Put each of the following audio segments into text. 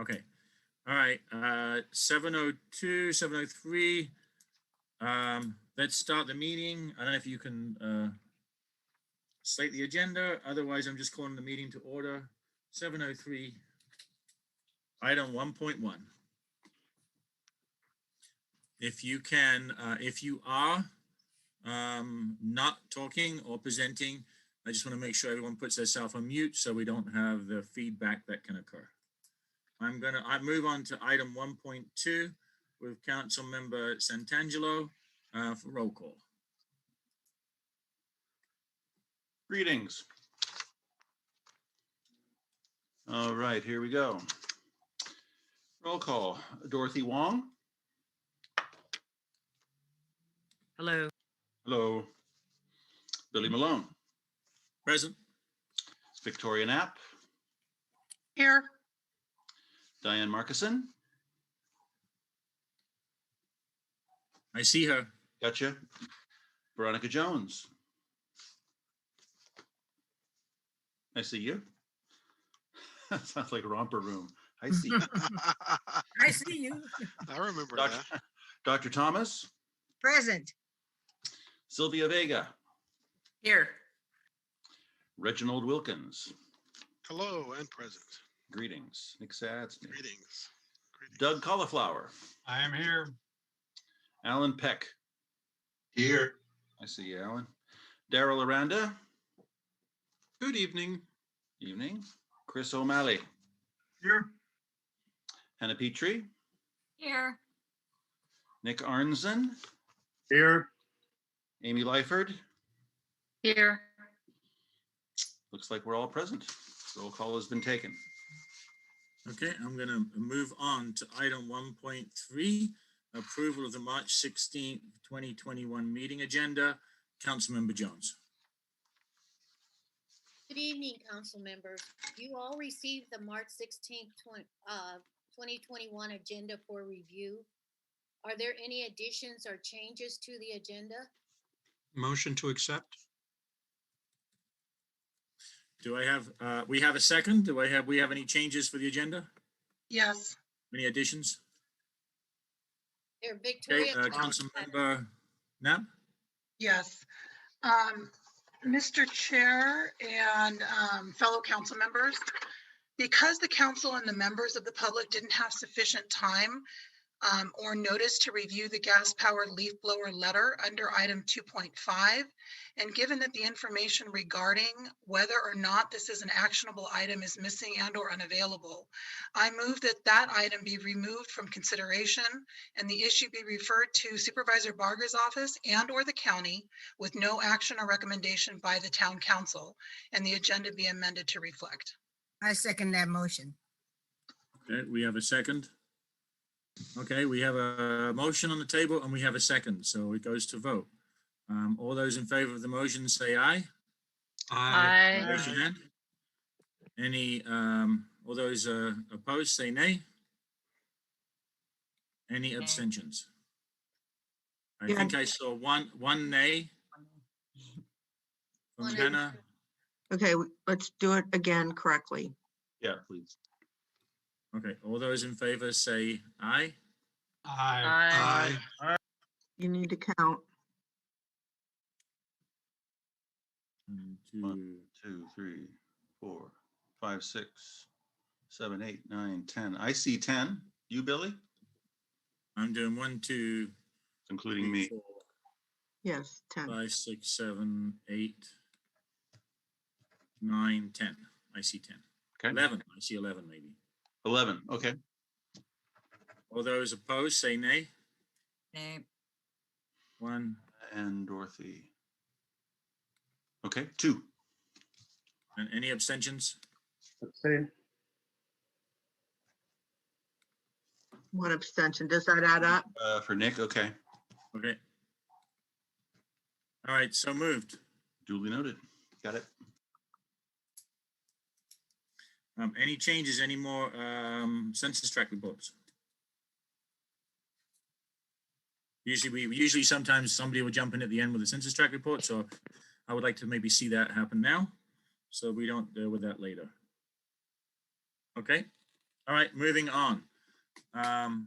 Okay. All right. 7:02, 7:03. Let's start the meeting. I don't know if you can slate the agenda. Otherwise, I'm just calling the meeting to order. 7:03. Item 1.1. If you can, if you are not talking or presenting, I just want to make sure everyone puts themselves on mute so we don't have the feedback that can occur. I move on to item 1.2 with Council Member Santangelo for roll call. Greetings. All right, here we go. Roll call. Dorothy Wong. Hello. Hello. Billy Malone. Present. Victoria Knapp. Here. Diane Marcussen. I see her. Gotcha. Veronica Jones. I see you. That sounds like Romper Room. I see you. I see you. I remember that. Dr. Thomas. Present. Sylvia Vega. Here. Reginald Wilkins. Hello and present. Greetings. Nick Sadsney. Greetings. Greetings. Doug Cauliflower. I am here. Alan Peck. Here. I see you, Alan. Daryl Aranda. Good evening. Evening. Chris O'Malley. Here. Hannah Petrie. Here. Nick Arnzen. Here. Amy Lyford. Here. Looks like we're all present. Roll call has been taken. Okay, I'm going to move on to item 1.3, approval of the March 16th, 2021 meeting agenda. Councilmember Jones. Good evening, council members. You all received the March 16th, 2021 agenda for review. Are there any additions or changes to the agenda? Motion to accept. Do I have, we have a second? We have any changes for the agenda? Yes. Any additions? There, Okay, Victoria. Councilmember Knapp? Yes. Mr. Chair and fellow council members, because the council and the members of the public didn't have sufficient time or notice to review the gas-powered leaf blower letter under item 2.5, and given that the information regarding whether or not this is an actionable item is missing and or unavailable, I move that that item be removed from consideration and the issue be referred to Supervisor Barger's office and or the county with no action or recommendation by the town council, and the agenda be amended to reflect. I second that motion. Okay, we have a second. Okay, we have a motion on the table and we have a second, so it goes to vote. All those in favor of the motion say aye. Aye. Raise your hand. Any, all those opposed say nay. Any abstentions? I think I saw one nay from One Hannah. Okay, let's do it again correctly. Yeah, please. Okay, all those in favor say aye. Aye. You need to count. 1, 1, 2, 3, 4, 5, 6, 7, 8, 9, 10. I see 10. You, Billy? I'm doing 1, 2, Including 3, me. 4, Yes, 10. 5, 6, 7, 8, 9, 10. I see 10. Okay. 11. I see 11 maybe. 11. Okay. All those opposed say nay. Nay. 1. And Dorothy. Okay. 2. And any abstentions? One abstention. Does that add up? For Nick. Okay. Okay. All right, so moved. Duly noted. Got it. Any changes, any more census tract reports? Usually sometimes somebody will jump in at the end with a census tract report, so I would like to maybe see that happen now so we don't deal with that later. Okay. All right, moving on. To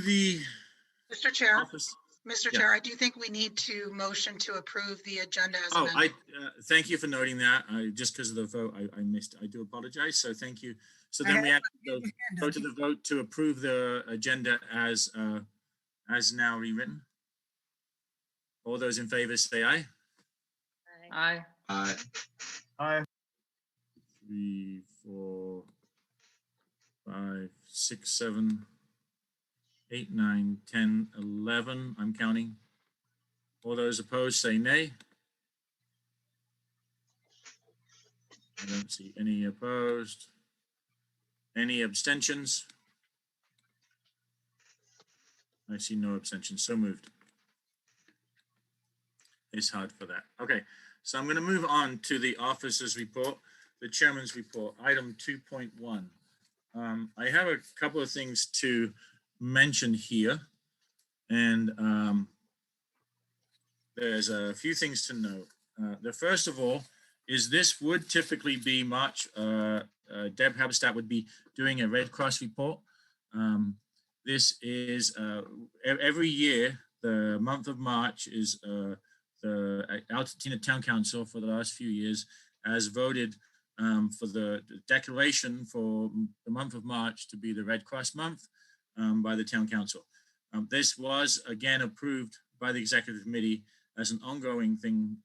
the Mr. Chair, office. Mr. Yeah. Chair, I do think we need to motion to approve the agenda as Oh, amended. thank you for noting that. Just because of the vote, I missed. I do apologize. So thank you. So I then we have have to go to the vote to approve the agenda as now rewritten. All those in favor say aye. Aye. Aye. Aye. 3, 4, 5, 6, 7, 8, 9, 10, 11. I'm counting. All those opposed say nay. I don't see any opposed. Any abstentions? I see no abstentions. So moved. It's hard for that. Okay, so I'm going to move on to the officers' report, the chairman's report, item 2.1. I have a couple of things to mention here, and there's a few things to note. The first of all is this would typically be March. Deb Haberstadt would be doing a Red Cross report. This is every year, the month of March is the Altadena Town Council for the last few years has voted for the declaration for the month of March to be the Red Cross month by the Town Council. This was again approved by the Executive Committee as an ongoing thing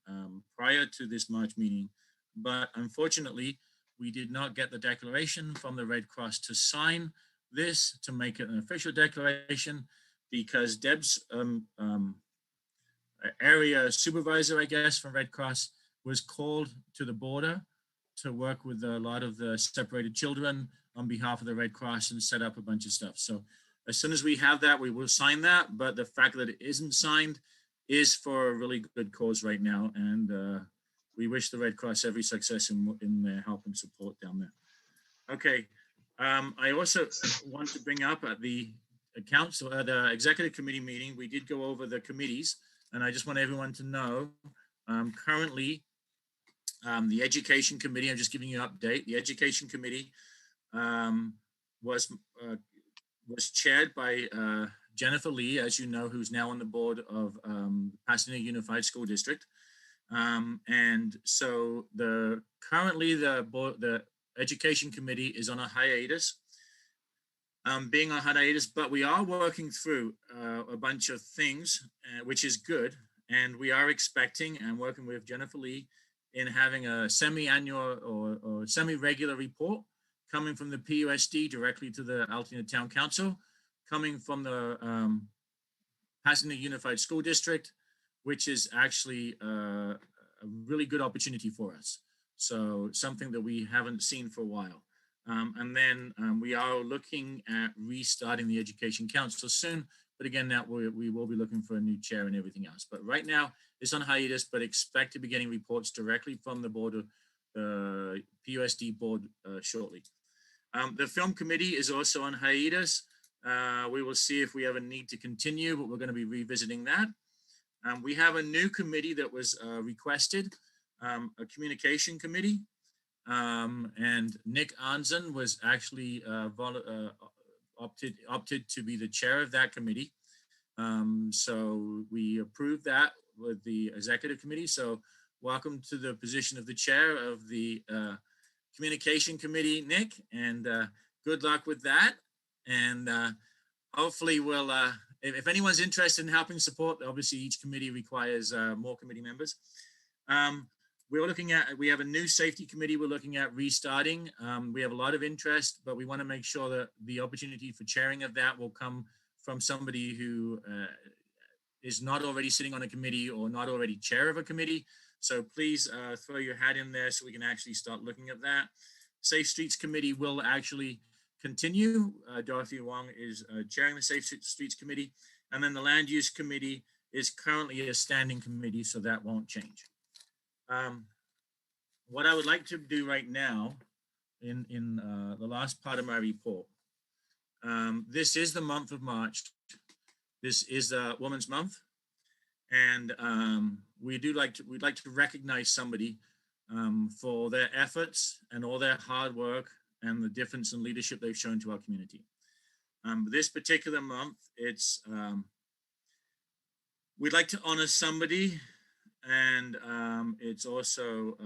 prior to this March meeting, but unfortunately, we did not get the declaration from the Red Cross to sign this to make it an official declaration because Deb's area supervisor, I guess, from Red Cross was called to the border to work with a lot of the separated children on behalf of the Red Cross and set up a bunch of stuff. So as soon as we have that, we will sign that. But the fact that it isn't signed is for a really good cause right now. And we wish the Red Cross every success in their help and support down there. Okay. I also want to bring up at the council, the executive committee meeting, we did go over the committees. And I just want everyone to know, currently, the Education Committee, I'm just giving you an update. The Education Committee was chaired by Jennifer Lee, as you know, who's now on the board of Pasadena Unified School District. And so currently the Education Committee is on a hiatus. Being on hiatus, but we are working through a bunch of things, which is good. And we are expecting and working with Jennifer Lee in having a semi-annual or semi-regular report coming from the PUSD directly to the Altadena Town Council, coming from the Pasadena Unified School District, which is actually a really good opportunity for us. So something that we haven't seen for a while. And then we are looking at restarting the Education Council soon. But again, that we will be looking for a new chair and everything else. But right now, it's on hiatus, but expect to be getting reports directly from the board of the PUSD board shortly. The Film Committee is also on hiatus. We will see if we ever need to continue, but we're going to be revisiting that. We have a new committee that was requested, a communication committee. And Nick Anzen was actually opted to be the chair of that committee. So we approved that with the executive committee. So welcome to the position of the chair of the communication committee, Nick, and good luck with that. And hopefully we'll, if anyone's interested in helping support, obviously each committee requires more committee members. We have a new safety committee we're looking at restarting. We have a lot of interest, but we want to make sure that the opportunity for chairing of that will come from somebody who is not already sitting on a committee or not already chair of a committee. So please throw your hat in there so we can actually start looking at that. Safe Streets Committee will actually continue. Dorothy Wong is chairing the Safe Streets Committee. And then the Land Use Committee is currently a standing committee, so that won't change. What I would like to do right now in the last part of my report, this is the month of March. This is Women's Month, and we'd like to recognize somebody for their efforts and all their hard work and the difference in leadership they've shown to our community. This particular month, it's we'd like to honor somebody, and it's also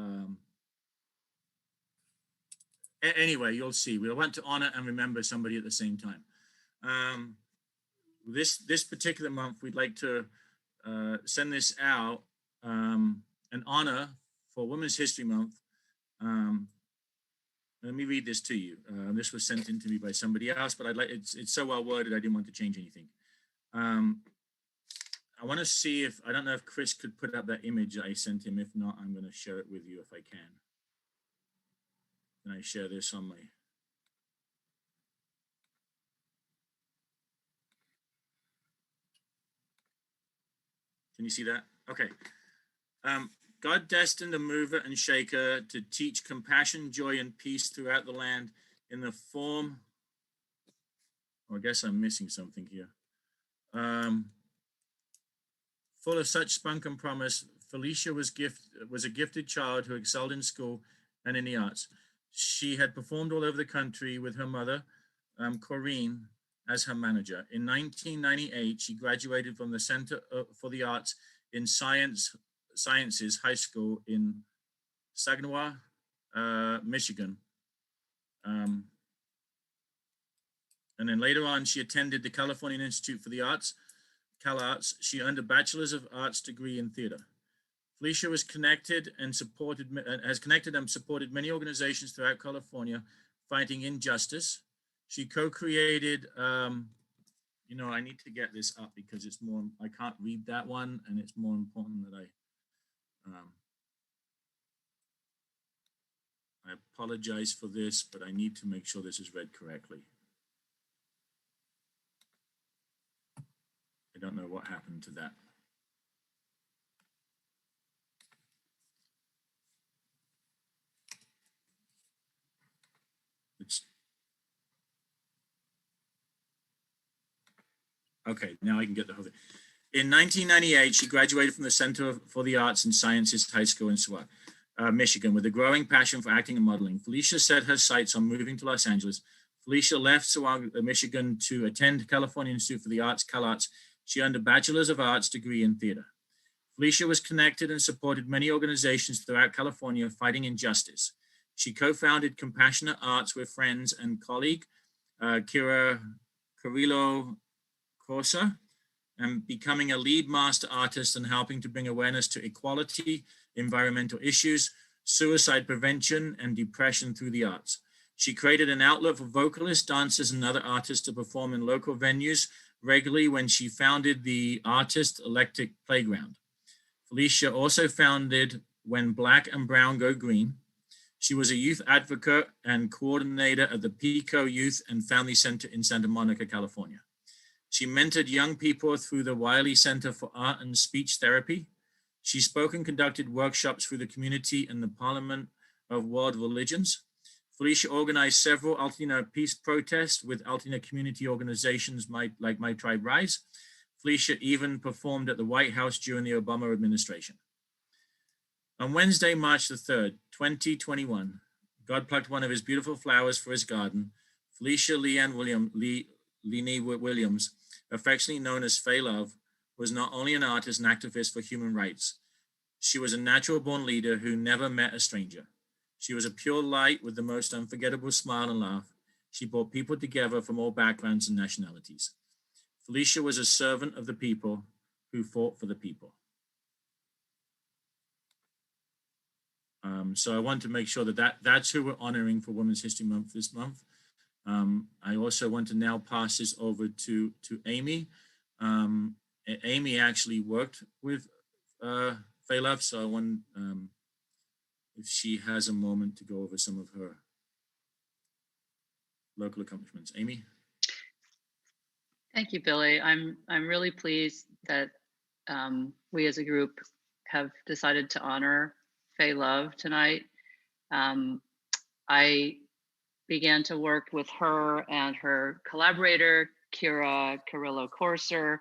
anyway, you'll see. We want to honor and remember somebody at the same time. This particular month, we'd like to send this out, an honor for Women's History Month. Let me read this to you. This was sent in to me by somebody else, but it's so well worded, I didn't want to change anything. I want to see if, I don't know if Chris could put up that image I sent him. If not, I'm going to share it with you if I can. Can I share this on my... Can you see that? Okay. God destined a mover and shaker to teach compassion, joy, and peace throughout the land in the form... Oh, I guess I'm missing something here. Full of such spunk and promise, Felicia was a gifted child who excelled in school and in the arts. She had performed all over the country with her mother, Corinne, as her manager. In 1998, she graduated from the Center for the Arts in Sciences High School in Saginaw, Michigan. And then later on, she attended the California Institute for the Arts, CalArts. She earned a Bachelor's of Arts degree in theater. Felicia was has connected and supported many organizations throughout California fighting injustice. She co-created, you know, I need to get this up because it's more, I can't read that one, and it's more important that I apologize for this, but I need to make sure this is read correctly. I don't know what happened to that. Okay, now I can get the whole thing. In 1998, she graduated from the Center for the Arts and Sciences High School in Saguenay, Michigan, with a growing passion for acting and modeling. Felicia set her sights on moving to Los Angeles. Felicia left Saguenay, Michigan to attend California Institute for the Arts, CalArts. She earned a Bachelor's of Arts degree in theater. Felicia was connected and supported many organizations throughout California fighting injustice. She co-founded Compassionate Arts with friends and colleague, Kira Carrillo Corsa, and becoming a lead master artist and helping to bring awareness to equality, environmental issues, suicide prevention, and depression through the arts. She created an outlet for vocalists, dancers, and other artists to perform in local venues regularly when she founded the Artist Electric Playground. Felicia also founded When Black and Brown Go Green. She was a youth advocate and coordinator at the Pico Youth and Family Center in Santa Monica, California. She mentored young people through the Wiley Center for Art and Speech Therapy. She spoke and conducted workshops through the community and the Parliament of World Religions. Felicia organized several Altadena peace protests with Altadena community organizations like My Tribe Rise. Felicia even performed at the White House during the Obama administration. On Wednesday, March the 3rd, 2021, God plucked one of his beautiful flowers for his garden. Felicia Leanne Williams, affectionately known as Faye Love, was not only an artist and activist for human rights, she was a natural-born leader who never met a stranger. She was a pure light with the most unforgettable smile and laugh. She brought people together from all backgrounds and nationalities. Felicia was a servant of the people who fought for the people. So I want to make sure that's who we're honoring for Women's History Month this month. I also want to now pass this over to Amy. Amy actually worked with Faye Love, so I want if she has a moment to go over some of her local accomplishments. Amy? Thank you, Billy. I'm really pleased that we as a group have decided to honor Faye Love tonight. I began to work with her and her collaborator, Kira Carrillo Corser,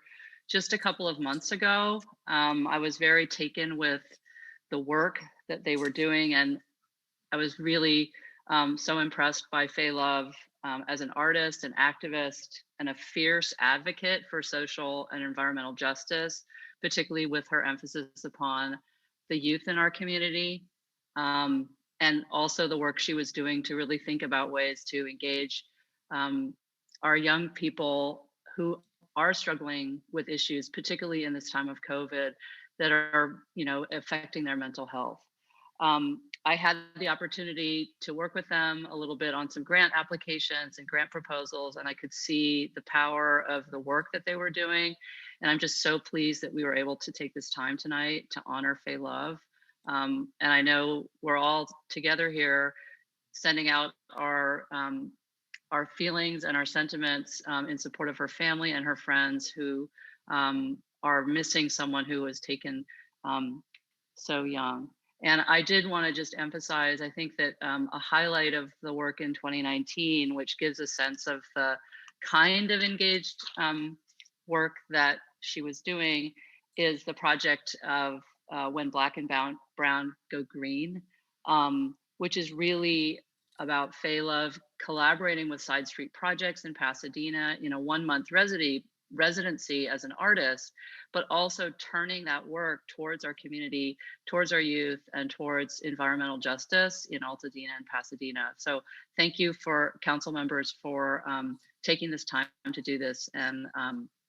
just a couple of months ago. I was very taken with the work that they were doing, and I was really So impressed by Faye Love as an artist, an activist, and a fierce advocate for social and environmental justice, particularly with her emphasis upon the youth in our community, and also the work she was doing to really think about ways to engage our young people who are struggling with issues, particularly in this time of COVID, that are, affecting their mental health. I had the opportunity to work with them a little bit on some grant applications and grant proposals, and I could see the power of the work that they were doing. And I'm just so pleased that we were able to take this time tonight to honor Faye Love. And I know we're all together here sending out our feelings and our sentiments in support of her family and her friends who are missing someone who was taken so young. And I did want to just emphasize, I think that a highlight of the work in 2019, which gives a sense of the kind of engaged work that she was doing, is the project of When Black and Brown Go Green, which is really about Faye Love collaborating with Side Street Projects in Pasadena in a 1-month residency as an artist, but also turning that work towards our community, towards our youth, and towards environmental justice in Altadena and Pasadena. So thank you for council members for taking this time to do this. And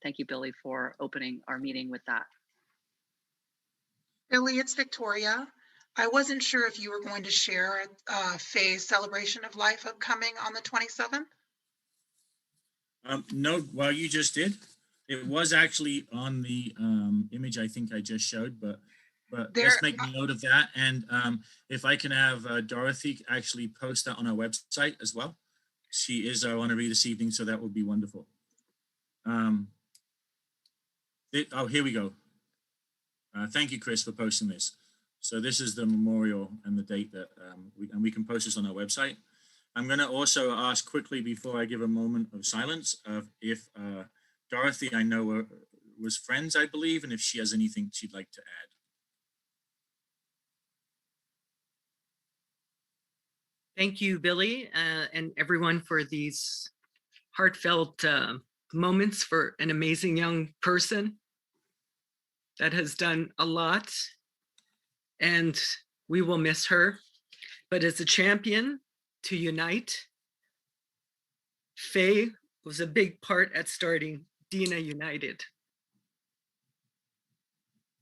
thank you, Billy, for opening our meeting with that. Billy, it's Victoria. I wasn't sure if you were going to share Faye's celebration of life upcoming on the 27th. No, well, you just did. It was actually on the image I think I just showed, but let's make note of that. And if I can have Dorothy actually post that on our website as well. She is our honoree this evening, so that would be wonderful. Oh, here we go. Thank you, Chris, for posting this. So this is the memorial and the date that we can post this on our website. I'm going to also ask quickly before I give a moment of silence if Dorothy, I know, was friends, I believe, and if she has anything she'd like to add. Thank you, Billy, and everyone for these heartfelt moments for an amazing young person that has done a lot, and we will miss her. But as a champion to unite, Faye was a big part at starting Dina United.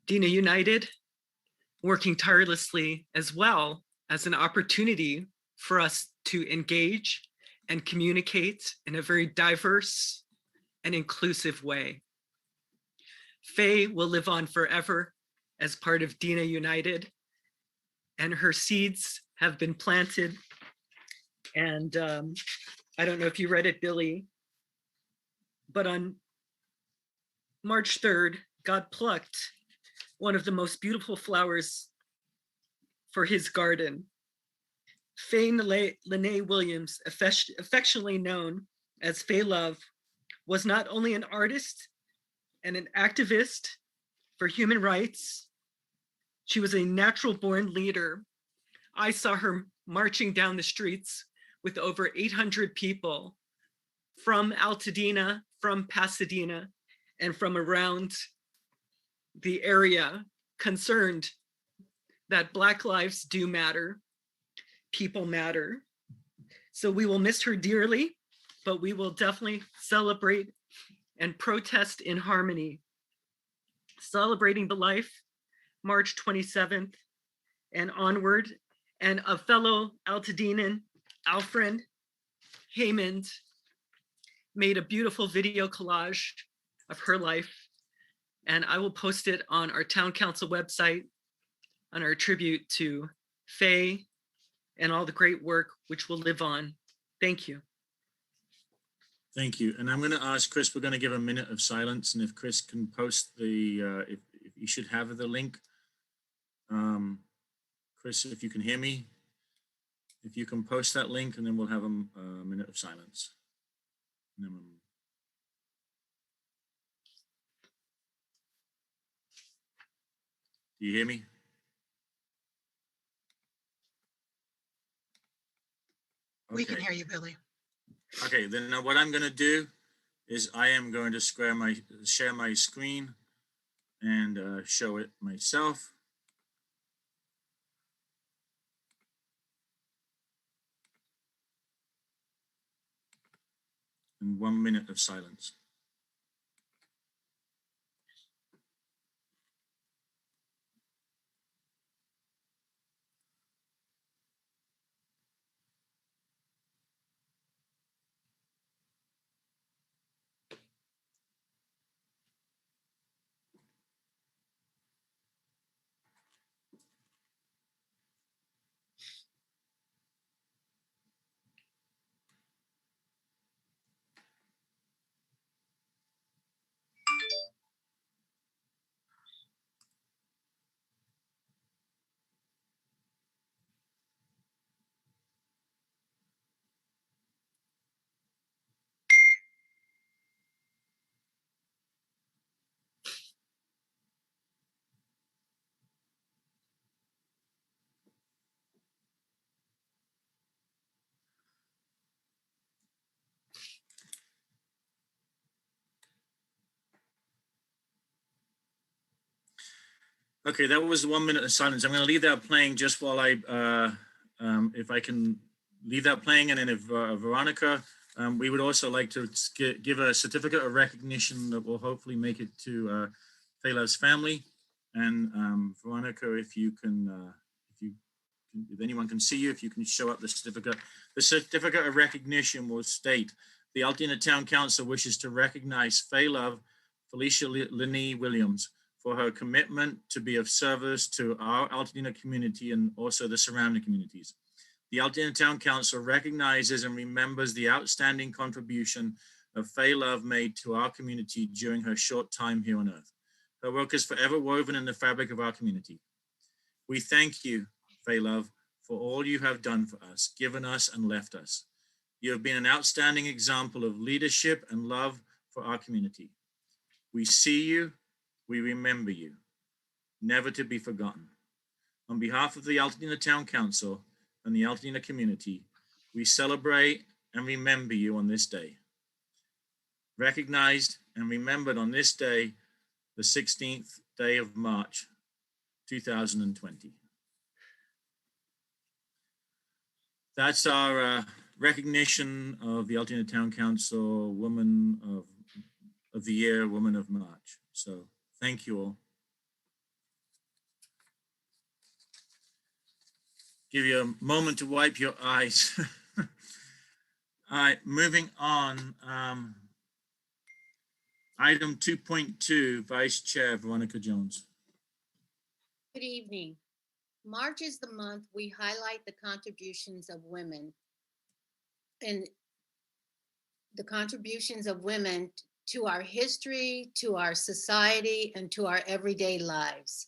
Dina United, working tirelessly as well as an opportunity for us to engage and communicate in a very diverse and inclusive way. Faye will live on forever as part of Dina United, and her seeds have been planted. And I don't know if you read it, Billy, but on March 3rd, God plucked one of the most beautiful flowers for his garden. Faye Lene Williams, affectionately known as Faye Love, was not only an artist and an activist for human rights, she was a natural born leader. I saw her marching down the streets with over 800 people from Altadena, from Pasadena, and from around the area, concerned that Black lives do matter, people matter. So we will miss her dearly, but we will definitely celebrate and protest in harmony. Celebrating the life, March 27th and onward. And a fellow Altadenan, Alfred Haymond, made a beautiful video collage of her life. And I will post it on our town council website on our tribute to Faye and all the great work which will live on. Thank you. Thank you. And I'm going to ask Chris, we're going to give a minute of silence. And if Chris can post the, if you should have the link. Chris, if you can hear me, if you can post that link, and then we'll have a minute of silence. Do you hear me? We can Okay. hear you, Billy. Okay, then now what I'm going to do is I am going to share my screen and show it myself. And 1 minute of silence. Okay, that was 1 minute of silence. I'm going to leave that playing just while if I can leave that playing, and then if Veronica, we would also like to give a certificate of recognition that will hopefully make it to Fela's family. And Veronica, if anyone can see you, if you can show up the certificate. The certificate of recognition will state, the Altadena Town Council wishes to recognize Fela Felicia Linney Williams for her commitment to be of service to our Altadena community and also the surrounding communities. The Altadena Town Council recognizes and remembers the outstanding contribution of Fela made to our community during her short time here on earth. Her work is forever woven in the fabric of our community. We thank you, Fela, for all you have done for us, given us, and left us. You have been an outstanding example of leadership and love for our community. We see you, we remember you, never to be forgotten. On behalf of the Altadena Town Council and the Altadena community, we celebrate and remember you on this day. Recognized and remembered on this day, the 16th day of March, 2020. That's our recognition of the Altadena Town Council Woman of the Year, Woman of March. So thank you all. Give you a moment to wipe your eyes. All right, moving on. Item 2.2, Vice Chair Veronica Jones. Good evening. March is the month we highlight the contributions of women and the contributions of women to our history, to our society, and to our everyday lives.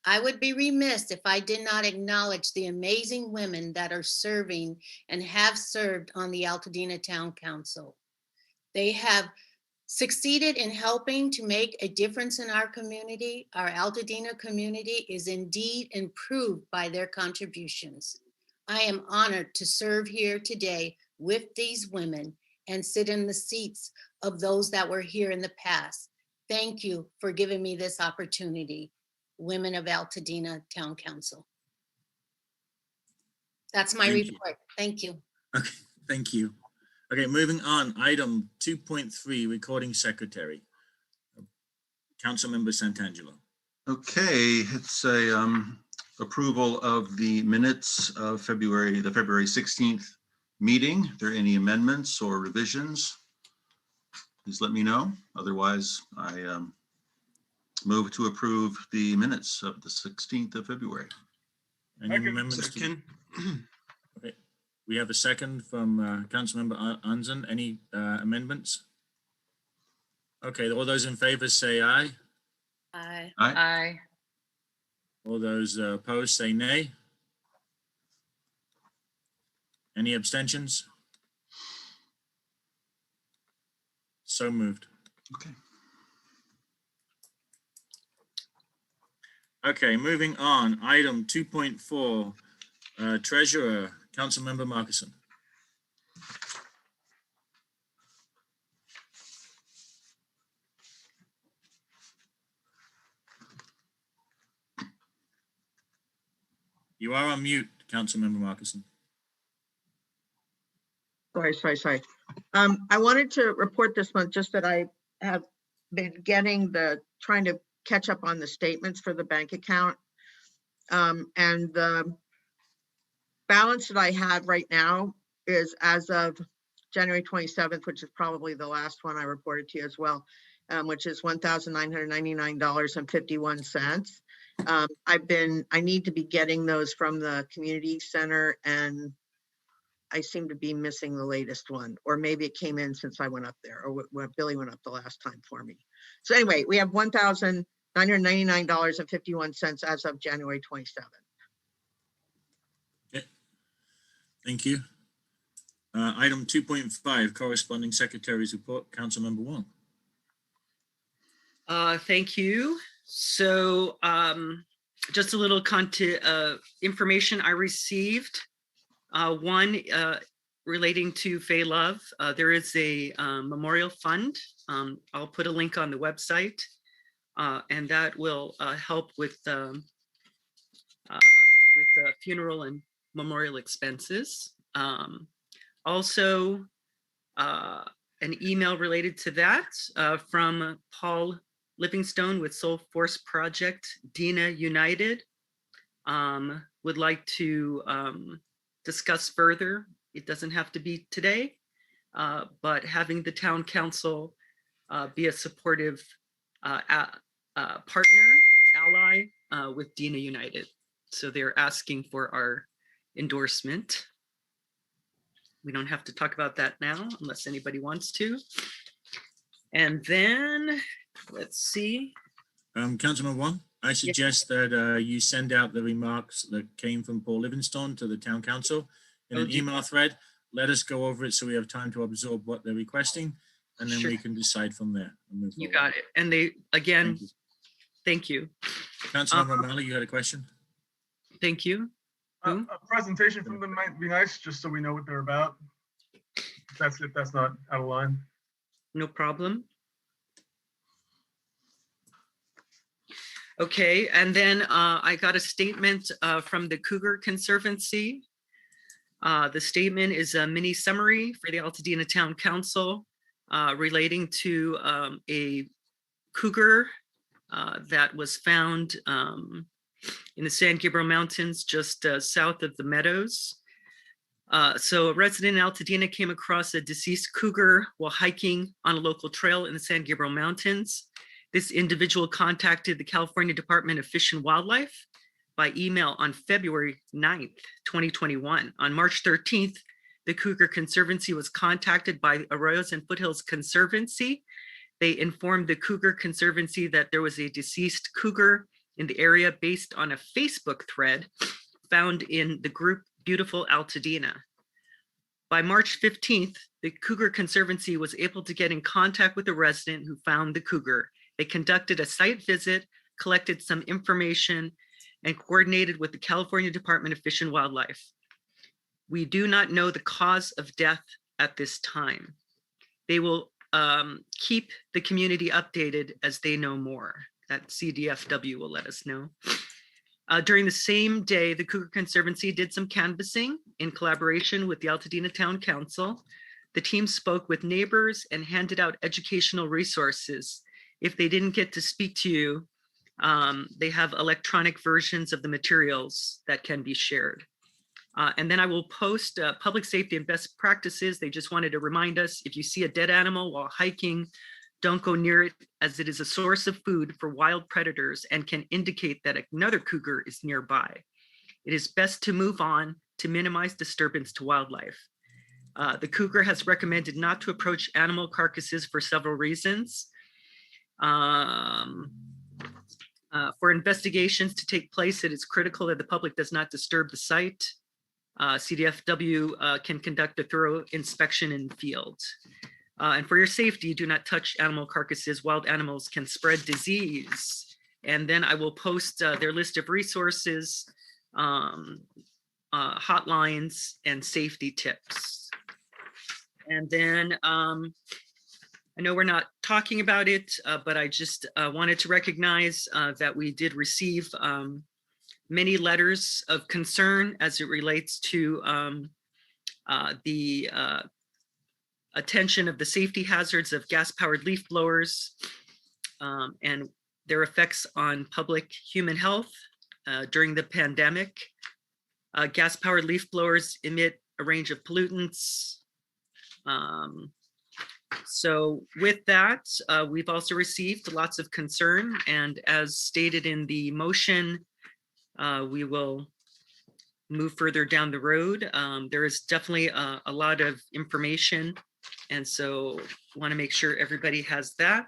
I would be remiss if I did not acknowledge the amazing women that are serving and have served on the Altadena Town Council. They have succeeded in helping to make a difference in our community. Our Altadena community is indeed improved by their contributions. I am honored to serve here today with these women and sit in the seats of those that were here in the past. Thank you for giving me this opportunity, women of Altadena Town Council. That's my report. Thank you. Okay, thank you. Okay, moving on. Item 2.3, Recording Secretary. Councilmember Santangelo. Okay, it's a approval of the minutes of the February 16th meeting. If there are any amendments or revisions, please let me know. Otherwise, I move to approve the minutes of the 16th of February. Any amendments? Second. Okay. We have a second from Councilmember Anzen. Any amendments? Okay, all those in favor say aye. Aye. Aye. Aye. All those opposed say nay. Any abstentions? So moved. Okay. Okay, moving on. Item 2.4, Treasurer, Councilmember Marcussen. You are on mute, Councilmember Marcussen. Sorry. I wanted to report this month just that I have been trying to catch up on the statements for the bank account. And the balance that I have right now is as of January 27th, which is probably the last one I reported to you as well, which is $1,999.51. I need to be getting those from the community center, and I seem to be missing the latest one, or maybe it came in since I went up there, or when Billy went up the last time for me. So anyway, we have $1,999.51 as of January 27th. Okay. Thank you. Item 2.5, corresponding secretary's report, Councilmember Wong. Thank you. So just a little information I received. One relating to Faye Love. There is a memorial fund. I'll put a link on the website, and that will help with funeral and memorial expenses. Also, an email related to that from Paul Livingstone with Soul Force Project, Dina United. Would like to discuss further. It doesn't have to be today, but having the town council be a supportive partner, ally with Dina United. So they're asking for our endorsement. We don't have to talk about that now unless anybody wants to. And then let's see. Councilman Wong, I suggest that you send out the remarks that came from Paul Livingstone to the town council in an email thread. Let us go over it so we have time to absorb what they're requesting, and then we can decide from there and move You forward. got it. And they, again, thank you. Councilmember O'Malley, you had a question? Thank you. A presentation from them might be nice, just so we know what they're about. If that's not out of line. No problem. Okay, and then I got a statement from the Cougar Conservancy. The statement is a mini summary for the Altadena Town Council relating to a cougar that was found in the San Gabriel Mountains, just south of the Meadows. So a resident in Altadena came across a deceased cougar while hiking on a local trail in the San Gabriel Mountains. This individual contacted the California Department of Fish and Wildlife by email on February 9th, 2021. On March 13th, the Cougar Conservancy was contacted by Arroyos and Foothills Conservancy. They informed the Cougar Conservancy that there was a deceased cougar in the area based on a Facebook thread found in the group Beautiful Altadena. By March 15th, the Cougar Conservancy was able to get in contact with the resident who found the cougar. They conducted a site visit, collected some information, and coordinated with the California Department of Fish and Wildlife. We do not know the cause of death at this time. They will keep the community updated as they know more. That CDFW will let us know. During the same day, the Cougar Conservancy did some canvassing in collaboration with the Altadena Town Council. The team spoke with neighbors and handed out educational resources. If they didn't get to speak to you, they have electronic versions of the materials that can be shared. And then I will post public safety and best practices. They just wanted to remind us, if you see a dead animal while hiking, don't go near it, as it is a source of food for wild predators and can indicate that another cougar is nearby. It is best to move on to minimize disturbance to wildlife. The cougar has recommended not to approach animal carcasses for several reasons. For investigations to take place, it is critical that the public does not disturb the site. CDFW can conduct a thorough inspection in the field. And for your safety, do not touch animal carcasses. Wild animals can spread disease. And then I will post their list of resources, hotlines, and safety tips. And then I know we're not talking about it, but I just wanted to recognize that we did receive many letters of concern as it relates to the attention of the safety hazards of gas-powered leaf blowers and their effects on public human health during the pandemic. Gas-powered leaf blowers emit a range of pollutants. So with that, we've also received lots of concern, and as stated in the motion, we will move further down the road. There is definitely a lot of information, and so want to make sure everybody has that.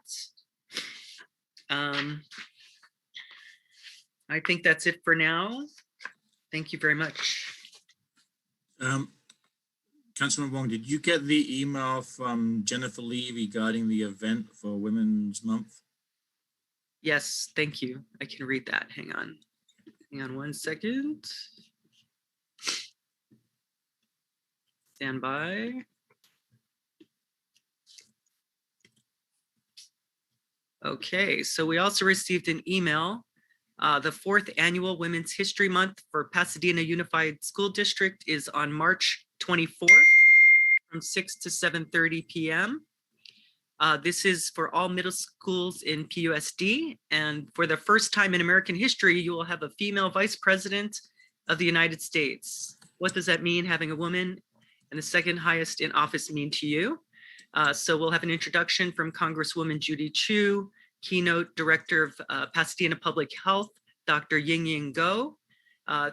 I think that's it for now. Thank you very much. Councilman Wong, did you get the email from Jennifer Lee regarding the event for Women's Month? Yes, thank you. I can read that. Hang on 1 second. Stand by. Okay, so we also received an email. The 4th annual Women's History Month for Pasadena Unified School District is on March 24th from 6 to 7:30 p.m. This is for all middle schools in PUSD, and for the first time in American history, you will have a female vice president of the United States. What does that mean, having a woman and the second highest in office mean to you? So we'll have an introduction from Congresswoman Judy Chu, Keynote Director of Pasadena Public Health, Dr. Ying Go.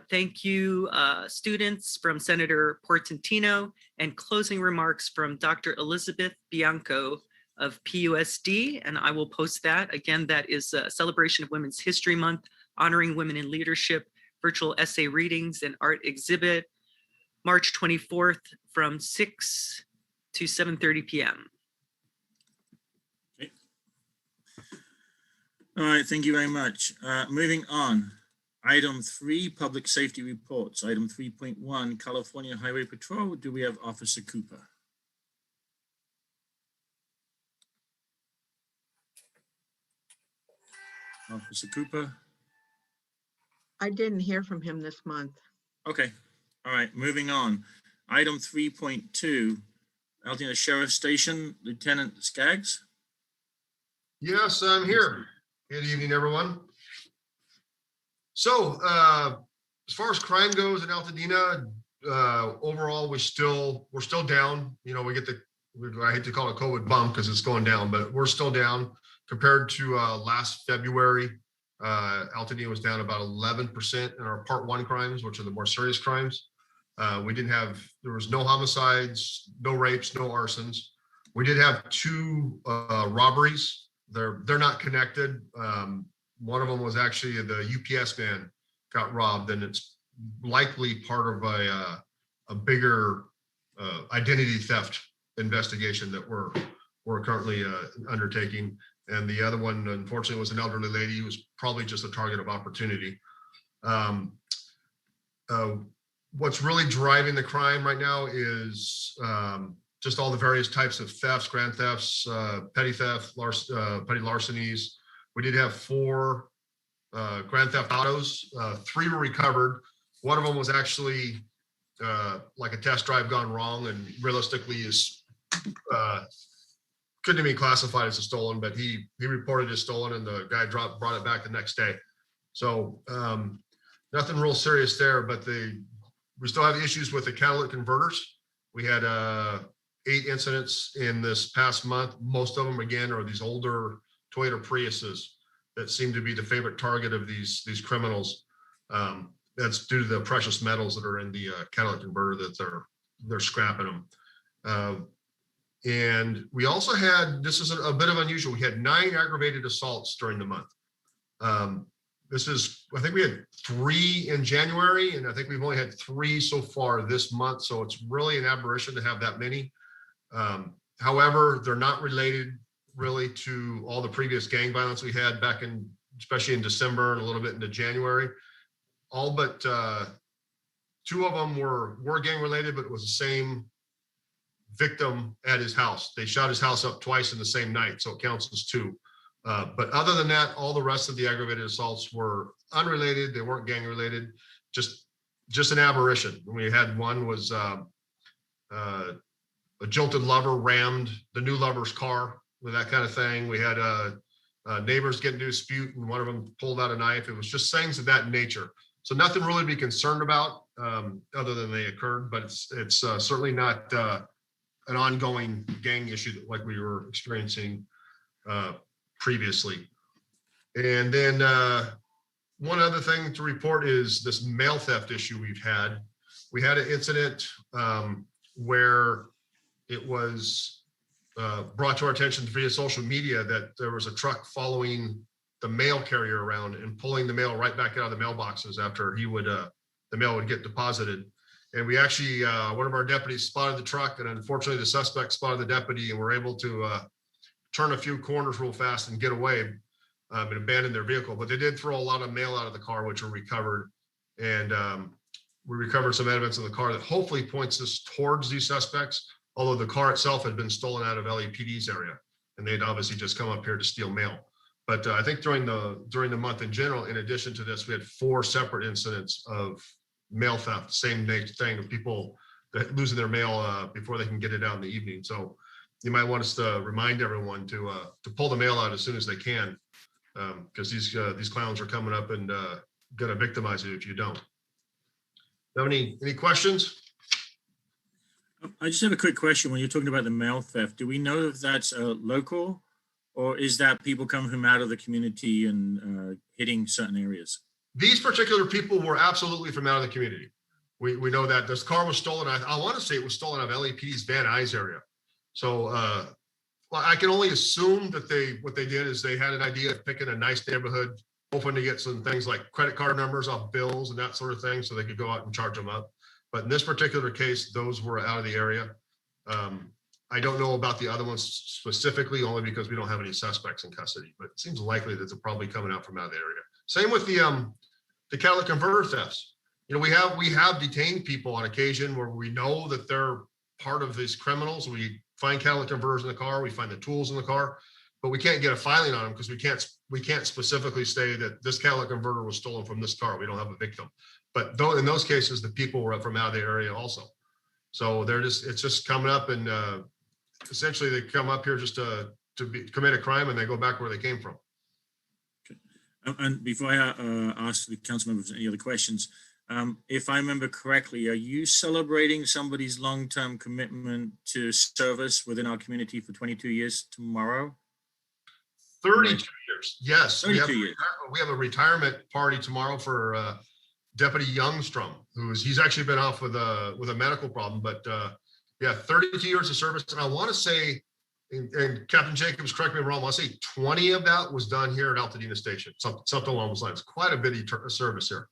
Thank you, students, from Senator Portantino, and closing remarks from Dr. Elizabeth Bianco of PUSD, and I will post that. Again, that is a celebration of Women's History Month, honoring women in leadership, virtual essay readings and art exhibit, March 24th from 6 to 7:30 p.m. Okay. All right, thank you very much. Moving on. Item 3, public safety reports. Item 3.1, California Highway Patrol. Do we have Officer Cooper? Officer Cooper? I didn't hear from him this month. Okay. All right, moving on. Item 3.2, Altadena Sheriff Station, Lieutenant Skaggs. Yes, I'm here. Good evening, everyone. So, as far as crime goes in Altadena, overall, we're still down. You know, I hate to call it a COVID bump because it's going down, but we're still down compared to last February. Altadena was down about 11% in our Part 1 crimes, which are the more serious crimes. There was no homicides, no rapes, no arsons. We did have 2 robberies. They're not connected. One of them was actually the UPS man got robbed, and it's likely part of a bigger identity theft investigation that we're currently undertaking. And the other one, unfortunately, was an elderly lady who was probably just a target of opportunity. What's really driving the crime right now is just all the various types of thefts, grand thefts, petty theft, petty larcenies. We did have 4 grand theft autos. 3 were recovered. One of them was actually like a test drive gone wrong, and realistically is couldn't be classified as a stolen, but he reported it stolen, and the guy brought it back the next day. So nothing real serious there, but we still have issues with the catalytic converters. We had 8 incidents in this past month. Most of them, again, are these older Toyota Priuses that seem to be the favorite target of these criminals. That's due to the precious metals that are in the catalytic converter that they're scrapping them. And we also had, this is a bit of unusual, we had 9 aggravated assaults during the month. I think we had 3 in January, and I think we've only had 3 so far this month. So it's really an aberration to have that many. However, they're not related really to all the previous gang violence we had back in, especially in December and a little bit into January. All but 2 of them were gang related, but it was the same victim at his house. They shot his house up twice in the same night, so it counts as 2. But other than that, all the rest of the aggravated assaults were unrelated. They weren't gang related, just an aberration. We had one was a jilted lover rammed the new lover's car with that kind of thing. We had neighbors get into a dispute and one of them pulled out a knife. It was just things of that nature. So nothing really to be concerned about other than they occurred, but it's certainly not an ongoing gang issue like we were experiencing previously. And then one other thing to report is this mail theft issue we've had. We had an incident where it was brought to our attention via social media that there was a truck following the mail carrier around and pulling the mail right back out of the mailboxes after he would the mail would get deposited. And we actually, one of our deputies spotted the truck, and unfortunately the suspect spotted the deputy, and were able to turn a few corners real fast and get away and abandon their vehicle. But they did throw a lot of mail out of the car, which were recovered. And we recovered some evidence in the car that hopefully points us towards these suspects, although the car itself had been stolen out of LAPD's area, and they'd obviously just come up here to steal mail. But I think during the month in general, in addition to this, we had 4 separate incidents of mail theft, same thing of people that losing their mail before they can get it out in the evening. So you might want us to remind everyone to pull the mail out as soon as they can, because these clowns are coming up and going to victimize you if you don't. Have any questions? I just have a quick question. When you're talking about the mail theft, do we know if that's local, or is that people coming from out of the community and hitting certain areas? These particular people were absolutely from out of the community. We know that this car was stolen. I want to say it was stolen out of LAPD's Van Nuys area. So well, I can only assume that what they did is they had an idea of picking a nice neighborhood, hoping to get some things like credit card numbers off bills and that sort of thing, so they could go out and charge them up. But in this particular case, those were out of the area. I don't know about the other ones specifically, only because we don't have any suspects in custody, but it seems likely that they're probably coming out from out of the area. Same with the catalytic converter thefts. You know, we have detained people on occasion where we know that they're part of these criminals. We find catalytic converters in the car, we find the tools in the car, but we can't get a filing on them because we can't specifically say that this catalytic converter was stolen from this car. We don't have a victim. But though in those cases, the people were from out of the area also. So it's just coming up, and essentially they come up here just to commit a crime, and they go back where they came from. And before I ask the council members any other questions, if I remember correctly, are you celebrating somebody's long-term commitment to service within our community for 22 years tomorrow? 32 years, yes. 32 years. We have a retirement party tomorrow for Deputy Youngstrom, he's actually been off with a medical problem, but yeah, 32 years of service. And I want to say, and Captain Jacobs, correct me if I'm wrong, I say 20 of that was done here at Altadena Station, something along those lines. Quite a bit of service here.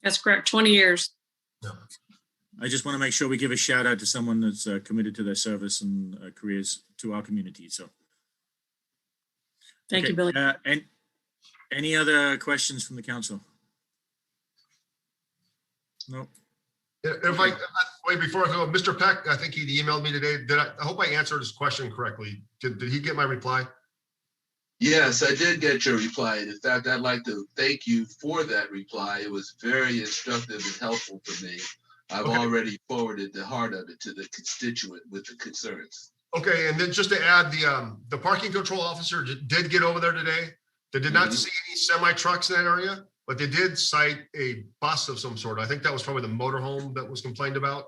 That's correct, 20 years. Yeah. I just want to make sure we give a shout out to someone that's committed to their service and careers to our community. So, thank you, Billy. And any other questions from the council? No. If I wait before I go, Mr. Peck, I think he emailed me today. I hope I answered his question correctly. Did he get my reply? Yes, I did get your reply. In fact, I'd like to thank you for that reply. It was very instructive and helpful for me. I've already forwarded the heart of it to the constituent with the concerns. Okay, and then just to add, the parking control officer did get over there today. They did not see any semi trucks in that area, but they did cite a bus of some sort. I think that was probably the motorhome that was complained about.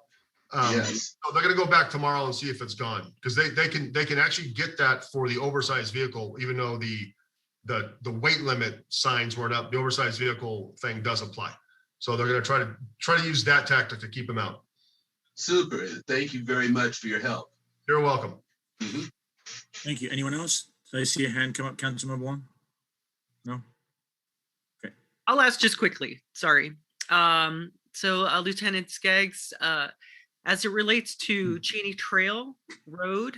Yes. So they're going to go back tomorrow and see if it's gone, because they can actually get that for the oversized vehicle, even though the weight limit signs weren't up. The oversized vehicle thing does apply. So they're going to try to use that tactic to keep them out. Super. Thank you very much for your help. You're welcome. Mm-hmm. Thank you. Anyone else? Did I see a hand come up, Councilmember Wong? No? Okay. I'll ask just quickly, sorry. So Lieutenant Skaggs, as it relates to Cheney Trail Road,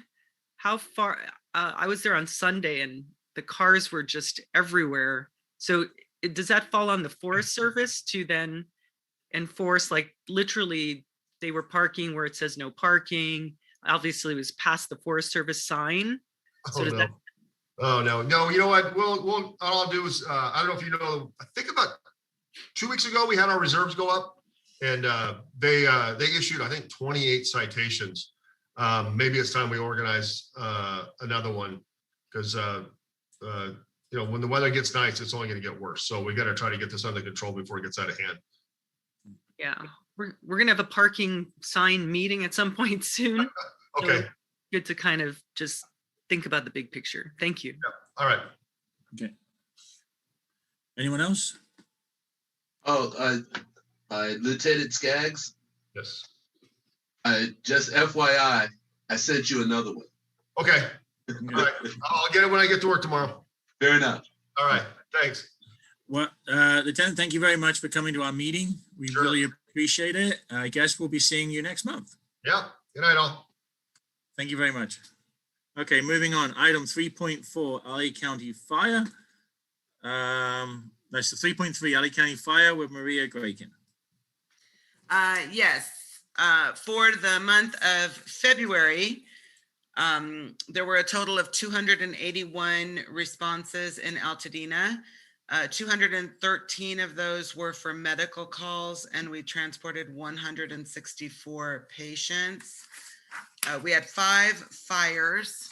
how far, I was there on Sunday and the cars were just everywhere. So does that fall on the Forest Service to then enforce, like literally they were parking where it says no parking? obviously it was past the Forest Service sign. So Oh, does no. that, No, you know what? All I'll do is, I don't know if you know, I think about 2 weeks ago, we had our reserves go up and they issued, I think, 28 citations. Maybe it's time we organize another one because, when the weather gets nice, it's only going to get worse. So we got to try to get this under control before it gets out of hand. yeah, we're gonna have a parking sign meeting at some point soon. Okay. So good to kind of just think about the big picture. Thank you. Yep. All right. Okay. Anyone else? Oh, Lieutenant Skaggs, Yes. just FYI, I sent you another one. Okay. All right. I'll get it when I get to work tomorrow. Fair enough. All right. Thanks. Well, Lieutenant, thank you very much for coming to our meeting. We Sure. really appreciate it. I guess we'll be seeing you next month. Yeah. Good night, all. Thank you very much. Okay, moving on. Item 3.4, LA County Fire. That's the 3.3 LA County Fire with Maria Grycan. Yes, for the month of February, there were a total of 281 responses in Altadena. 213 of those were for medical calls, and we transported 164 patients. We had 5 fires.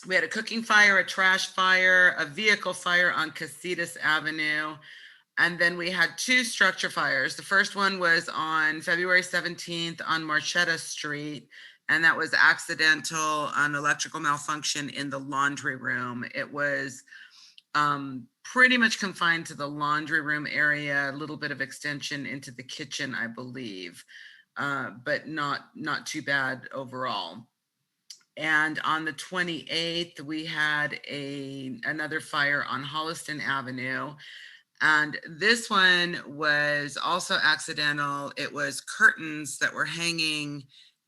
We had a cooking fire, a trash fire, a vehicle fire on Casitas Avenue, and then we had 2 structure fires. The first one was on February 17th on Marchetta Street, and that was accidental, an electrical malfunction in the laundry room. It was pretty much confined to the laundry room area, a little bit of extension into the kitchen, I believe, but not too bad overall. And on the 28th, we had another fire on Holliston Avenue. And this one was also accidental. It was curtains that were hanging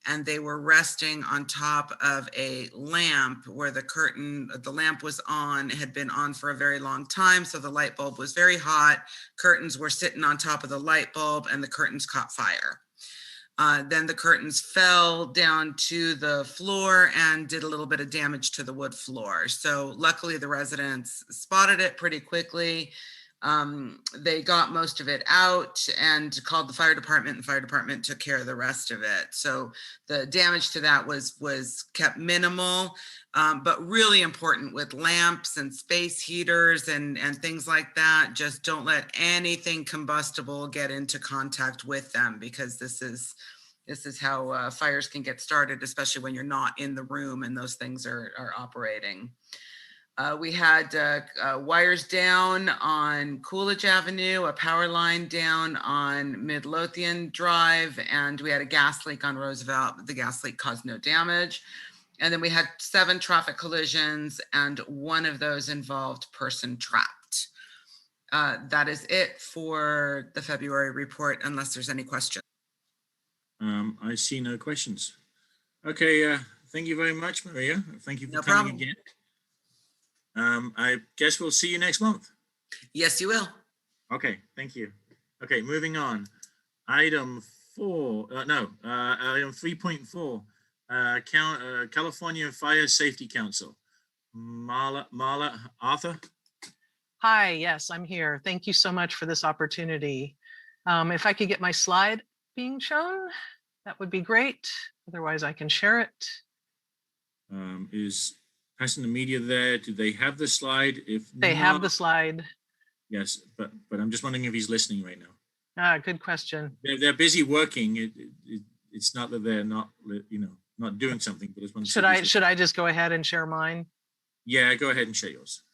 and they were resting on top of a lamp where the lamp was on, had been on for a very long time. So the light bulb was very hot. Curtains were sitting on top of the light bulb and the curtains caught fire. Then the curtains fell down to the floor and did a little bit of damage to the wood floor. So luckily the residents spotted it pretty quickly. They got most of it out and called the fire department, and the fire department took care of the rest of it. So the damage to that was kept minimal, but really important with lamps and space heaters and things like that. Just don't let anything combustible get into contact with them, because this is how fires can get started, especially when you're not in the room and those things are operating. We had wires down on Coolidge Avenue, a power line down on Midlothian Drive, and we had a gas leak on Roosevelt. The gas leak caused no damage. And then we had 7 traffic collisions, and 1 of those involved person trapped. That is it for the February report, unless there's any questions. I see no questions. Okay, thank you very much, Maria. Thank you for No coming problem. again. I guess we'll see you next month. Yes, you will. Okay, thank you. Okay, moving on. Item 3.4, California Fire Safety Council. Marla Arthur. Hi, yes, I'm here. Thank you so much for this opportunity. If I could get my slide being shown, that would be great. Otherwise, I can share it. Is passing the media there? Do they have the slide? If They have the slide. Yes, but I'm just wondering if he's listening right now. Good question. They're busy working. It's not that they're not not doing something. But it's Should I just go ahead and share mine? Yeah, go ahead and share yours.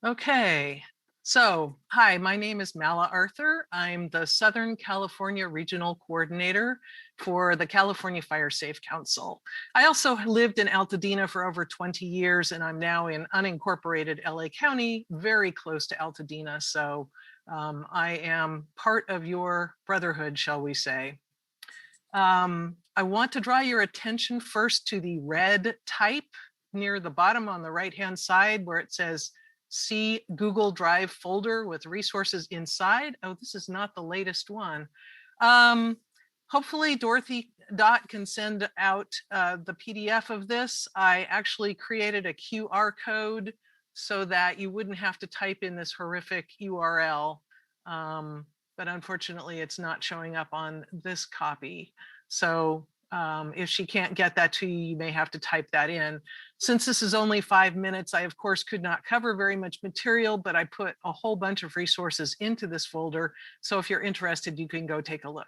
Okay, so hi, my name is Mala Arthur. I'm the Southern California Regional Coordinator for the California Fire Safe Council. I also lived in Altadena for over 20 years, and I'm now in unincorporated LA County, very close to Altadena. So I am part of your brotherhood, shall we say. I want to draw your attention first to the red type near the bottom on the right-hand side where it says see Google Drive folder with resources inside. Oh, this is not the latest one. Hopefully Dorothy Dot can send out the PDF of this. I actually created a QR code so that you wouldn't have to type in this horrific URL. But unfortunately, it's not showing up on this copy. So if she can't get that to you, you may have to type that in. Since this is only 5 minutes, I of course could not cover very much material, but I put a whole bunch of resources into this folder. So if you're interested, you can go take a look.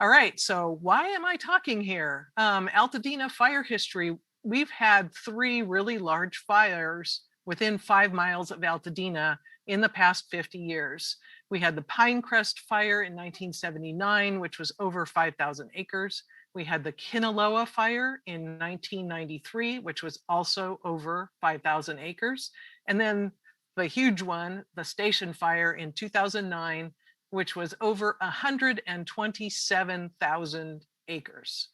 All right, so why am I talking here? Altadena fire history. We've had 3 really large fires within 5 miles of Altadena in the past 50 years. We had the Pinecrest fire in 1979, which was over 5,000 acres. We had the Kinaloa fire in 1993, which was also over 5,000 acres. And then the huge one, the Station fire in 2009, which was over 127,000 acres.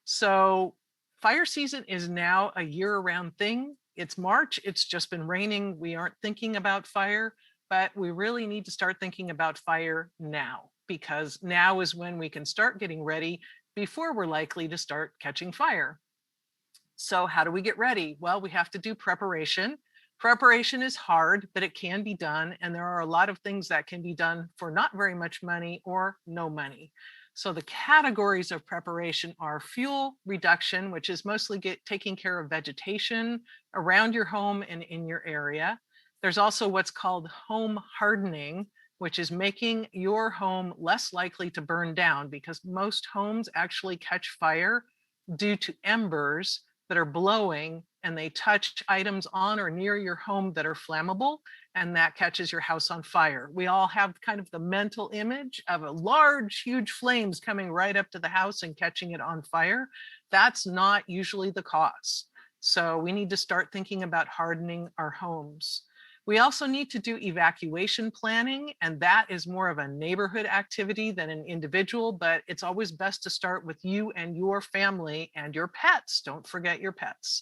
So fire season is now a year-round thing. It's March, it's just been raining. We aren't thinking about fire, but we really need to start thinking about fire now, because now is when we can start getting ready before we're likely to start catching fire. So how do we get ready? Well, we have to do preparation. Preparation is hard, but it can be done. And there are a lot of things that can be done for not very much money or no money. So the categories of preparation are fuel reduction, which is mostly taking care of vegetation around your home and in your area. There's also what's called home hardening, which is making your home less likely to burn down, because most homes actually catch fire due to embers that are blowing and they touch items on or near your home that are flammable, and that catches your house on fire. We all have kind of the mental image of a large, huge flames coming right up to the house and catching it on fire. That's not usually the cause. So we need to start thinking about hardening our homes. We also need to do evacuation planning, and that is more of a neighborhood activity than an individual, but it's always best to start with you and your family and your pets. Don't forget your pets.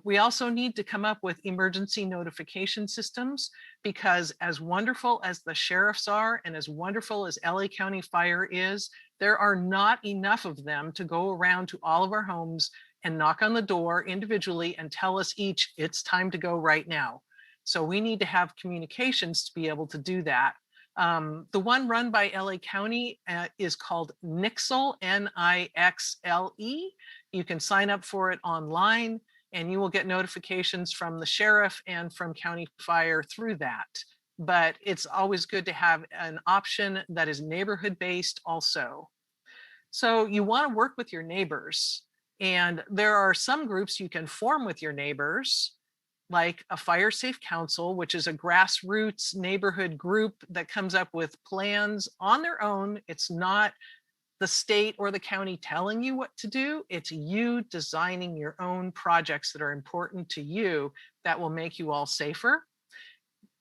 We also need to come up with emergency notification systems, because as wonderful as the sheriffs are and as wonderful as LA County Fire is, there are not enough of them to go around to all of our homes and knock on the door individually and tell us each it's time to go right now. So we need to have communications to be able to do that. The one run by LA County is called Nixle, N-I-X-L-E. You can sign up for it online and you will get notifications from the sheriff and from County Fire through that. But it's always good to have an option that is neighborhood based also. So you want to work with your neighbors, and there are some groups you can form with your neighbors, like a fire safe council, which is a grassroots neighborhood group that comes up with plans on their own. It's not the state or the county telling you what to do. It's you designing your own projects that are important to you that will make you all safer.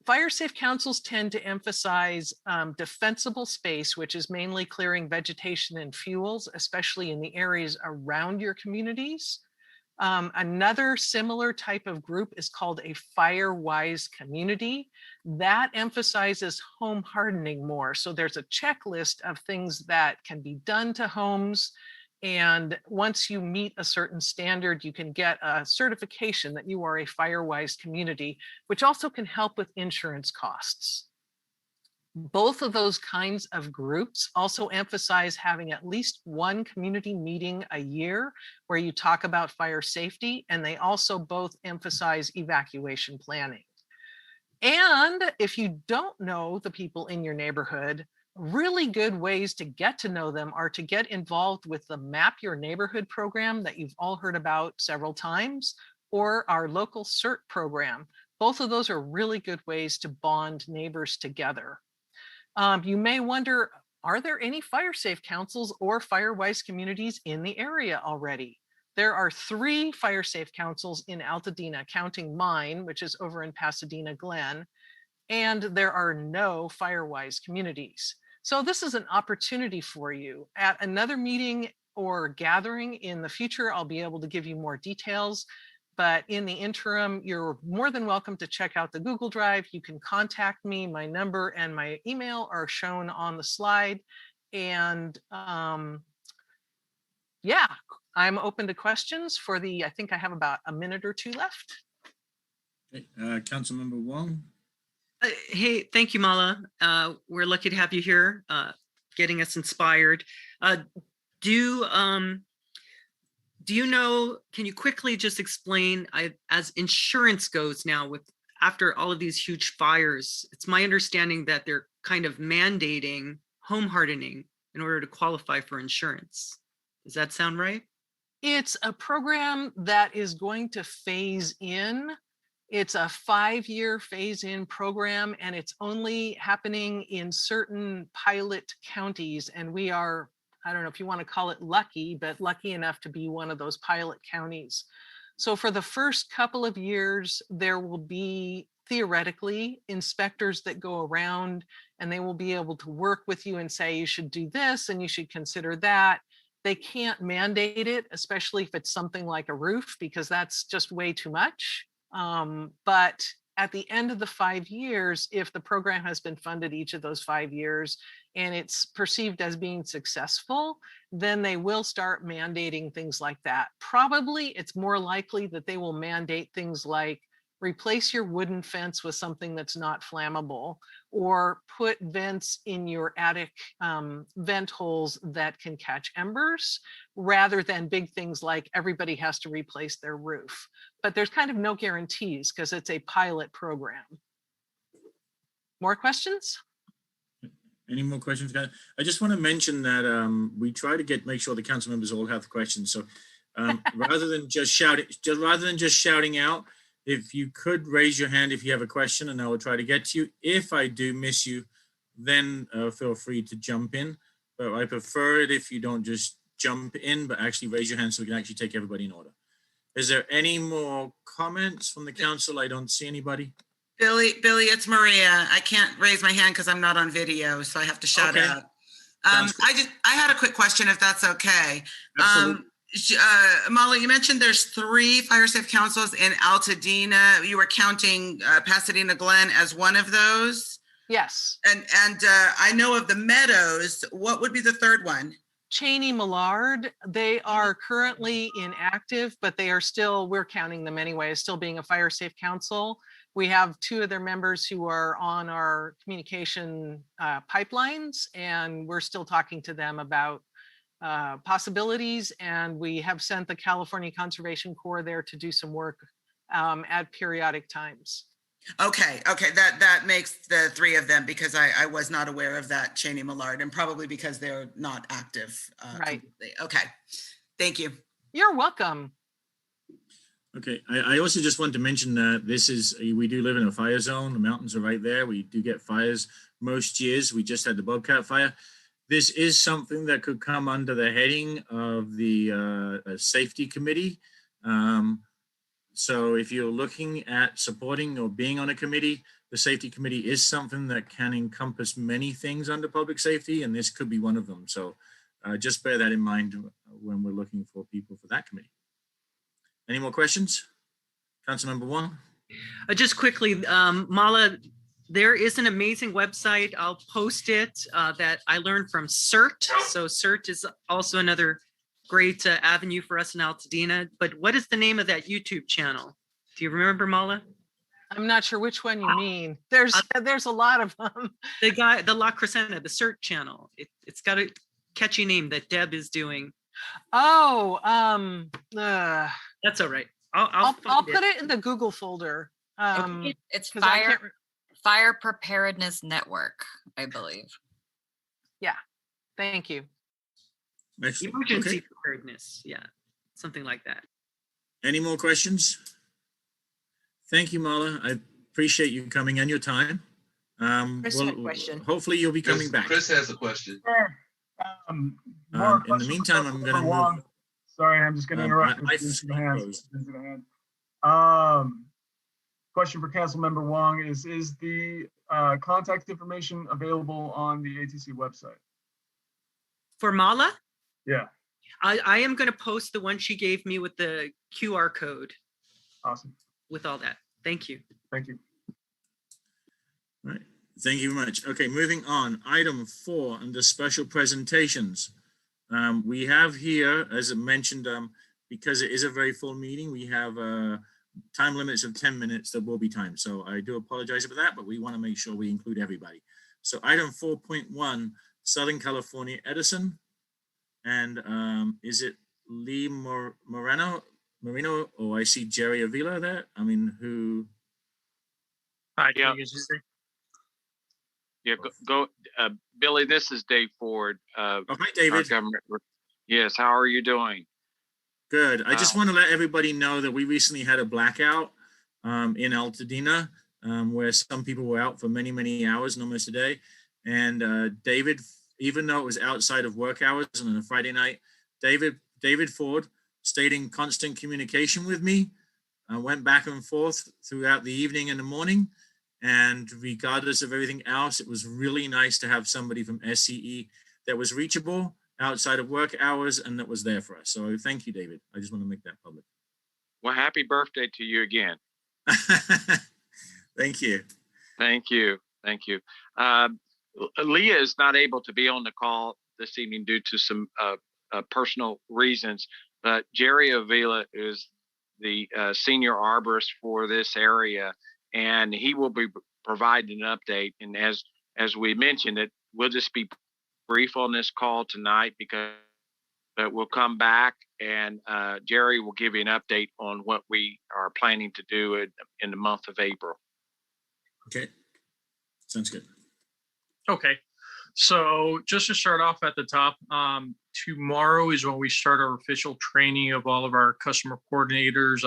Fire safe councils tend to emphasize defensible space, which is mainly clearing vegetation and fuels, especially in the areas around your communities. Another similar type of group is called a fire-wise community. That emphasizes home hardening more. So there's a checklist of things that can be done to homes. And once you meet a certain standard, you can get a certification that you are a fire-wise community, which also can help with insurance costs. Both of those kinds of groups also emphasize having at least one community meeting a year where you talk about fire safety, and they also both emphasize evacuation planning. And if you don't know the people in your neighborhood, really good ways to get to know them are to get involved with the Map Your Neighborhood program that you've all heard about several times, or our local CERT program. Both of those are really good ways to bond neighbors together. You may wonder, are there any fire safe councils or fire-wise communities in the area already? There are 3 fire safe councils in Altadena, counting mine, which is over in Pasadena Glen, and there are no fire-wise communities. So this is an opportunity for you. At another meeting or gathering in the future, I'll be able to give you more details. But in the interim, you're more than welcome to check out the Google Drive. You can contact me. My number and my email are shown on the slide. And yeah, I'm open to questions for I think I have about a minute or two left. Okay, Councilmember Wong. Hey, thank you, Mala. We're lucky to have you here, getting us inspired. Do you know, can you quickly just explain, as insurance goes now with after all of these huge fires, it's my understanding that they're kind of mandating home hardening in order to qualify for insurance. Does that sound right? It's a program that is going to phase in. It's a 5-year phase-in program, and it's only happening in certain pilot counties. And we are, I don't know if you want to call it lucky, but lucky enough to be one of those pilot counties. So for the first couple of years, there will be theoretically inspectors that go around, and they will be able to work with you and say, you should do this and you should consider that. They can't mandate it, especially if it's something like a roof, because that's just way too much. But at the end of the 5 years, if the program has been funded each of those 5 years and it's perceived as being successful, then they will start mandating things like that. Probably it's more likely that they will mandate things like replace your wooden fence with something that's not flammable, or put vents in your attic, vent holes that can catch embers, rather than big things like everybody has to replace their roof. But there's kind of no guarantees because it's a pilot program. More questions? Any more questions, guys? I just want to mention that we try to make sure the council members all have questions. So rather than just shouting out, if you could raise your hand if you have a question, and I will try to get to you. If I do miss you, then feel free to jump in. But I prefer it if you don't just jump in, but actually raise your hand so we can actually take everybody in order. Is there any more comments from the council? I don't see anybody. Billy, it's Maria. I can't raise my hand because I'm not on video, so I have to shout out. I had a quick question, if that's okay. Absolutely. Molly, you mentioned there's 3 fire safe councils in Altadena. You were counting Pasadena Glen as one of those. Yes. And I know of the Meadows. What would be the third one? Cheney Millard. They are currently inactive, but they are still, we're counting them anyway, still being a fire safe council. We have 2 of their members who are on our communication pipelines, and we're still talking to them about possibilities, and we have sent the California Conservation Corps there to do some work at periodic times. Okay, that makes the 3 of them, because I was not aware of that Cheney Millard, and probably because they're not active. Right. Completely. Okay, thank you. You're welcome. Okay, I also just want to mention that we do live in a fire zone. The mountains are right there. We do get fires most years. We just had the Bobcat fire. This is something that could come under the heading of the safety committee. So if you're looking at supporting or being on a committee, the safety committee is something that can encompass many things under public safety, and this could be one of them. So just bear that in mind when we're looking for people for that committee. Any more questions? Councilmember Wong? Just quickly, Mala, there is an amazing website. I'll post it that I learned from CERT. So CERT is also another great avenue for us in Altadena. But what is the name of that YouTube channel? Do you remember, Mala? I'm not sure which one you mean. There's a lot of them. The La Crescenta, the CERT channel. It's got a catchy name that Deb is doing. Oh, that's all right. I'll put it in the Google folder. It's Fire Preparedness Network, I believe. Yeah, thank you. Emergency preparedness, yeah, something like that. Any more questions? Thank you, Mala. I appreciate you coming and your time. Chris had a question. Hopefully you'll be coming back. Chris has a question. In the meantime, I'm going to move. Sorry, I'm just going to interrupt. Question for Councilmember Wong is the contact information available on the ATC website? For Mala? Yeah. I am going to post the one she gave me with the QR code. Awesome. with all that. Thank you. Thank you. All right. Thank you very much. Okay, moving on. Item 4 under special presentations. We have here, as I mentioned, because it is a very full meeting, we have time limits of 10 minutes. There will be time. So I do apologize for that, but we want to make sure we include everybody. So item 4.1, Southern California Edison. And is it Lee Moreno? Oh, I see Jerry Avila there. I mean, who? Hi, yeah. Yeah, go, Billy, this is Dave Ford. Oh, hi, David. Yes, how are you doing? Good. I just want to let everybody know that we recently had a blackout in Altadena where some people were out for many, many hours and almost a day. And David, even though it was outside of work hours and on a Friday night, David Ford stayed in constant communication with me, went back and forth throughout the evening and the morning. And regardless of everything else, it was really nice to have somebody from SCE that was reachable outside of work hours and that was there for us. So thank you, David. I just want to make that public. Well, happy birthday to you again. Thank you. Thank you. Thank you. Leah is not able to be on the call this evening due to some personal reasons, but Jerry Avila is the senior arborist for this area, and he will be providing an update. And as we mentioned, it we'll just be brief on this call tonight because we'll come back and Jerry will give you an update on what we are planning to do in the month of April. Okay, sounds good. Okay, so just to start off at the top, tomorrow is when we start our official training of all of our customer coordinators,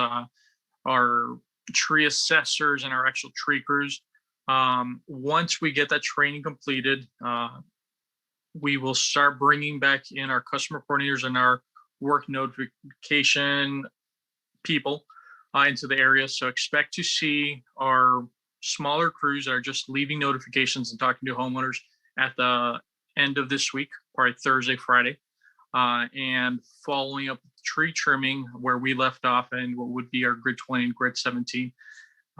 our tree assessors, and our actual tree crews. Once we get that training completed, we will start bringing back in our customer coordinators and our work notification people into the area. So expect to see our smaller crews that are just leaving notifications and talking to homeowners at the end of this week, probably Thursday, Friday, and following up tree trimming where we left off and what would be our grid 20 and grid 17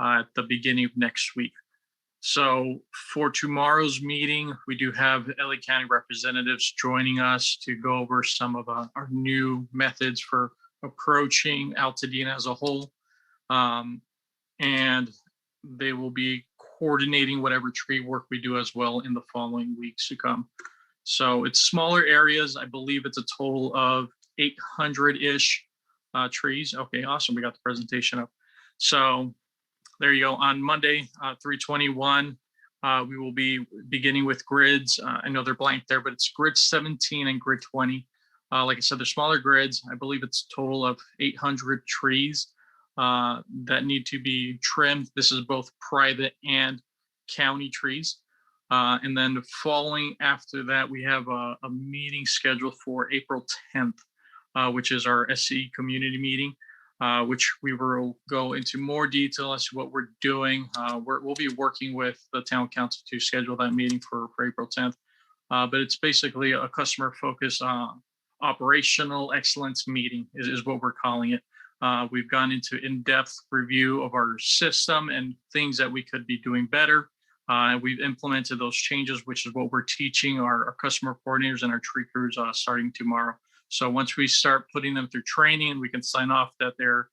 at the beginning of next week. So for tomorrow's meeting, we do have LA County representatives joining us to go over some of our new methods for approaching Altadena as a whole. And they will be coordinating whatever tree work we do as well in the following weeks to come. So it's smaller areas. I believe it's a total of 800-ish trees. Okay, awesome. We got the presentation up. So there you go. On Monday, 3/21, we will be beginning with grids. I know they're blank there, but it's grid 17 and grid 20. Like I said, they're smaller grids. I believe it's a total of 800 trees that need to be trimmed. This is both private and county trees. And then following after that, we have a meeting scheduled for April 10th, which is our SCE community meeting. Which we will go into more detail as to what we're doing. We'll be working with the town council to schedule that meeting for April 10th. But it's basically a customer focused operational excellence meeting is what we're calling it. We've gone into in-depth review of our system and things that we could be doing better. We've implemented those changes, which is what we're teaching our customer coordinators and our tree crews starting tomorrow. So once we start putting them through training, we can sign off that they're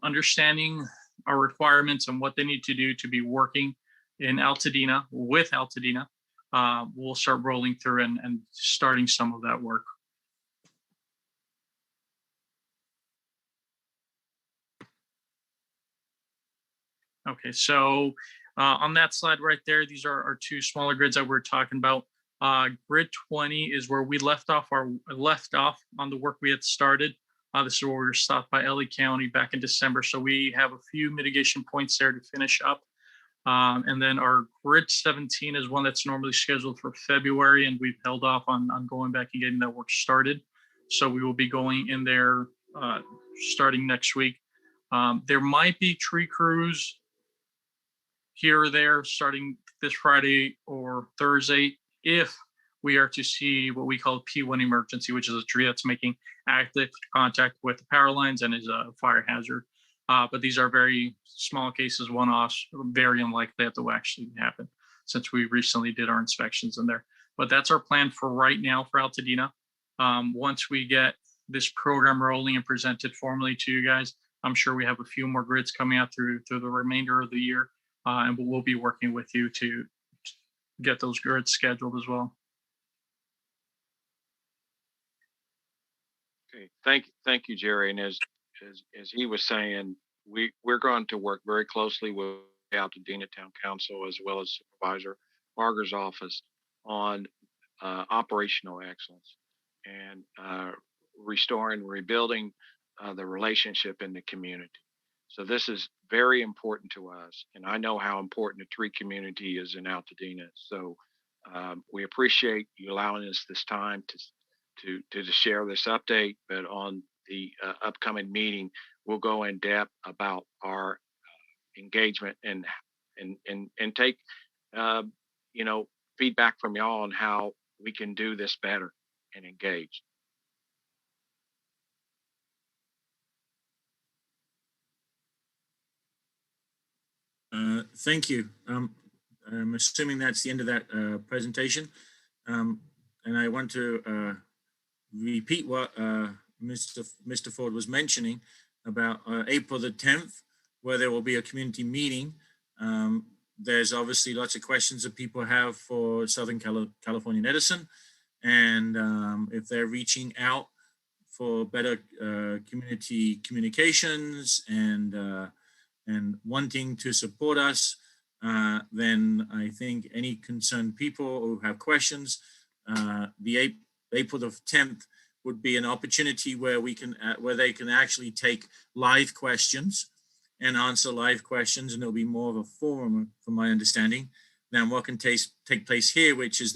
understanding our requirements and what they need to do to be working in Altadena, with Altadena. We'll start rolling through and starting some of that work. Okay, so on that slide right there, these are our two smaller grids that we're talking about. Grid 20 is where we left off on the work we had started. This is where we were stopped by LA County back in December. So we have a few mitigation points there to finish up. And then our grid 17 is one that's normally scheduled for February, and we've held off on going back and getting that work started. So we will be going in there starting next week. There might be tree crews here or there starting this Friday or Thursday if we are to see what we call P1 emergency, which is a tree that's making active contact with the power lines and is a fire hazard. but these are very small cases, one-offs, very unlikely that will actually happen since we recently did our inspections in there. But that's our plan for right now for Altadena. Once we get this program rolling and presented formally to you guys, I'm sure we have a few more grids coming out through the remainder of the year, and we'll be working with you to get those grids scheduled as well. Okay, thank you, Jerry. And as he was saying, we're going to work very closely with Altadena Town Council as well as Supervisor Barger's office on operational excellence and restoring, rebuilding the relationship in the community. So this is very important to us, and I know how important the tree community is in Altadena. So we appreciate you allowing us this time to share this update. But on the upcoming meeting, we'll go in depth about our engagement and take feedback from y'all on how we can do this better and engage. Thank you. I'm assuming that's the end of that presentation. And I want to repeat what Mr. Ford was mentioning about April the 10th, where there will be a community meeting. There's obviously lots of questions that people have for Southern California and Edison. And if they're reaching out for better community communications and wanting to support us, then I think any concerned people who have questions, the April the 10th would be an opportunity where they can actually take live questions and answer live questions, and it'll be more of a forum, from my understanding, than what can take place here, which is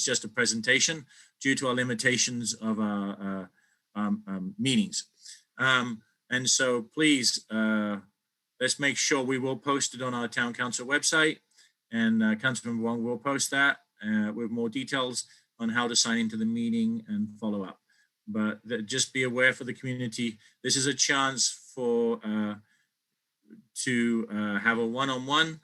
just a presentation due to our limitations of our meetings. And so please, let's make sure we will post it on our town council website, and Councilmember Wong will post that with more details on how to sign into the meeting and follow up. But just be aware for the community, this is a chance for to have a one-on-one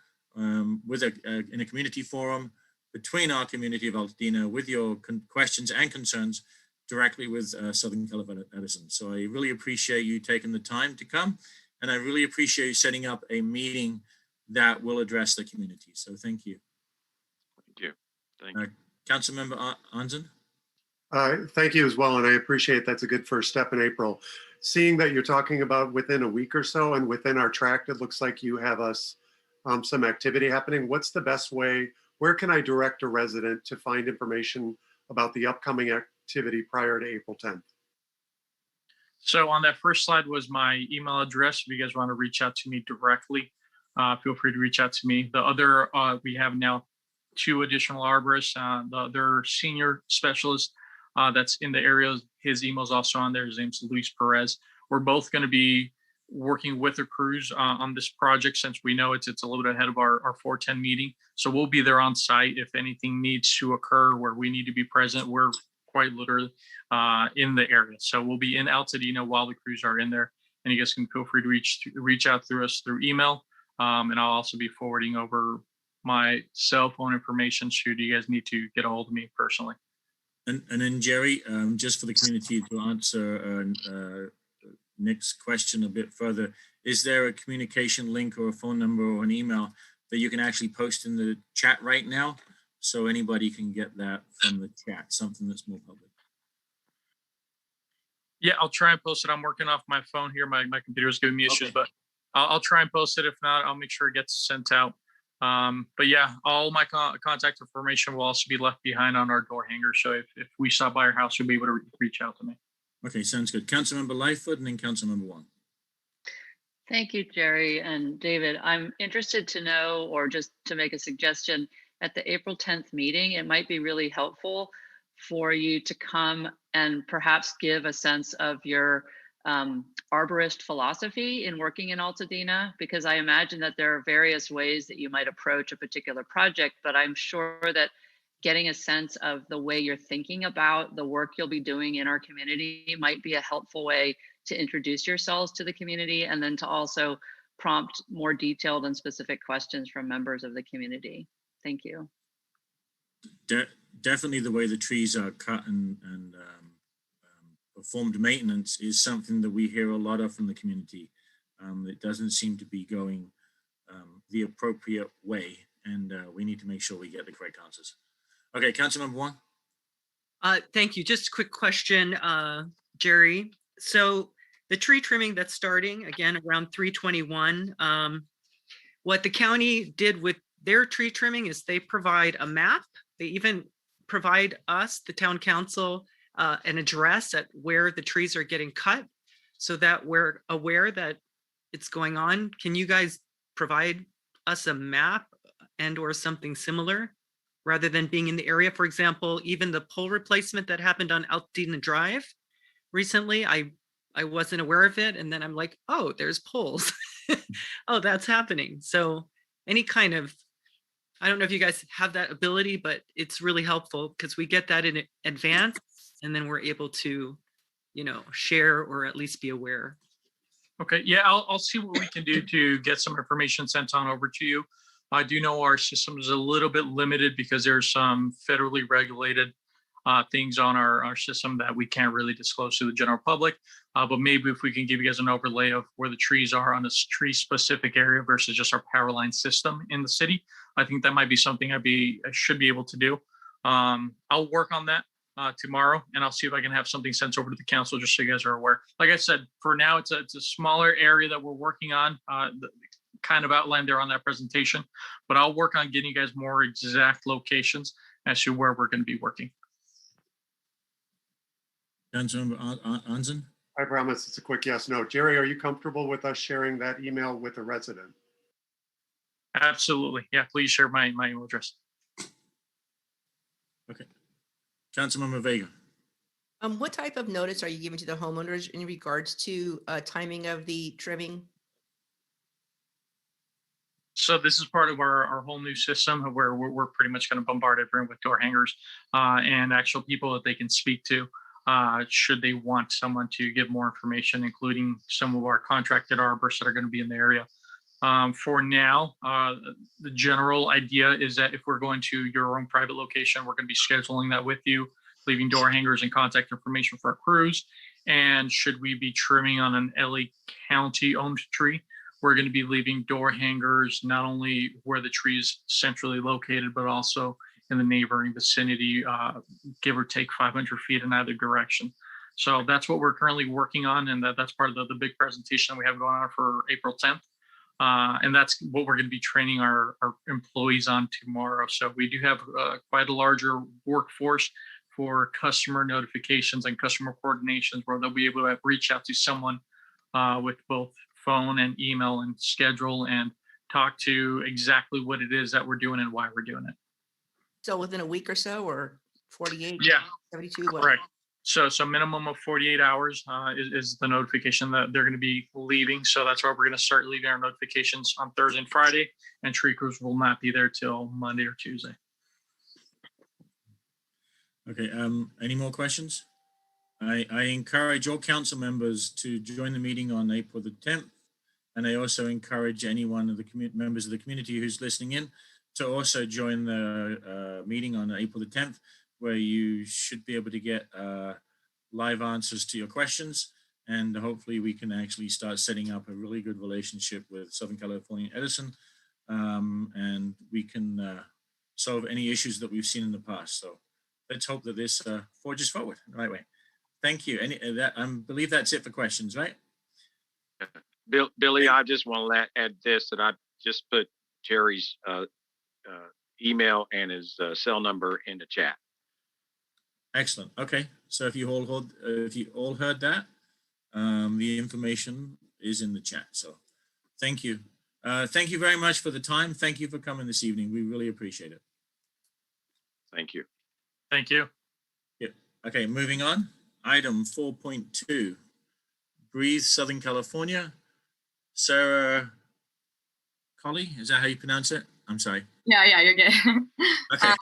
with in a community forum between our community of Altadena with your questions and concerns directly with Southern California Edison. So I really appreciate you taking the time to come, and I really appreciate you setting up a meeting that will address the community. So thank you. Thank you. Thank you. Councilmember Anzen. Thank you as well, and I appreciate that's a good first step in April. Seeing that you're talking about within a week or so, and within our tract, it looks like you have us some activity happening. What's the best way? Where can I direct a resident to find information about the upcoming activity prior to April 10th? So on that first slide was my email address. If you guys want to reach out to me directly, feel free to reach out to me. The other, we have now 2 additional arborists, the other senior specialist that's in the area. His email's also on there. His name's Luis Perez. We're both going to be working with the crews on this project, since we know it's a little bit ahead of our 410 meeting. So we'll be there on site if anything needs to occur where we need to be present. We're quite literally in the area. So we'll be in Altadena while the crews are in there. And you guys can feel free to reach out through us through email. And I'll also be forwarding over my cell phone information should you guys need to get a hold of me personally. And then Jerry, just for the community to answer Nick's question a bit further, is there a communication link or a phone number or an email that you can actually post in the chat right now, so anybody can get that from the chat, something that's more public? Yeah, I'll try and post it. I'm working off my phone here. My computer is giving me issues, but I'll try and post it. If not, I'll make sure it gets sent out. But yeah, all my contact information will also be left behind on our door hanger. So if we stop by your house, you'll be able to reach out to me. Okay, sounds good. Councilmember Lightfoot and then Councilmember Wong. Thank you, Jerry and David. I'm interested to know, or just to make a suggestion, at the April 10th meeting, it might be really helpful for you to come and perhaps give a sense of your arborist philosophy in working in Altadena, because I imagine that there are various ways that you might approach a particular project, but I'm sure that getting a sense of the way you're thinking about the work you'll be doing in our community might be a helpful way to introduce yourselves to the community and then to also prompt more detailed and specific questions from members of the community. Thank you. Definitely the way the trees are cut and performed maintenance is something that we hear a lot of from the community. It doesn't seem to be going the appropriate way, and we need to make sure we get the correct answers. Okay, Councilmember Wong. Thank you. Just a quick question, Jerry. So the tree trimming that's starting again around 3/21, what the county did with their tree trimming is they provide a map. They even provide us, the town council, an address at where the trees are getting cut so that we're aware that it's going on. Can you guys provide us a map and or something similar rather than being in the area? For example, even the pole replacement that happened on Altadena Drive recently, I wasn't aware of it. And then I'm like, oh, there's poles. Oh, that's happening. So any kind of, I don't know if you guys have that ability, but it's really helpful because we get that in advance and then we're able to, you know, share or at least be aware. Okay, yeah, I'll see what we can do to get some information sent on over to you. I do know our system is a little bit limited because there's some federally regulated things on our system that we can't really disclose to the general public. But maybe if we can give you guys an overlay of where the trees are on a tree specific area versus just our power line system in the city, I think that might be something I should be able to do. I'll work on that tomorrow, and I'll see if I can have something sent over to the council just so you guys are aware. Like I said, for now, it's a smaller area that we're working on, kind of outlined there on that presentation, but I'll work on getting you guys more exact locations as to where we're going to be working. Councilmember Anzen? I promise it's a quick yes, no. Jerry, are you comfortable with us sharing that email with a resident? Absolutely. Yeah, please share my email address. Okay. Councilmember Vega. What type of notice are you giving to the homeowners in regards to timing of the trimming? So this is part of our whole new system where we're pretty much going to bombard everyone with door hangers and actual people that they can speak to should they want someone to give more information, including some of our contracted arborists that are going to be in the area. For now, the general idea is that if we're going to your own private location, we're going to be scheduling that with you, leaving door hangers and contact information for our crews. And should we be trimming on an LA County owned tree, we're going to be leaving door hangers not only where the tree is centrally located, but also in the neighboring vicinity, give or take 500 feet in either direction. So that's what we're currently working on. And that's part of the big presentation that we have going on for April 10th. And that's what we're going to be training our employees on tomorrow. So we do have quite a larger workforce for customer notifications and customer coordinations where they'll be able to reach out to someone with both phone and email and schedule and talk to exactly what it is that we're doing and why we're doing it. So within a week or so, or 48, yeah, 72? Correct. So minimum of 48 hours is the notification that they're going to be leaving. So that's why we're going to start leaving our notifications on Thursday and Friday, and tree crews will not be there till Monday or Tuesday. Okay, any more questions? I encourage all council members to join the meeting on April the 10th. And I also encourage anyone of the members of the community who's listening in to also join the meeting on April the 10th, where you should be able to get live answers to your questions. And hopefully we can actually start setting up a really good relationship with Southern California Edison. And we can solve any issues that we've seen in the past. So let's hope that this forges forward in the right way. Thank you. I believe that's it for questions, right? Billy, I just want to add this, that I just put Jerry's email and his cell number in the chat. Excellent. Okay, so if you all heard that, the information is in the chat. So thank you. Thank you very much for the time. Thank you for coming this evening. We really appreciate it. Thank you. Thank you. Yeah. Okay, moving on. Item 4.2. Breathe Southern California. Sarah Colley, is that how you pronounce it? I'm sorry. Yeah, you're good. Okay.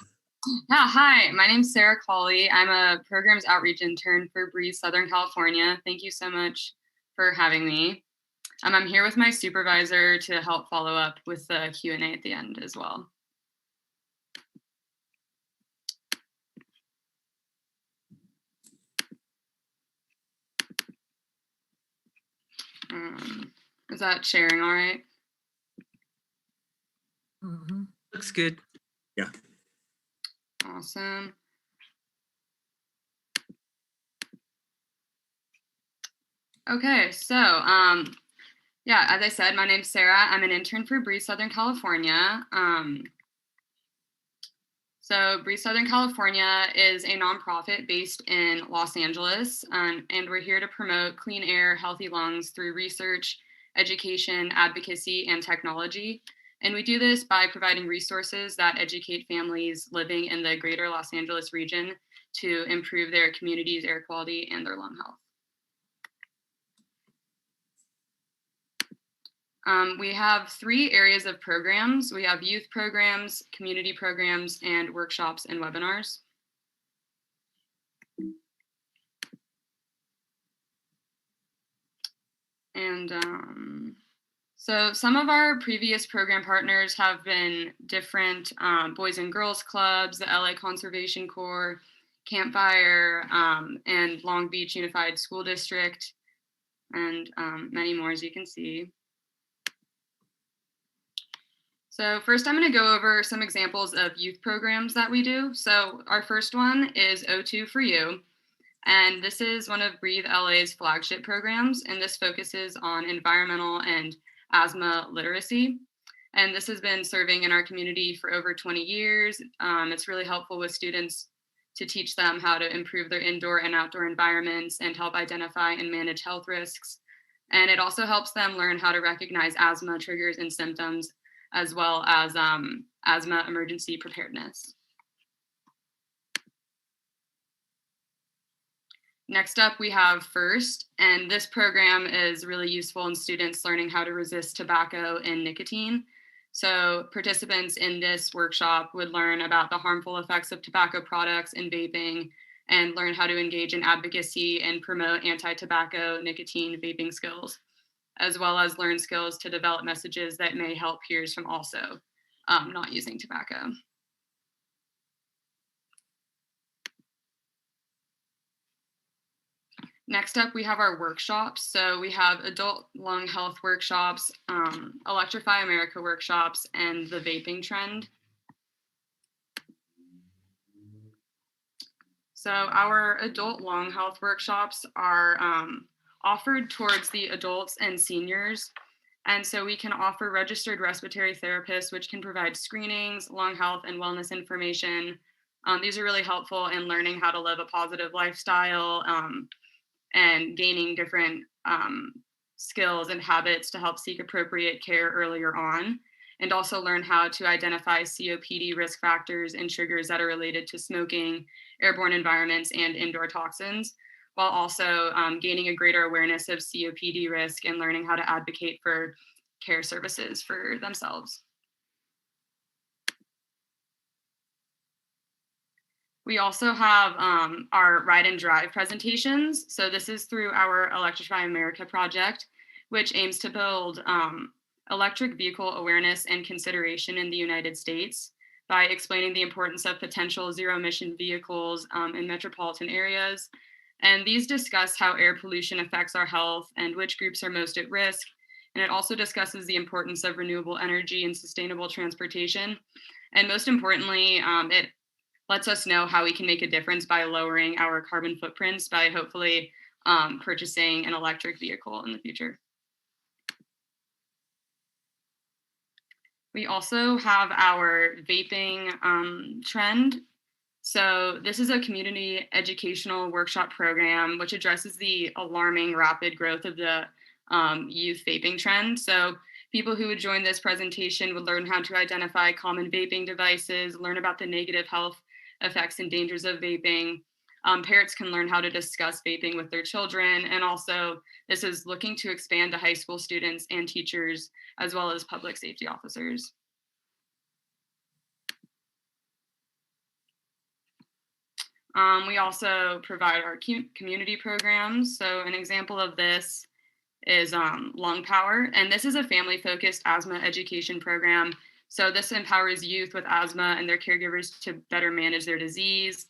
Hi, my name's Sarah Colley. I'm a programs outreach intern for Breathe Southern California. Thank you so much for having me. I'm here with my supervisor to help follow up with the Q&A at the end as well. Is that sharing all right? Looks good. Yeah. Awesome. Okay, so yeah, as I said, my name's Sarah. I'm an intern for Breeze Southern California. So Breeze Southern California is a nonprofit based in Los Angeles, and we're here to promote clean air, healthy lungs through research, education, advocacy, and technology. And we do this by providing resources that educate families living in the greater Los Angeles region to improve their community's air quality and their lung health. We have 3 areas of programs. We have youth programs, community programs, and workshops and webinars. And so some of our previous program partners have been different Boys and Girls Clubs, the LA Conservation Corps, Campfire, and Long Beach Unified School District, and many more, as you can see. So first, I'm going to go over some examples of youth programs that we do. So our first one is O2 for You. And this is one of Breathe LA's flagship programs. And this focuses on environmental and asthma literacy. And this has been serving in our community for over 20 years. It's really helpful with students to teach them how to improve their indoor and outdoor environments and help identify and manage health risks. And it also helps them learn how to recognize asthma triggers and symptoms, as well as asthma emergency preparedness. Next up, we have First, and this program is really useful in students learning how to resist tobacco and nicotine. So participants in this workshop would learn about the harmful effects of tobacco products and vaping, and learn how to engage in advocacy and promote anti-tobacco nicotine vaping skills, as well as learn skills to develop messages that may help peers from also not using tobacco. Next up, we have our workshops. So we have adult lung health workshops, Electrify America workshops, and the Vaping Trend. So our adult lung health workshops are offered towards the adults and seniors. And so we can offer registered respiratory therapists, which can provide screenings, lung health, and wellness information. These are really helpful in learning how to live a positive lifestyle and gaining different skills and habits to help seek appropriate care earlier on, and also learn how to identify COPD risk factors and triggers that are related to smoking, airborne environments, and indoor toxins, while also gaining a greater awareness of COPD risk and learning how to advocate for care services for themselves. We also have our ride and drive presentations. So this is through our Electrify America project, which aims to build electric vehicle awareness and consideration in the United States by explaining the importance of potential zero-emission vehicles in metropolitan areas. And these discuss how air pollution affects our health and which groups are most at risk. And it also discusses the importance of renewable energy and sustainable transportation. And most importantly, it lets us know how we can make a difference by lowering our carbon footprints by hopefully purchasing an electric vehicle in the future. We also have our vaping trend. So this is a community educational workshop program which addresses the alarming rapid growth of the youth vaping trend. So people who would join this presentation would learn how to identify common vaping devices, learn about the negative health effects and dangers of vaping. Parents can learn how to discuss vaping with their children. And also this is looking to expand to high school students and teachers, as well as public safety officers. We also provide our community programs. So an example of this is Lung Power. And this is a family-focused asthma education program. So this empowers youth with asthma and their caregivers to better manage their disease.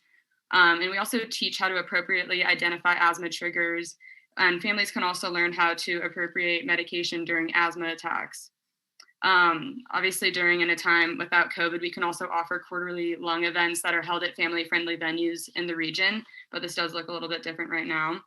And we also teach how to appropriately identify asthma triggers. And families can also learn how to appropriate medication during asthma attacks. Obviously, during in a time without COVID, we can also offer quarterly lung events that are held at family-friendly venues in the region, but this does look a little bit different right now.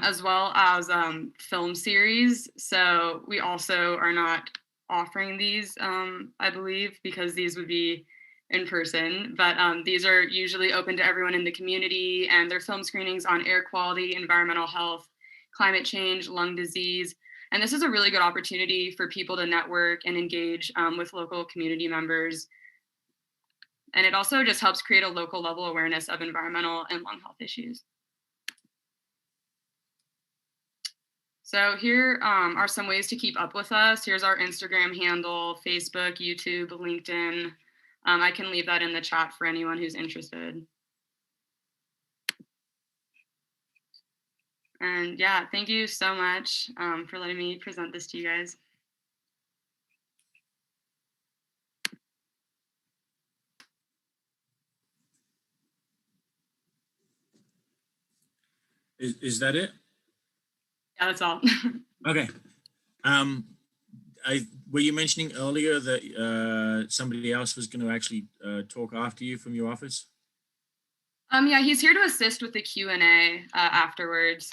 As well as film series. So we also are not offering these, I believe, because these would be in person, but these are usually open to everyone in the community, and they're film screenings on air quality, environmental health, climate change, lung disease. And this is a really good opportunity for people to network and engage with local community members. And it also just helps create a local level awareness of environmental and lung health issues. So here are some ways to keep up with us. Here's our Instagram handle, Facebook, YouTube, LinkedIn. I can leave that in the chat for anyone who's interested. And yeah, thank you so much for letting me present this to you guys. Is that it? Yeah, that's all. Okay. Were you mentioning earlier that somebody else was going to actually talk after you from your office? Yeah, he's here to assist with the Q&A afterwards.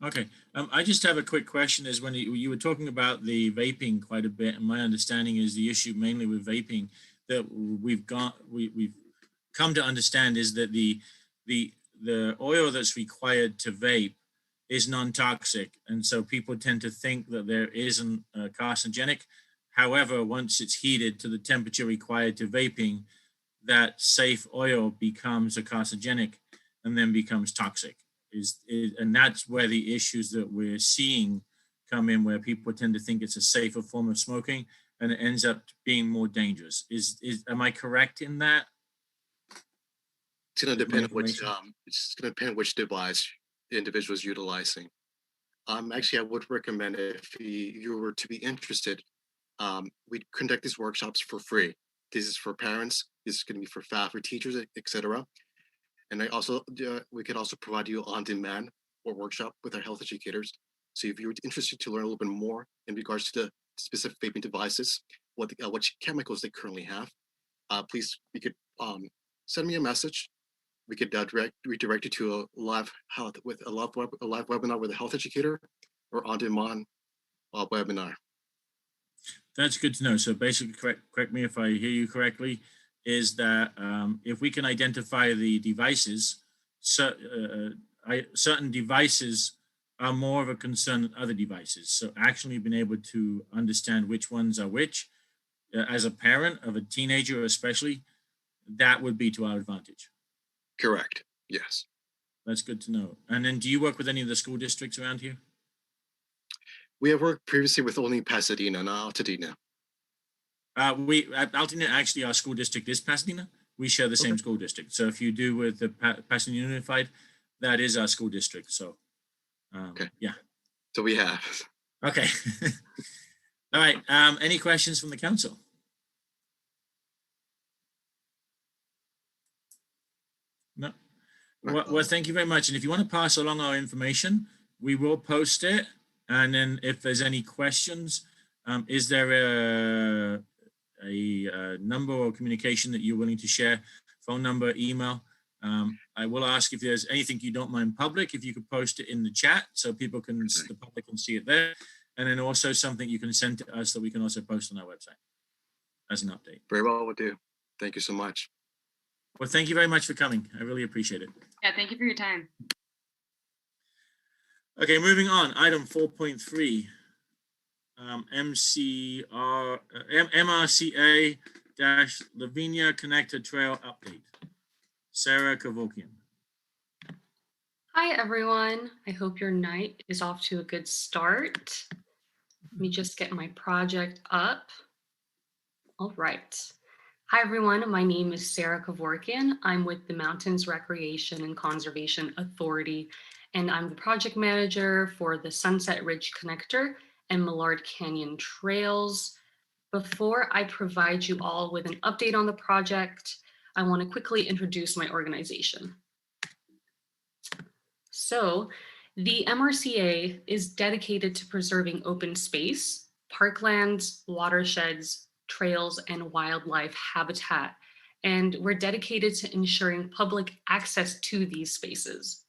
Okay. I just have a quick question. Is when you were talking about the vaping quite a bit, and my understanding is the issue mainly with vaping that we've come to understand is that the oil that's required to vape is non-toxic, and so people tend to think that there isn't carcinogenic. However, once it's heated to the temperature required to vaping, that safe oil becomes a carcinogenic and then becomes toxic. And that's where the issues that we're seeing come in, where people tend to think it's a safer form of smoking and it ends up being more dangerous. Am I correct in that? It's going to depend on which device the individual is utilizing. Actually, I would recommend if you were to be interested, we conduct these workshops for free. This is for parents. This is going to be for faculty, teachers, etc. And we could also provide you on demand or workshop with our health educators. So if you're interested to learn a little bit more in regards to the specific vaping devices, what chemicals they currently have, please, you could send me a message. We could redirect you to a live webinar with a health educator or on-demand webinar. That's good to know. So basically, correct me if I hear you correctly, is that if we can identify the devices, certain devices are more of a concern than other devices. So actually being able to understand which ones are which, as a parent of a teenager especially, that would be to our advantage. Correct. Yes. That's good to know. And then do you work with any of the school districts around here? We have worked previously with only Pasadena, not Altadena. Altadena, actually, our school district is Pasadena. We share the same school district. So if you do with the Pasadena Unified, that is our school district. So, okay. Yeah. So we have. Okay. All right. Any questions from the council? No. Well, thank you very much. And if you want to pass along our information, we will post it. And then if there's any questions, is there a number or communication that you're willing to share? Phone number, email? I will ask if there's anything you don't mind public, if you could post it in the chat so people can, the public can see it there. And then also something you can send to us that we can also post on our website as an update. Very well, will do. Thank you so much. Well, thank you very much for coming. I really appreciate it. Yeah, thank you for your time. Okay, moving on. Item 4.3, MRCA-Lavinia Connector Trail Update. Sarah Kavokian. Hi, everyone. I hope your night is off to a good start. Let me just get my project up. All right. Hi, everyone. My name is Sarah Kevorkian. I'm with the Mountains Recreation and Conservation Authority, and I'm the project manager for the Sunset Ridge Connector and Millard Canyon Trails. Before I provide you all with an update on the project, I want to quickly introduce my organization. So, the MRCA is dedicated to preserving open space, parklands, watersheds, trails, and wildlife habitat. And we're dedicated to ensuring public access to these spaces.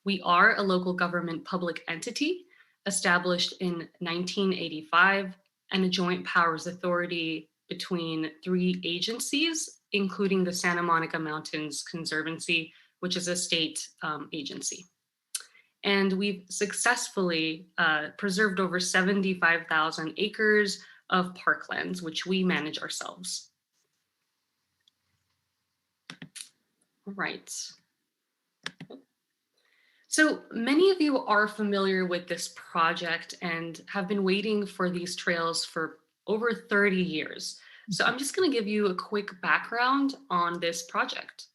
We are a local government public entity established in 1985 and a joint powers authority between 3 agencies, including the Santa Monica Mountains Conservancy, which is a state agency. And we've successfully preserved over 75,000 acres of parklands, which we manage ourselves. All right. So many of you are familiar with this project and have been waiting for these trails for over 30 years. So I'm just going to give you a quick background on this project.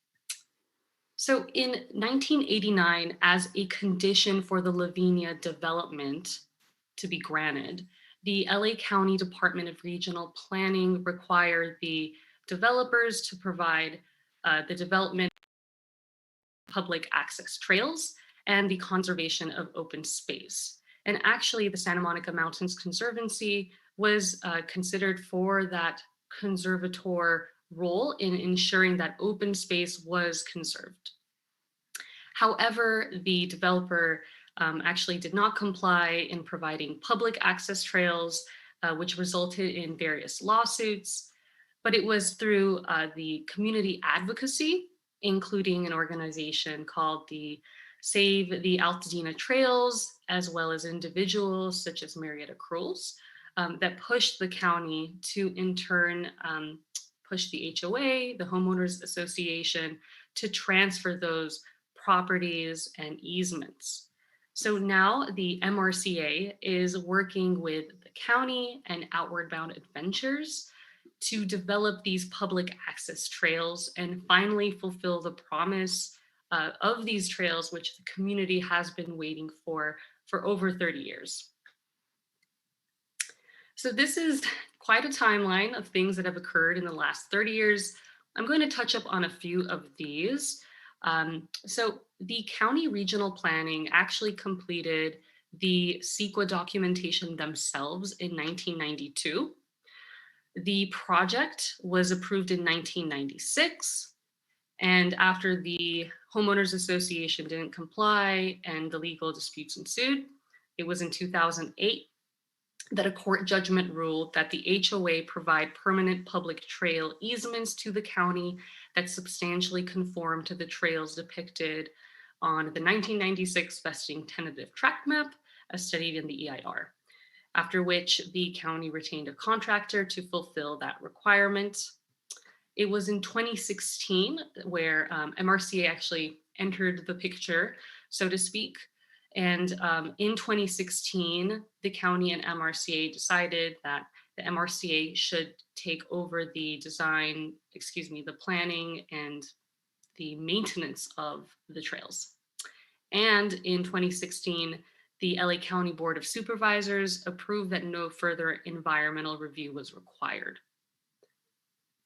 So in 1989, as a condition for the Lavinia development to be granted, the LA County Department of Regional Planning required the developers to provide the development of public access trails and the conservation of open space. And actually, the Santa Monica Mountains Conservancy was considered for that conservator role in ensuring that open space was conserved. However, the developer actually did not comply in providing public access trails, which resulted in various lawsuits. But it was through the community advocacy, including an organization called the Save the Altadena Trails, as well as individuals such as Marietta Cruz, that pushed the county to in turn push the HOA, the Homeowners Association, to transfer those properties and easements. So now the MRCA is working with the county and Outward Bound Adventures to develop these public access trails and finally fulfill the promise of these trails, which the community has been waiting for over 30 years. So this is quite a timeline of things that have occurred in the last 30 years. I'm going to touch up on a few of these. So the county regional planning actually completed the CEQA documentation themselves in 1992. The project was approved in 1996. And after the Homeowners Association didn't comply and the legal disputes ensued, it was in 2008 that a court judgment ruled that the HOA provide permanent public trail easements to the county that substantially conform to the trails depicted on the 1996 vesting tentative tract map as studied in the EIR, after which the county retained a contractor to fulfill that requirement. It was in 2016 where MRCA actually entered the picture, so to speak. And in 2016, the county and MRCA decided that the MRCA should take over the design, the planning and the maintenance of the trails. And in 2016, the LA County Board of Supervisors approved that no further environmental review was required.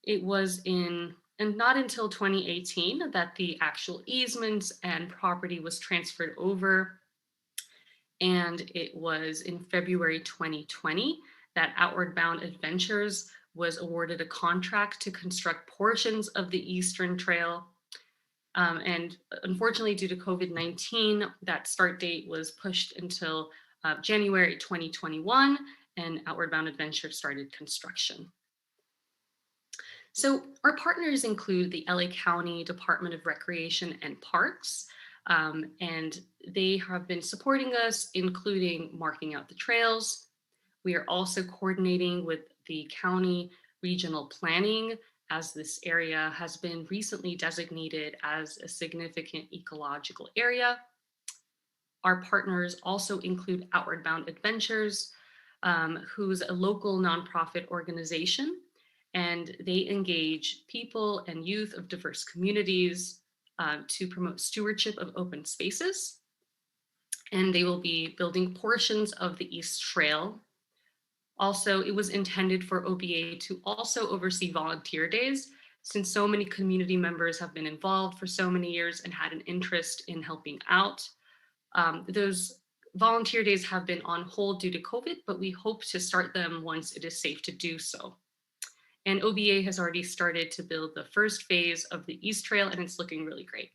It was not until 2018 that the actual easements and property was transferred over. And it was in February 2020 that Outward Bound Adventures was awarded a contract to construct portions of the Eastern Trail. And unfortunately, due to COVID-19, that start date was pushed until January 2021, and Outward Bound Adventures started construction. So our partners include the LA County Department of Recreation and Parks, and they have been supporting us, including marking out the trails. We are also coordinating with the county regional planning, as this area has been recently designated as a significant ecological area. Our partners also include Outward Bound Adventures, who's a local nonprofit organization, and they engage people and youth of diverse communities to promote stewardship of open spaces. And they will be building portions of the East Trail. Also, it was intended for OBA to also oversee volunteer days, since so many community members have been involved for so many years and had an interest in helping out. Those volunteer days have been on hold due to COVID, but we hope to start them once it is safe to do so. And OBA has already started to build the first phase of the East Trail, and it's looking really great.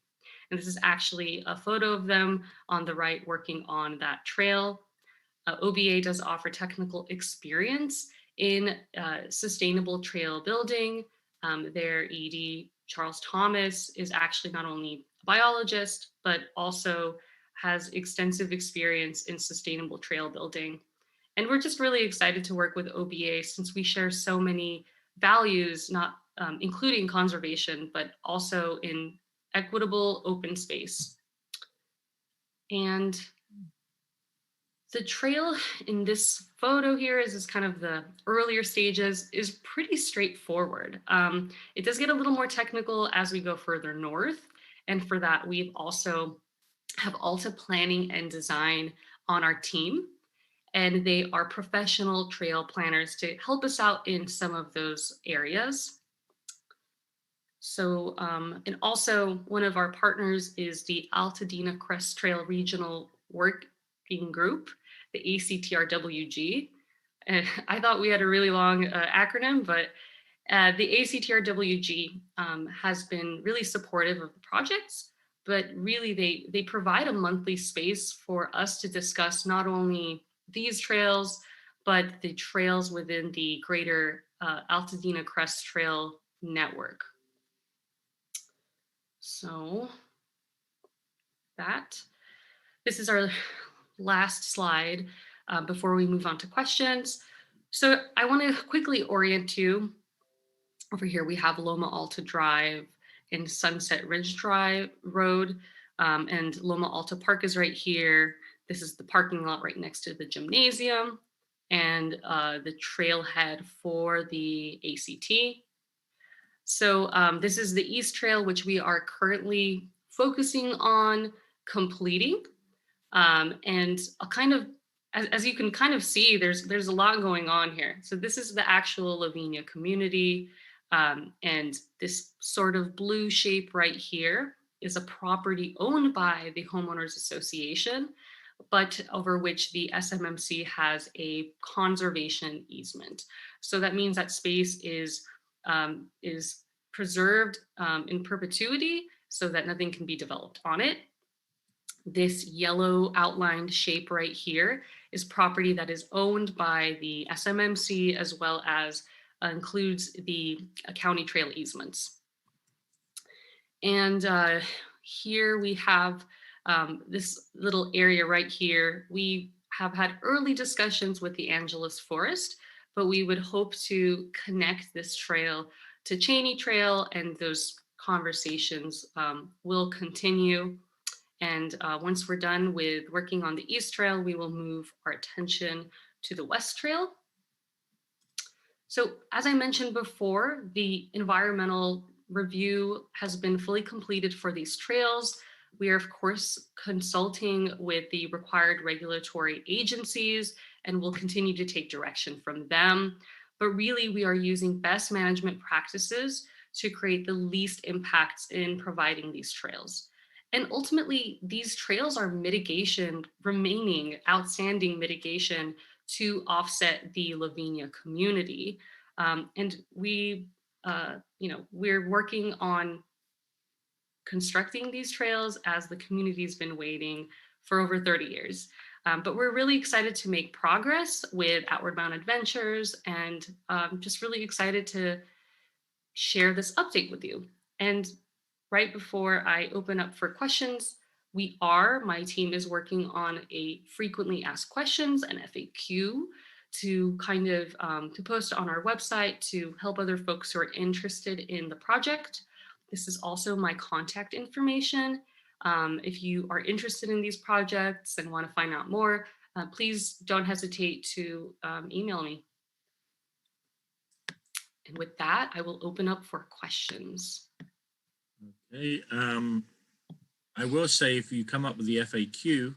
And this is actually a photo of them on the right working on that trail. OBA does offer technical experience in sustainable trail building. Their ED, Charles Thomas, is actually not only a biologist, but also has extensive experience in sustainable trail building. And we're just really excited to work with OBA since we share so many values, not including conservation, but also in equitable open space. And the trail in this photo here is kind of the earlier stages, is pretty straightforward. It does get a little more technical as we go further north. And for that, we've also have Alta Planning and Design on our team. And they are professional trail planners to help us out in some of those areas. So, and also one of our partners is the Altadena Crest Trail Regional Working Group, the ACTRWG. And I thought we had a really long acronym, but the ACTRWG has been really supportive of the projects, but really they provide a monthly space for us to discuss not only these trails, but the trails within the greater Altadena Crest Trail network. So this is our last slide before we move on to questions. So I want to quickly orient you. Over here, we have Loma Alta Drive and Sunset Ridge Drive Road, and Loma Alta Park is right here. This is the parking lot right next to the gymnasium and the trailhead for the ACT. So this is the East Trail, which we are currently focusing on completing. And a kind of, as you can kind of see, there's a lot going on here. So this is the actual Lavinia community. And this sort of blue shape right here is a property owned by the Homeowners Association, but over which the SMMC has a conservation easement. So that means that space is preserved in perpetuity so that nothing can be developed on it. This yellow outlined shape right here is property that is owned by the SMMC as well as includes the county trail easements. And here we have this little area right here. We have had early discussions with the Angeles Forest, but we would hope to connect this trail to Cheney Trail, and those conversations will continue. And once we're done with working on the East Trail, we will move our attention to the West Trail. So as I mentioned before, the environmental review has been fully completed for these trails. We are, of course, consulting with the required regulatory agencies and will continue to take direction from them. But really, we are using best management practices to create the least impacts in providing these trails. And ultimately, these trails are mitigation, remaining outstanding mitigation to offset the Lavinia community. And we're working on constructing these trails as the community's been waiting for over 30 years. But we're really excited to make progress with Outward Bound Adventures, and just really excited to share this update with you. And right before I open up for questions, my team is working on a frequently asked questions, an FAQ, to kind of to post on our website to help other folks who are interested in the project. This is also my contact information. If you are interested in these projects and want to find out more, please don't hesitate to email me. And with that, I will open up for questions. Okay. I will say if you come up with the FAQ,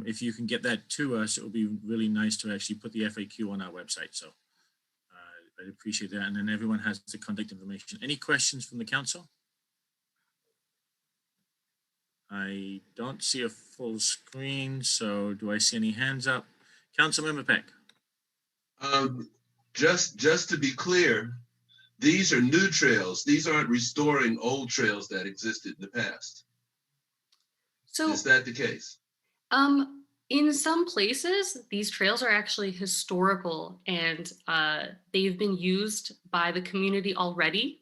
if you can get that to us, it will be really nice to actually put the FAQ on our website. So I'd appreciate that. And then everyone has the contact information. Any questions from the council? I don't see a full screen, so do I see any hands up? Councilmember Peck. Just to be clear, these are new trails. These aren't restoring old trails that existed in the past. So is that the case? In some places, these trails are actually historical and they've been used by the community already.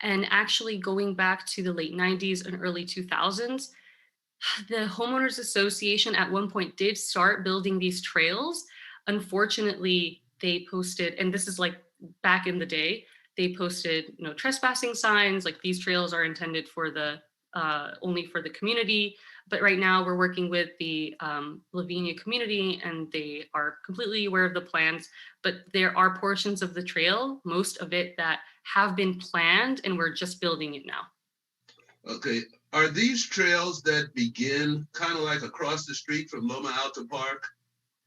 And actually going back to the late 90s and early 2000s, the Homeowners Association at one point did start building these trails. Unfortunately, they posted, and this is like back in the day, they posted no trespassing signs, like these trails are intended for the only for the community. But right now we're working with the Lavinia community and they are completely aware of the plans, but there are portions of the trail, most of it that have been planned and we're just building it now. Okay, are these trails that begin kind of like across the street from Loma Alta Park?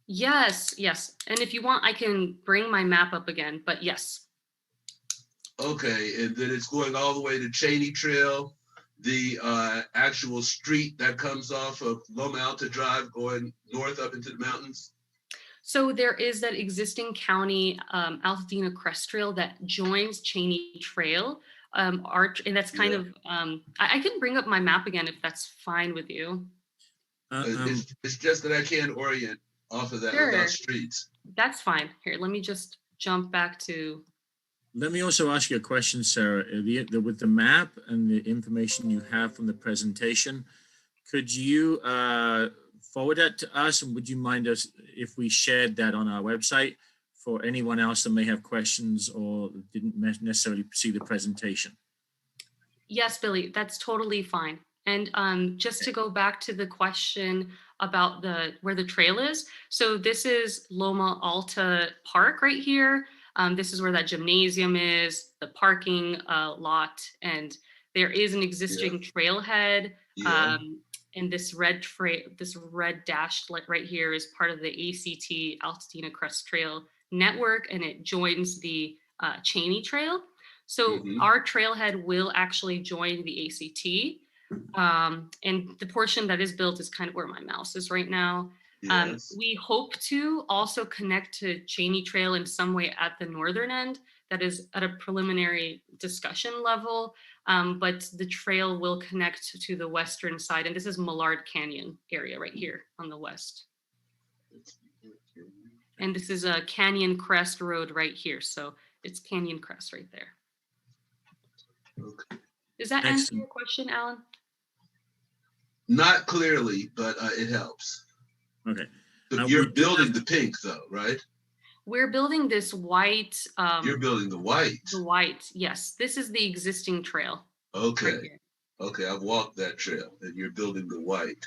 Yes, yes. And if you want, I can bring my map up again, but yes. Okay, and then it's going all the way to Cheney Trail, the actual street that comes off of Loma Alta Drive going north up into the mountains? So there is that existing county Altadena Crest Trail that joins Cheney Trail. And that's kind of, I can bring up my map again if that's fine with you. It's just that I can't orient off of that without streets. That's fine. Here, let me just jump back to. Let me also ask you a question, Sarah. With the map and the information you have from the presentation, could you forward that to us? And would you mind us if we shared that on our website for anyone else that may have questions or didn't necessarily see the presentation? Yes, Billy, that's totally fine. And just to go back to the question about where the trail is. So this is Loma Alta Park right here. This is where that gymnasium is, the parking lot, and there is an existing trailhead. And this red dashed right here is part of the ACT Altadena Crest Trail network, and it joins the Cheney Trail. So our trailhead will actually join the ACT. And the portion that is built is kind of where my mouse is right now. We hope to also connect to Cheney Trail in some way at the northern end. That is at a preliminary discussion level, but the trail will connect to the western side. And this is Millard Canyon area right here on the west. And this is a Canyon Crest Road right here. So it's Canyon Crest right there. Okay. Does that answer your question, Alan? Not clearly, but it helps. Okay. But you're building the pink though, right? We're building this white. You're building the white. The white, yes. This is the existing trail. Okay. Right, okay, I've walked that trail and you're building the white.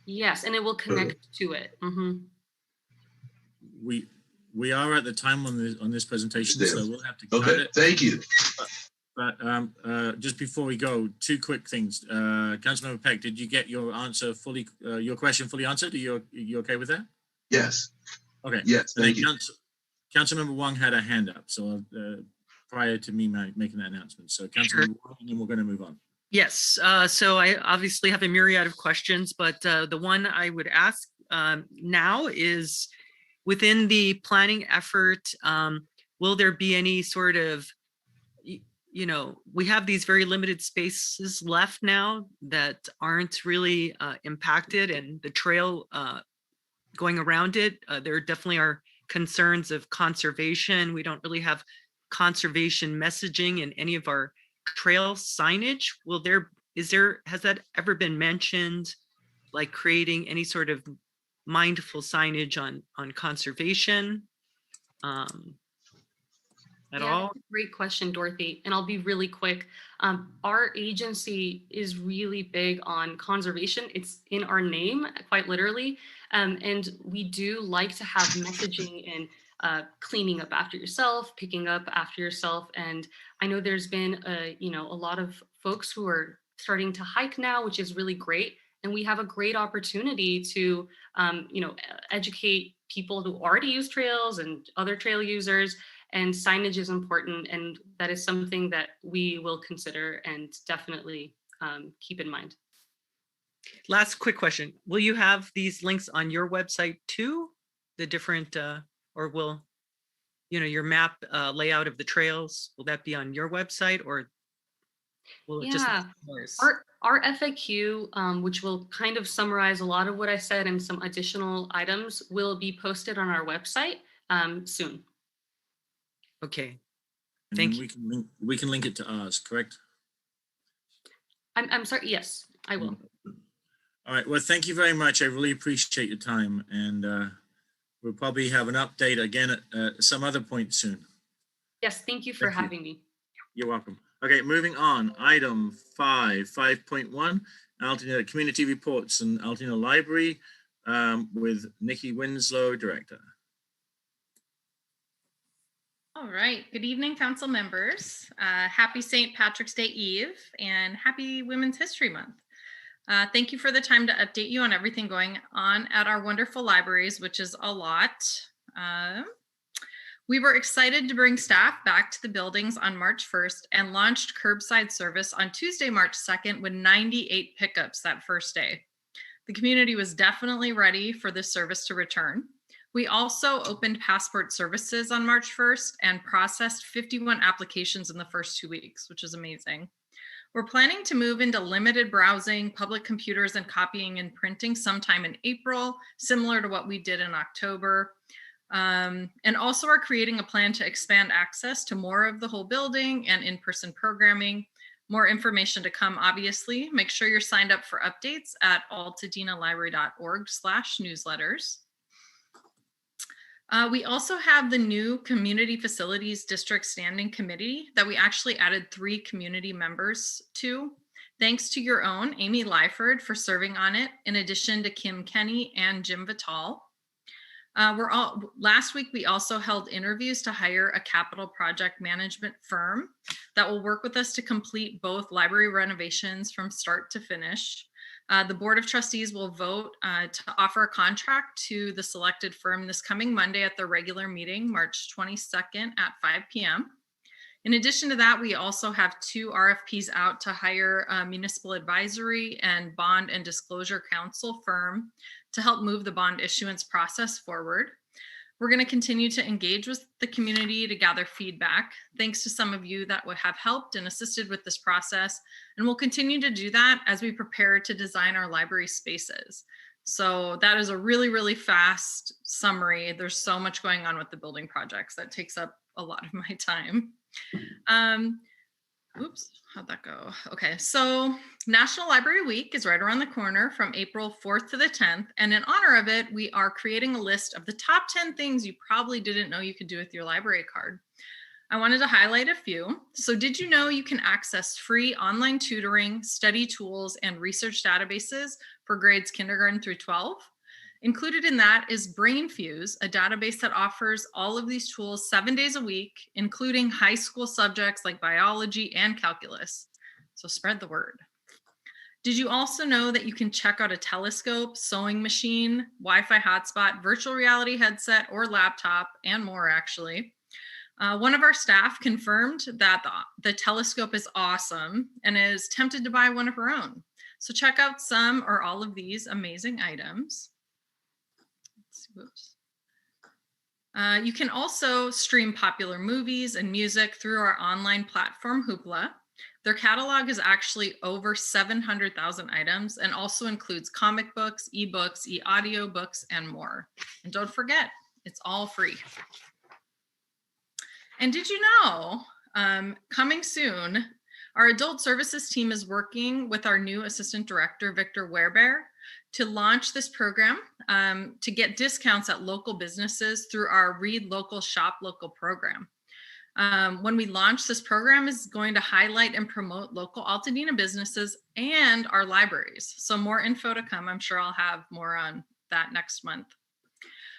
Yes, and it will connect to it. We are at the time on this presentation, so we'll have to cut it. Thank you. But just before we go, two quick things. Councilmember Peck, did you get your answer fully, your question fully answered? Are you okay with that? Yes. Okay. Yes, thank you. Councilmember Wong had a hand up, so prior to me making that announcement. So Councilmember Wong, and then we're going to move on. Yes, so I obviously have a myriad of questions, but the one I would ask now is, within the planning effort, will there be any sort of, we have these very limited spaces left now that aren't really impacted, and the trail going around it, there definitely are concerns of conservation. We don't really have conservation messaging in any of our trail signage. Has that ever been mentioned, like creating any sort of mindful signage on conservation at all? That's a great question, Dorothy, and I'll be really quick. Our agency is really big on conservation. It's in our name, quite literally, and we do like to have messaging cleaning up after yourself, picking up after yourself. And I know there's been a lot of folks who are starting to hike now, which is really great. And we have a great opportunity to, educate people who already use trails and other trail users. And signage is important, and that is something that we will consider and definitely keep in mind. Last quick question. Will you have these links on your website too? The different, or will, your map layout of the trails, will that be on your website, or will it just be yours? Our FAQ, which will kind of summarize a lot of what I said and some additional items, will be posted on our website soon. Okay. And Thank you. We can link it to ours, correct? I'm sorry. Yes, I will. All right. Well, thank you very much. I really appreciate your time, and we'll probably have an update again at some other point soon. Yes, thank you for having me. You're welcome. Okay, moving on. Item 5.1, Altadena Community Reports and Altadena Library with Nikki Winslow, Director. All right. Good evening, council members. Happy St. Patrick's Day Eve and happy Women's History Month. Thank you for the time to update you on everything going on at our wonderful libraries, which is a lot. We were excited to bring staff back to the buildings on March 1st and launched curbside service on Tuesday, March 2nd with 98 pickups that first day. The community was definitely ready for this service to return. We also opened passport services on March 1st and processed 51 applications in the first 2 weeks, which is amazing. We're planning to move into limited browsing, public computers, and copying and printing sometime in April, similar to what we did in October. And also are creating a plan to expand access to more of the whole building and in-person programming. More information to come, obviously. Make sure you're signed up for updates at altadenalibrary.org/newsletters. We also have the new Community Facilities District Standing Committee that we actually added 3 community members to. Thanks to your own Amy Lyford for serving on it, in addition to Kim Kenny and Jim Vital. Last week, we also held interviews to hire a capital project management firm that will work with us to complete both library renovations from start to finish. The Board of Trustees will vote to offer a contract to the selected firm this coming Monday at their regular meeting, March 22nd at 5 p.m. In addition to that, we also have 2 RFPs out to hire a municipal advisory and bond and disclosure counsel firm to help move the bond issuance process forward. We're going to continue to engage with the community to gather feedback. Thanks to some of you that would have helped and assisted with this process. And we'll continue to do that as we prepare to design our library spaces. So that is a really, really fast summary. There's so much going on with the building projects that takes up a lot of my time. Oops, how'd that go? Okay, so National Library Week is right around the corner from April 4th to the 10th. And in honor of it, we are creating a list of the top 10 things you probably didn't know you could do with your library card. I wanted to highlight a few. So did you know you can access free online tutoring, study tools, and research databases for grades kindergarten through 12? Included in that is BrainFuse, a database that offers all of these tools 7 days a week, including high school subjects like biology and calculus. So spread the word. Did you also know that you can check out a telescope, sewing machine, Wi-Fi hotspot, virtual reality headset, or laptop, and more actually? One of our staff confirmed that the telescope is awesome and is tempted to buy one of her own. So check out some or all of these amazing items. You can also stream popular movies and music through our online platform, Hoopla. Their catalog is actually over 700,000 items and also includes comic books, ebooks, e-audio books, and more. And don't forget, it's all free. And did you know, coming soon, our adult services team is working with our new assistant director, Victor Werebear, to launch this program to get discounts at local businesses through our Read Local, Shop Local program. When we launch this program is going to highlight and promote local Altadena businesses and our libraries. So more info to come. I'm sure I'll have more on that next month.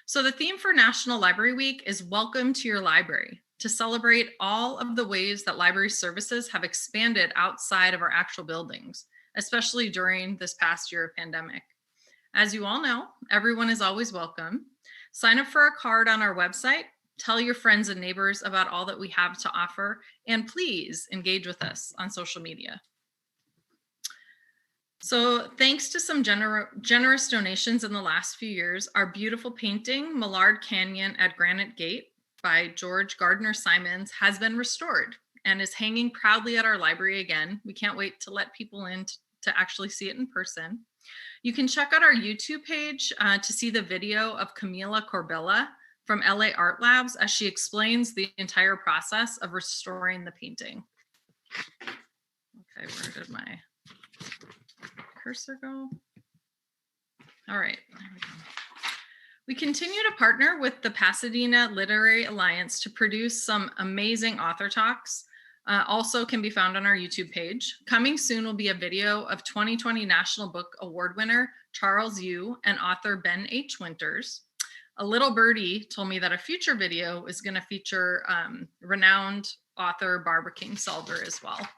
So the theme for National Library Week is Welcome to Your Library, to celebrate all of the ways that library services have expanded outside of our actual buildings, especially during this past year of pandemic. As you all know, everyone is always welcome. Sign up for a card on our website, tell your friends and neighbors about all that we have to offer, and please engage with us on social media. So thanks to some generous donations in the last few years, our beautiful painting, Millard Canyon at Granite Gate by George Gardner Simons has been restored and is hanging proudly at our library again. We can't wait to let people in to actually see it in person. You can check out our YouTube page to see the video of Camila Corbella from LA Art Labs as she explains the entire process of restoring the painting. Okay, where did my cursor go? All right, there we go. We continue to partner with the Pasadena Literary Alliance to produce some amazing author talks. Also can be found on our YouTube page. Coming soon will be a video of 2020 National Book Award winner Charles Yu and author Ben H. Winters. A little birdie told me that a future video is going to feature renowned author Barbara Kingsolver as well.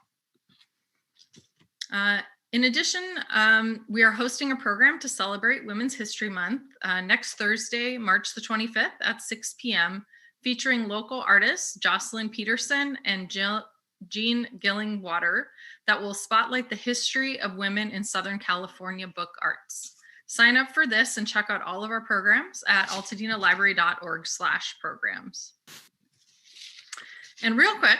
In addition, we are hosting a program to celebrate Women's History Month next Thursday, March the 25th at 6 p.m., featuring local artists Jocelyn Peterson and Jean Gillingwater that will spotlight the history of women in Southern California book arts. Sign up for this and check out all of our programs at altadenalibrary.org/programs. And real quick,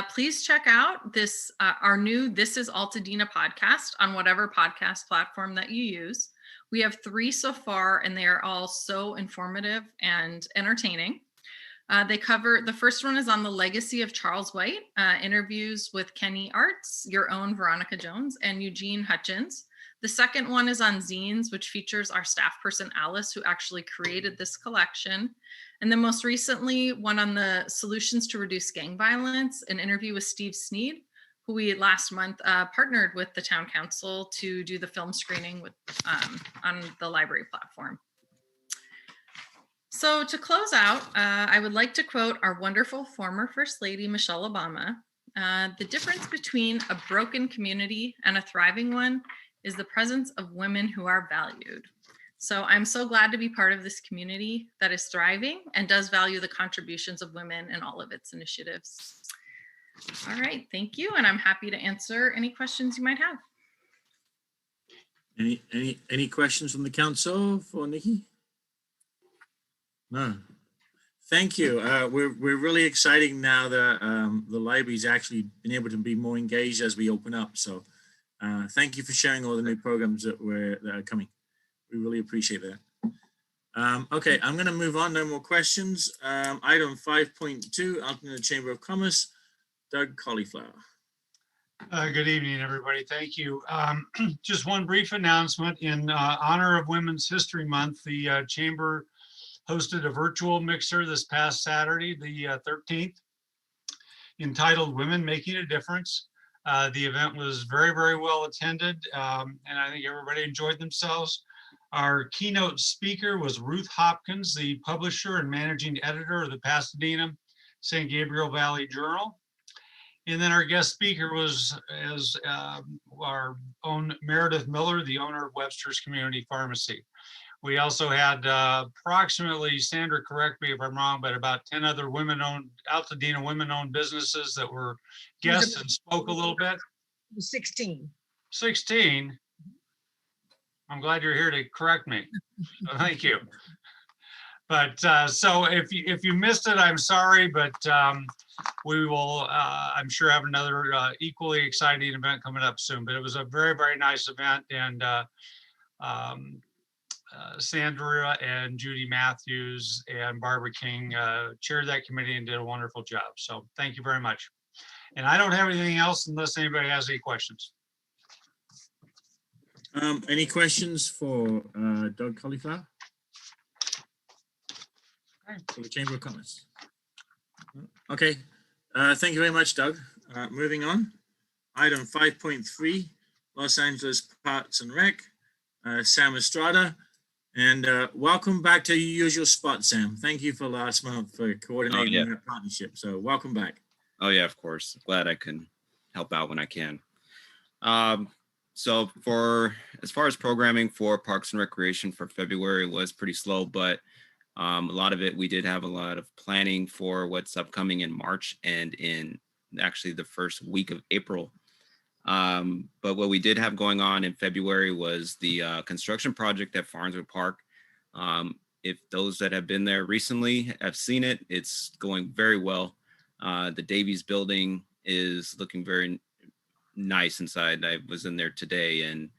please check out this our new This is Altadena podcast on whatever podcast platform that you use. We have 3 so far, and they are all so informative and entertaining. They cover, the first one is on the legacy of Charles White, interviews with Kenny Arts, your own Veronica Jones, and Eugene Hutchins. The second one is on zines, which features our staff person, Alice, who actually created this collection. And then most recently, one on the solutions to reduce gang violence, an interview with Steve Sneed, who we last month partnered with the town council to do the film screening with on the library platform. So to close out, I would like to quote our wonderful former First Lady, Michelle Obama. The difference between a broken community and a thriving one is the presence of women who are valued. So I'm so glad to be part of this community that is thriving and does value the contributions of women in all of its initiatives. All right, thank you. And I'm happy to answer any questions you might have. Any questions from the council for Nikki? No. Thank you. We're really excited now that the library's actually been able to be more engaged as we open up. So thank you for sharing all the new programs that are coming. We really appreciate that. Okay, I'm going to move on. No more questions. Item 5.2, Altadena Chamber of Commerce, Doug Cauliflower. Good evening, everybody. Thank you. Just one brief announcement. In honor of Women's History Month, the Chamber hosted a virtual mixer this past Saturday, the 13th, entitled Women Making a Difference. The event was very, very well attended, and I think everybody enjoyed themselves. Our keynote speaker was Ruth Hopkins, the publisher and managing editor of the Pasadena San Gabriel Valley Journal. And then our guest speaker was our own Meredith Millard, the owner of Webster's Community Pharmacy. We also had approximately, Sandra, correct me if I'm wrong, but about 10 other women-owned, Altadena women-owned businesses that were guests and spoke a little bit. 16. 16? I'm glad you're here to correct me. So thank you. But so if you missed it, I'm sorry, but we will, I'm sure, have another equally exciting event coming up soon. But it was a very, very nice event, and Sandra and Judy Matthews and Barbara King chaired that committee and did a wonderful job. So thank you very much. And I don't have anything else unless anybody has any questions. Any questions for Doug Cauliflower? For the Chamber of Commerce. Okay, thank you very much, Doug. Moving on, item 5.3, Los Angeles Parks and Rec, Sam Estrada. And welcome back to your usual spot, Sam. Thank you for last month for coordinating yeah. that partnership. So welcome back. Oh yeah, of course. Glad I can help out when I can. So as far as programming for Parks and Recreation for February was pretty slow, but a lot of it, we did have a lot of planning for what's upcoming in March and in actually the first week of April. But what we did have going on in February was the construction project at Farnsworth Park. If those that have been there recently have seen it, it's going very well. The Davies building is looking very nice inside. I was in there today, and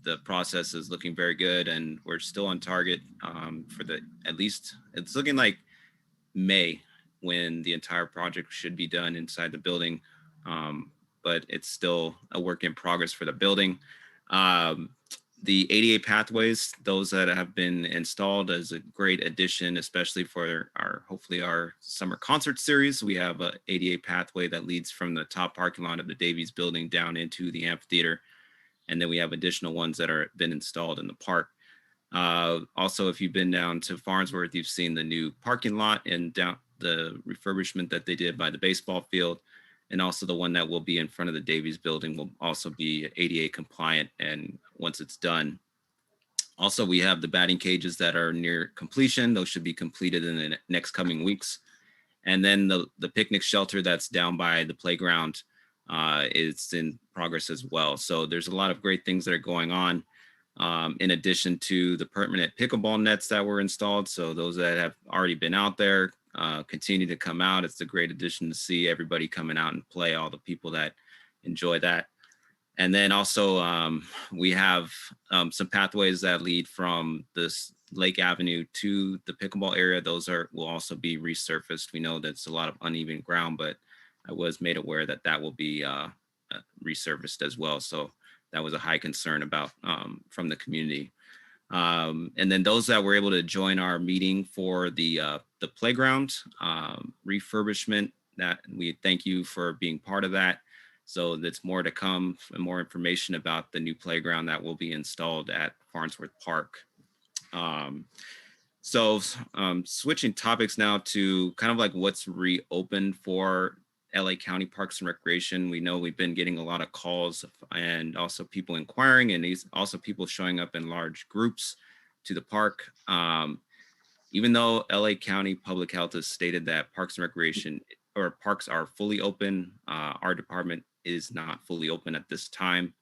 the process is looking very good, and we're still on target for at least it's looking like May when the entire project should be done inside the building. But it's still a work in progress for the building. The ADA pathways, those that have been installed, is a great addition, especially for hopefully our summer concert series. We have a ADA pathway that leads from the top parking lot of the Davies building down into the amphitheater. And then we have additional ones that are been installed in the park. Also, if you've been down to Farnsworth, you've seen the new parking lot and down the refurbishment that they did by the baseball field. And also the one that will be in front of the Davies building will also be ADA compliant, and once it's done. Also, we have the batting cages that are near completion. Those should be completed in the next coming weeks. And then the picnic shelter that's down by the playground is in progress as well. So there's a lot of great things that are going on, in addition to the permanent pickleball nets that were installed. So those that have already been out there continue to come out. It's a great addition to see everybody coming out and play, all the people that enjoy that. And then also we have some pathways that lead from this Lake Avenue to the pickleball area. Those will also be resurfaced. We know that's a lot of uneven ground, but I was made aware that that will be resurfaced as well. So that was a high concern about from the community. And then those that were able to join our meeting for the playground refurbishment, that we thank you for being part of that. So that's more to come, and more information about the new playground that will be installed at Farnsworth Park. Switching topics now to kind of like what's reopened for LA County Parks and Recreation. We know we've been getting a lot of calls and also people inquiring, and also people showing up in large groups to the park. Even though LA County Public Health has stated that Parks and Recreation or parks are fully open, our department is not fully open at this time.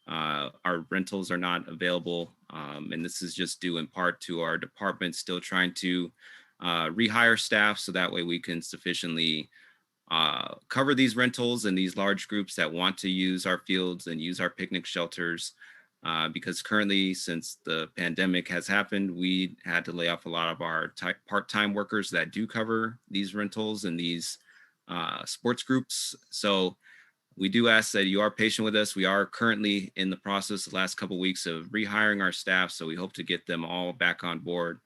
Our rentals are not available, and this is just due in part to our department still trying to rehire staff, so that way we can sufficiently cover these rentals and these large groups that want to use our fields and use our picnic shelters. Because currently, since the pandemic has happened, we had to lay off a lot of our part-time workers that do cover these rentals and these sports groups. So we do ask that you are patient with us. We are currently in the process the last couple of weeks of rehiring our staff, so we hope to get them all back on board.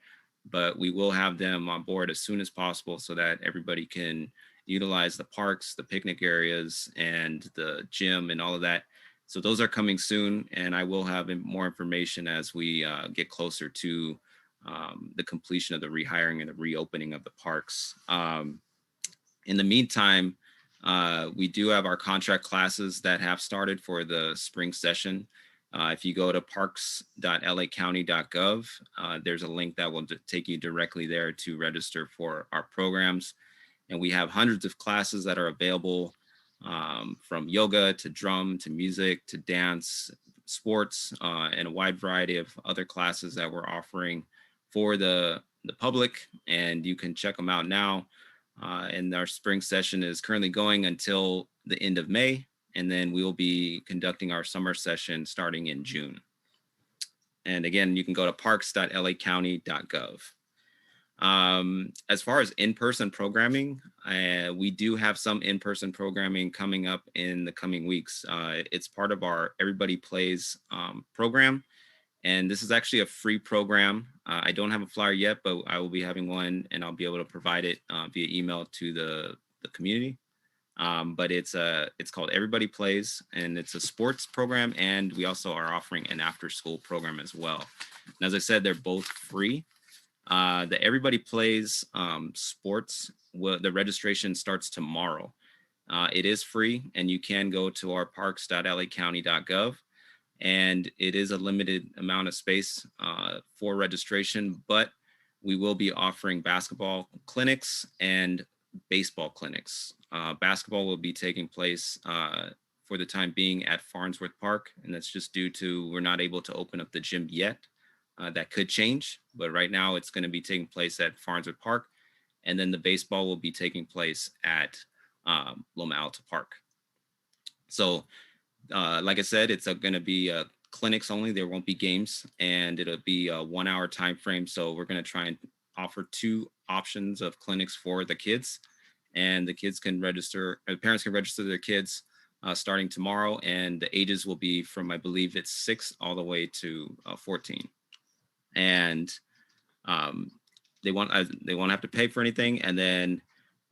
But we will have them on board as soon as possible so that everybody can utilize the parks, the picnic areas, and the gym and all of that. So those are coming soon, and I will have more information as we get closer to the completion of the rehiring and the reopening of the parks. In the meantime, we do have our contract classes that have started for the spring session. If you go to parks.lacounty.gov, there's a link that will take you directly there to register for our programs. And we have hundreds of classes that are available, from yoga to drum to music to dance, sports, and a wide variety of other classes that we're offering for the public. And you can check them out now. And our spring session is currently going until the end of May. And then we will be conducting our summer session starting in June. And again, you can go to parks.lacounty.gov. As far as in-person programming, we do have some in-person programming coming up in the coming weeks. It's part of our Everybody Plays program. And this is actually a free program. I don't have a flyer yet, but I will be having one, and I'll be able to provide it via email to the community. But it's called Everybody Plays, and it's a sports program, and we also are offering an after-school program as well. And as I said, they're both free. The Everybody Plays sports, the registration starts tomorrow. It is free, and you can go to our parks.lacounty.gov, and it is a limited amount of space for registration, but we will be offering basketball clinics and baseball clinics. Basketball will be taking place for the time being at Farnsworth Park, and that's just due to we're not able to open up the gym yet. That could change, but right now it's going to be taking place at Farnsworth Park, and then the baseball will be taking place at Loma Alta Park. So like I said, it's going to be clinics only. There won't be games, and it'll be a 1 hour time frame. So we're going to try and offer 2 options of clinics for the kids, and the kids can register, or the parents can register their kids starting tomorrow, and the ages will be from, I believe it's 6 all the way to 14. And they won't have to pay for anything. And then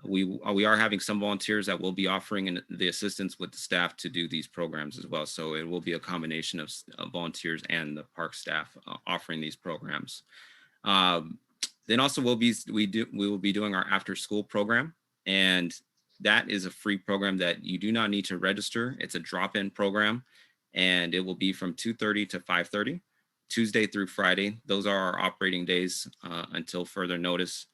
we are having some volunteers that will be offering the assistance with the staff to do these programs as well. So it will be a combination of volunteers and the park staff offering these programs. Then also we will be doing our after school program, and that is a free program that you do not need to register. It's a drop-in program, and it will be from 2:30 to 5:30, Tuesday through Friday. Those are our operating days until further notice.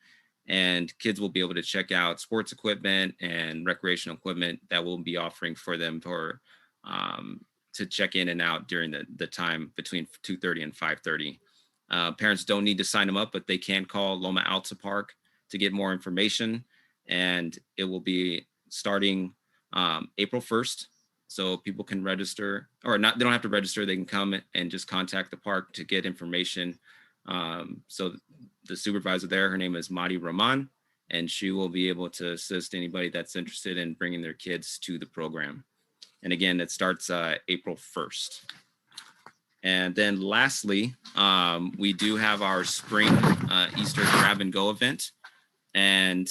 And kids will be able to check out sports equipment and recreational equipment that we'll be offering for them to check in and out during the time between 2:30 and 5:30. Parents don't need to sign them up, but they can call Loma Alta Park to get more information. And it will be starting April 1st. So people can register, or not, they don't have to register. They can come and just contact the park to get information. So the supervisor there, her name is Madi Rahman, and she will be able to assist anybody that's interested in bringing their kids to the program. And again, it starts April 1st. And then lastly, we do have our spring Easter grab and go event. And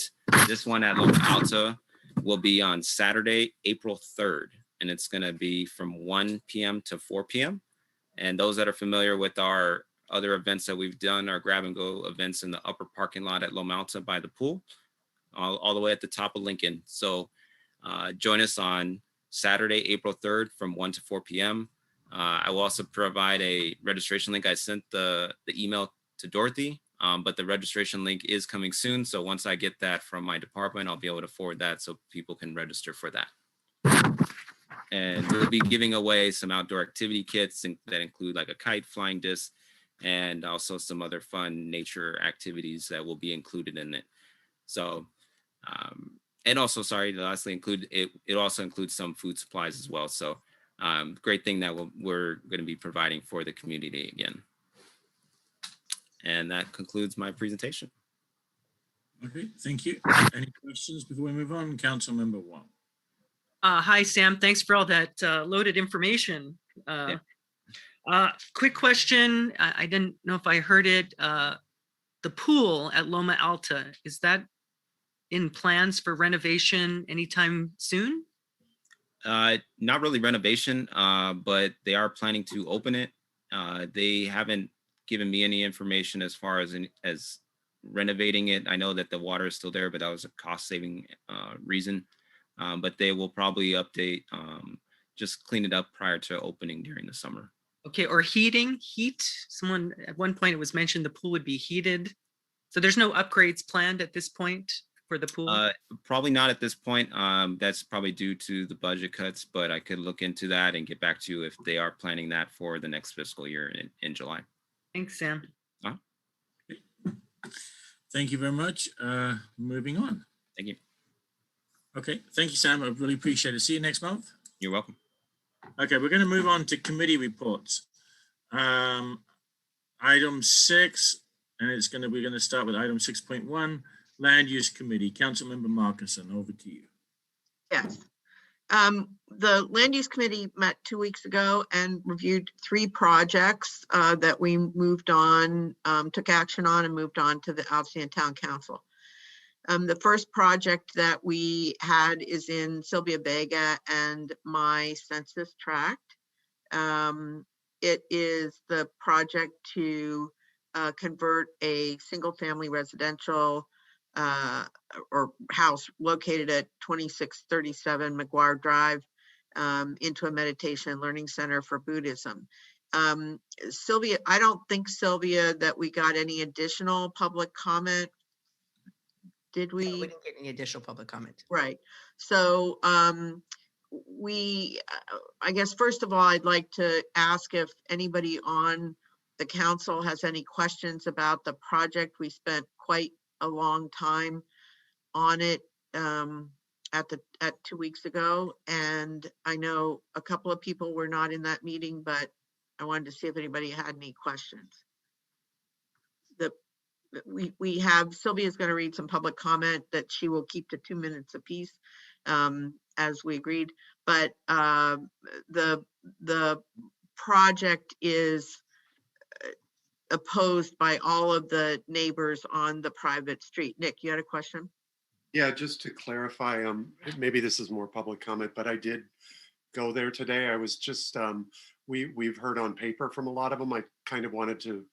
this one at Loma Alta will be on Saturday, April 3rd. And it's going to be from 1 p.m. to 4 p.m. And those that are familiar with our other events that we've done, our grab and go events in the upper parking lot at Loma Alta by the pool, all the way at the top of Lincoln. So join us on Saturday, April 3rd from 1 to 4 p.m. I will also provide a registration link. I sent the email to Dorothy, but the registration link is coming soon. So once I get that from my department, I'll be able to forward that so people can register for that. And we'll be giving away some outdoor activity kits that include like a kite, flying disc, and also some other fun nature activities that will be included in it. So, and also, sorry, lastly, it also includes some food supplies as well. So great thing that we're going to be providing for the community again. And that concludes my presentation. Okay, thank you. Any questions before we move on? Councilmember Wong. Hi, Sam. Thanks for all that loaded information. Quick question. I didn't know if I heard it. The pool at Loma Alta, is that in plans for renovation anytime soon? Not really renovation, but they are planning to open it. They haven't given me any information as far as renovating it. I know that the water is still there, but that was a cost-saving reason. But they will probably update, just clean it up prior to opening during the summer. Okay, or heat. Someone at one point it was mentioned the pool would be heated. So there's no upgrades planned at this point for the pool? Probably not at this point. That's probably due to the budget cuts, but I could look into that and get back to you if they are planning that for the next fiscal year in July. Thanks, Sam. Thank you very much. Moving on. Thank you. Okay, thank you, Sam. I really appreciate it. See you next month. You're welcome. Okay, we're going to move on to committee reports. Item 6, and we're going to start with item 6.1, Land Use Committee. Councilmember Marcussen, over to you. Yes. The Land Use Committee met 2 weeks ago and reviewed 3 projects that we moved on, took action on and moved on to the Altadena Town Council. The first project that we had is in Sylvia Vega and my Census tract. It is the project to convert a single-family residential or house located at 2637 McGuire Drive into a meditation and learning center for Buddhism. Sylvia, I don't think, Sylvia, that we got any additional public comment. Did we? No, we didn't get any additional public comment. Right. So I guess, first of all, I'd like to ask if anybody on the council has any questions about the project. We spent quite a long time on it at 2 weeks ago. And I know a couple of people were not in that meeting, but I wanted to see if anybody had any questions. We have, Sylvia's going to read some public comment that she will keep to 2 minutes apiece, as we agreed. But the project is opposed by all of the neighbors on the private street. Nick, you had a question? Yeah, just to clarify, maybe this is more public comment, but I did go there today. I was just, we've heard on paper from a lot of them. I kind of wanted to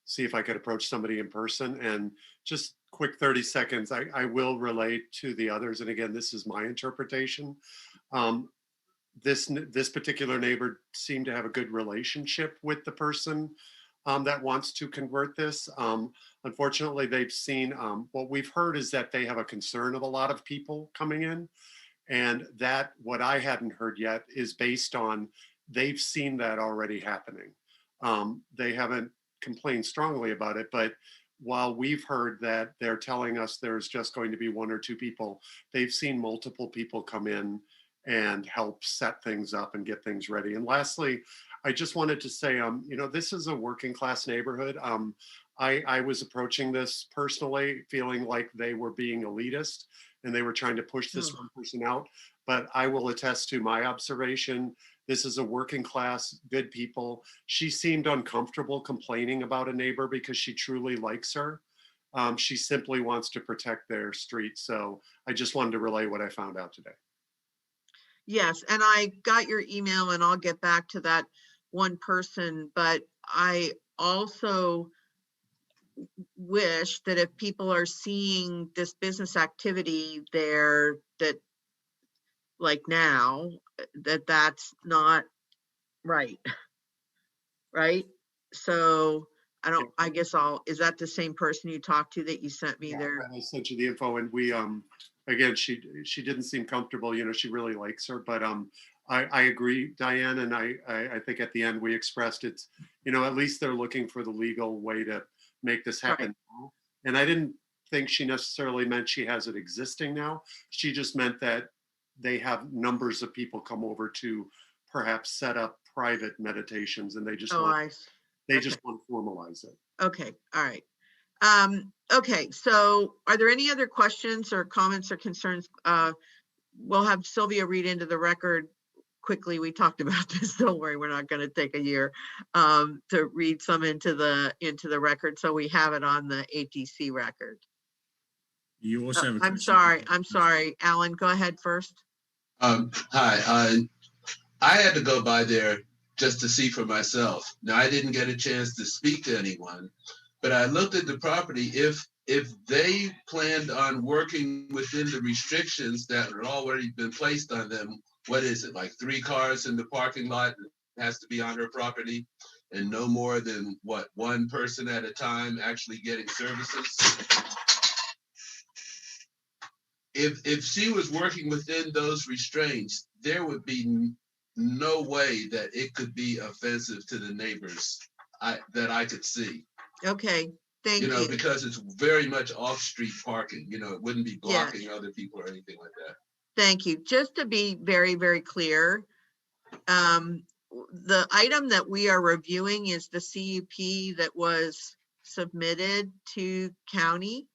see if I could approach somebody in person, and just quick 30 seconds. I will relate to the others. And again, this is my interpretation. This particular neighbor seemed to have a good relationship with the person that wants to convert this. Unfortunately, they've seen, what we've heard is that they have a concern of a lot of people coming in. And that, what I hadn't heard yet, is based on, they've seen that already happening. They haven't complained strongly about it, but while we've heard that they're telling us there's just going to be 1 or 2 people, they've seen multiple people come in and help set things up and get things ready. And lastly, I just wanted to say, you know, this is a working class neighborhood. I was approaching this personally, feeling like they were being elitist and they were trying to push this one person out. But I will attest to my observation. This is a working class, good people. She seemed uncomfortable complaining about a neighbor because she truly likes her. She simply wants to protect their street. So I just wanted to relay what I found out today. Yes, and I got your email, and I'll get back to that one person, but I also wish that if people are seeing this business activity there, that like now, that's not right. Right? So I guess is that the same person you talked to that you sent me there? I sent you the info, and we, again, she didn't seem comfortable, you know, she really likes her, but I agree, Diane, and I think at the end we expressed it's, you know, at least they're looking for the legal way to make this happen. Right. And I didn't think she necessarily meant she has it existing now. She just meant that they have numbers of people come over to perhaps set up private meditations, and they just want to formalize it. Okay, all right. Okay, so are there any other questions or comments or concerns? We'll have Sylvia read into the record quickly. We talked about this. Don't worry, we're not going to take a year to read some into the record, so we have it on the ATC record. You also have a I'm sorry, Alan, go ahead first. Hi, I had to go by there just to see for myself. Now, I didn't get a chance to speak to anyone, but I looked at the property. If they planned on working within the restrictions that had already been placed on them, what is it, like 3 cars in the parking lot has to be on her property, and no more than what, 1 person at a time actually getting services? If she was working within those restraints, there would be no way that it could be offensive to the neighbors that I could see. Okay, thank you. Because it's very much off-street parking. You know, it wouldn't be blocking other people or anything like that. Thank you. Just to be very, very clear, the item that we are reviewing is the CUP that was submitted to county.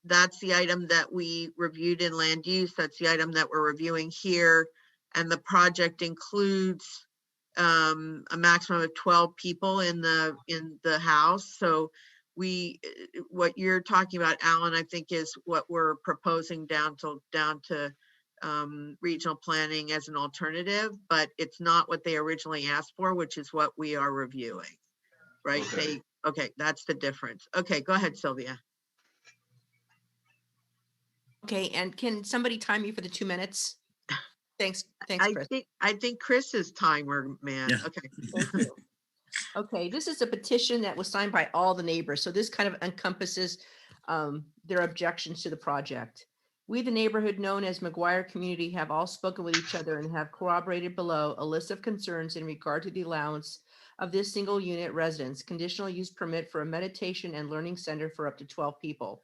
That's the item that we reviewed in land use. That's the item that we're reviewing here. And the project includes a maximum of 12 people in the house. So what you're talking about, Alan, I think is what we're proposing down to regional planning as an alternative, but it's not what they originally asked for, which is what we are reviewing, right? Okay. Okay, that's the difference. Okay, go ahead, Sylvia. Okay, and can somebody time you for the 2 minutes? Thanks, Chris. I think Chris is timer man. Yeah. Okay. Thank you. Okay, this is a petition that was signed by all the neighbors. So this kind of encompasses their objections to the project. We, the neighborhood known as McGuire Community, have all spoken with each other and have corroborated below a list of concerns in regard to the allowance of this single unit residence, conditional use permit for a meditation and learning center for up to 12 people.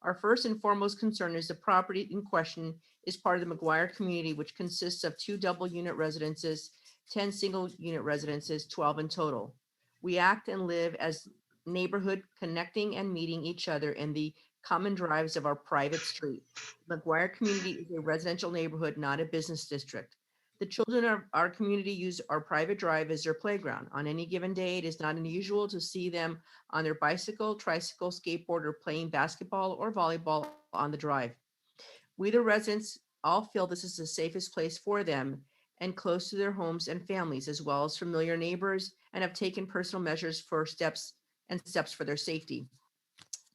Our first and foremost concern is the property in question is part of the McGuire community, which consists of 2 double unit residences, 10 single unit residences, 12 in total. We act and live as neighborhood, connecting and meeting each other in the common drives of our private street. McGuire community is a residential neighborhood, not a business district. The children of our community use our private drive as their playground. On any given day, it is not unusual to see them on their bicycle, tricycle, skateboard, or playing basketball or volleyball on the drive. We, the residents, all feel this is the safest place for them and close to their homes and families, as well as familiar neighbors, and have taken personal measures for steps for their safety.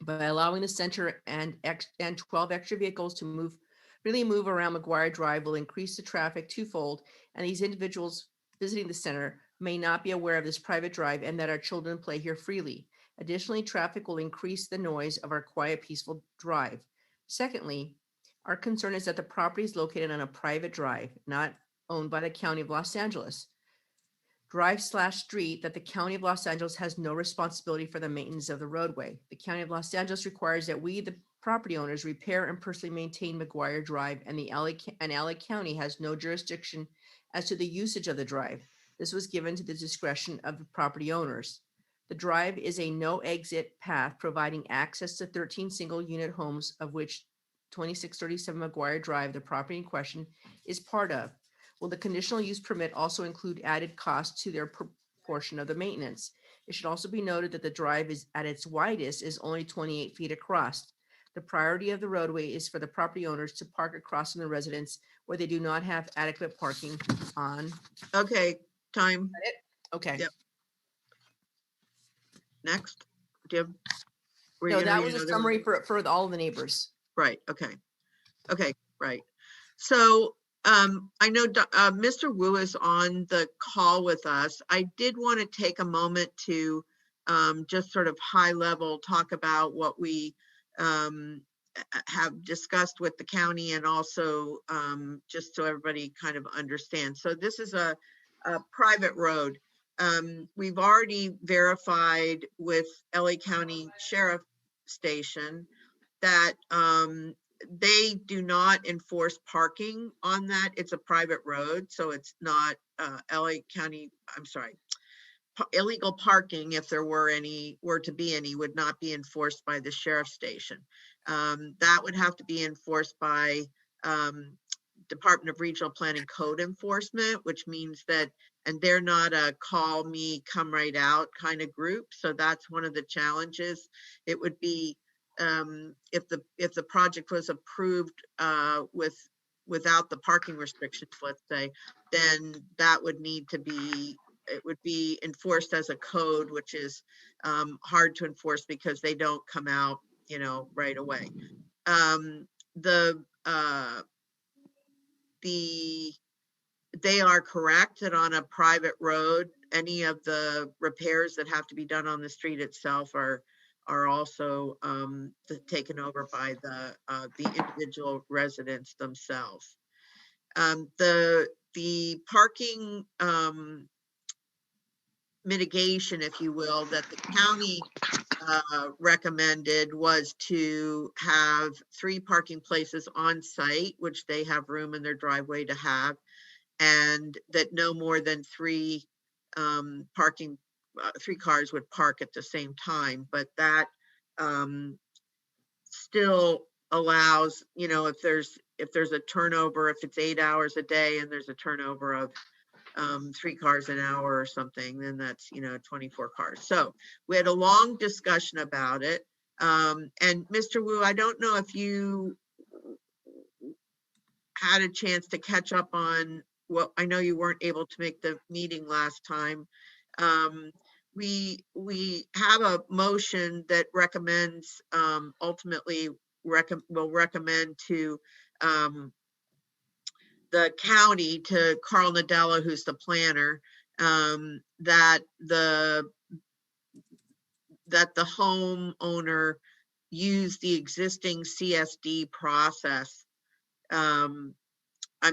By allowing the center and 12 extra vehicles to move around McGuire Drive will increase the traffic twofold, and these individuals visiting the center may not be aware of this private drive and that our children play here freely. Additionally, traffic will increase the noise of our quiet, peaceful drive. Secondly, our concern is that the property is located on a private drive, not owned by the County of Los Angeles. Drive/street that the County of Los Angeles has no responsibility for the maintenance of the roadway. The County of Los Angeles requires that we, the property owners, repair and personally maintain McGuire Drive, and LA County has no jurisdiction as to the usage of the drive. This was given to the discretion of the property owners. The drive is a no exit path providing access to 13 single unit homes, of which 2637 McGuire Drive, the property in question, is part of. Will the conditional use permit also include added costs to their portion of the maintenance? It should also be noted that the drive is at its widest is only 28 feet across. The priority of the roadway is for the property owners to park across from the residence where they do not have adequate parking on. Okay, time. Okay. Yep. Next. No, that was a summary for all the neighbors. Right. Okay. Okay. Right. So I know Mr. Wu is on the call with us. I did want to take a moment to just sort of high level talk about what we have discussed with the county, and also just so everybody kind of understands. So this is a private road. We've already verified with LA County Sheriff Station that they do not enforce parking on that. It's a private road, so it's not LA County, I'm sorry, illegal parking, if there were to be any, would not be enforced by the Sheriff Station. That would have to be enforced by Department of Regional Planning Code Enforcement, which means that, and they're not a call me, come right out kind of group. So that's one of the challenges. It would be, if the project was approved without the parking restrictions, let's say, then that would need to be, it would be enforced as a code, which is hard to enforce because they don't come out, right away. They are correct that on a private road, any of the repairs that have to be done on the street itself are also taken over by the individual residents themselves. The parking mitigation, if you will, that the county recommended was to have 3 parking places on site, which they have room in their driveway to have, and that no more than 3 cars would park at the same time. But that still allows, if there's a turnover, if it's 8 hours a day and there's a turnover of 3 cars an hour or something, then that's, 24 cars. So we had a long discussion about it. And Mr. Wu, I don't know if you had a chance to catch up on, well, I know you weren't able to make the meeting last time. We have a motion that recommends, ultimately will recommend to the county, to Carl Nadella, who's the planner, that the homeowner use the existing CSD process. I'm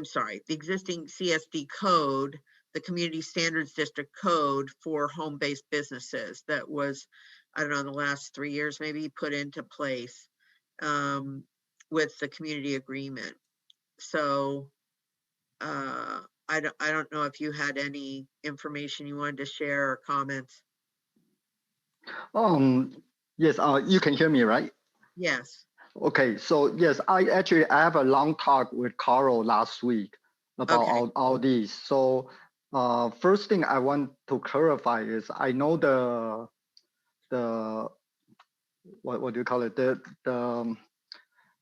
sorry, the existing CSD code, the Community Standards District code for home-based businesses that was, I don't know, in the last 3 years, maybe put into place with the community agreement. So I don't know if you had any information you wanted to share or comments. Yes, you can hear me, right? Yes. Okay, so yes, I have a long talk with Carl last week about all these. So first thing I want to clarify is I know the what do you call it, the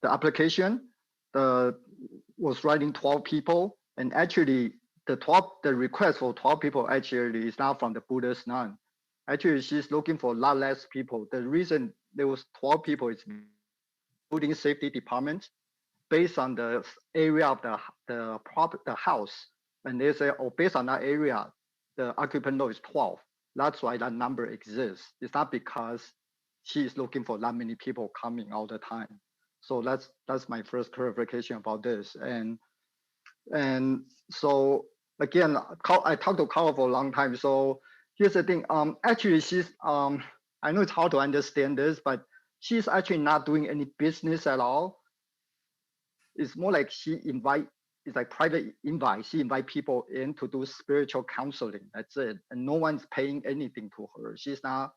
application was writing 12 people, and actually the request for 12 people actually is not from the Buddhist nun. Actually, she's looking for a lot less people. The reason there was 12 people is building safety department based on the area of the house. And they say, oh, based on that area, the occupant load is 12. That's why that number exists. It's not because she is looking for that many people coming all the time. So that's my first clarification about this. And so again, I talked to Carl for a long time. So here's the thing. Actually, she's I know it's hard to understand this, but she's actually not doing any business at all. It's more like it's like private invite. She invite people in to do spiritual counseling. That's it. And no one's paying anything to her. She's not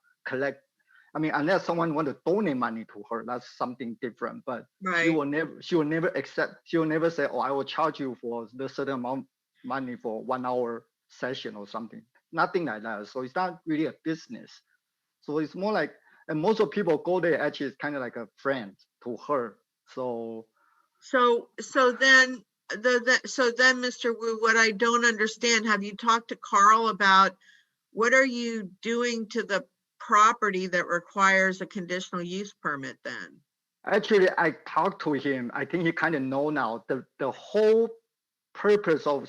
unless someone want to donate money to her, that's something different. But she will never accept, she will never say, oh, I will charge you for the certain amount of money for 1 hour session or something. Nothing like that. So it's not really a business. So it's more like, and most of people go there actually is kind of like a friend to her. So then Mr. Wu, what I don't understand, have you talked to Carl about what are you doing to the property that requires a conditional use permit then? Actually, I talked to him. I think he kind of know now. The whole purpose of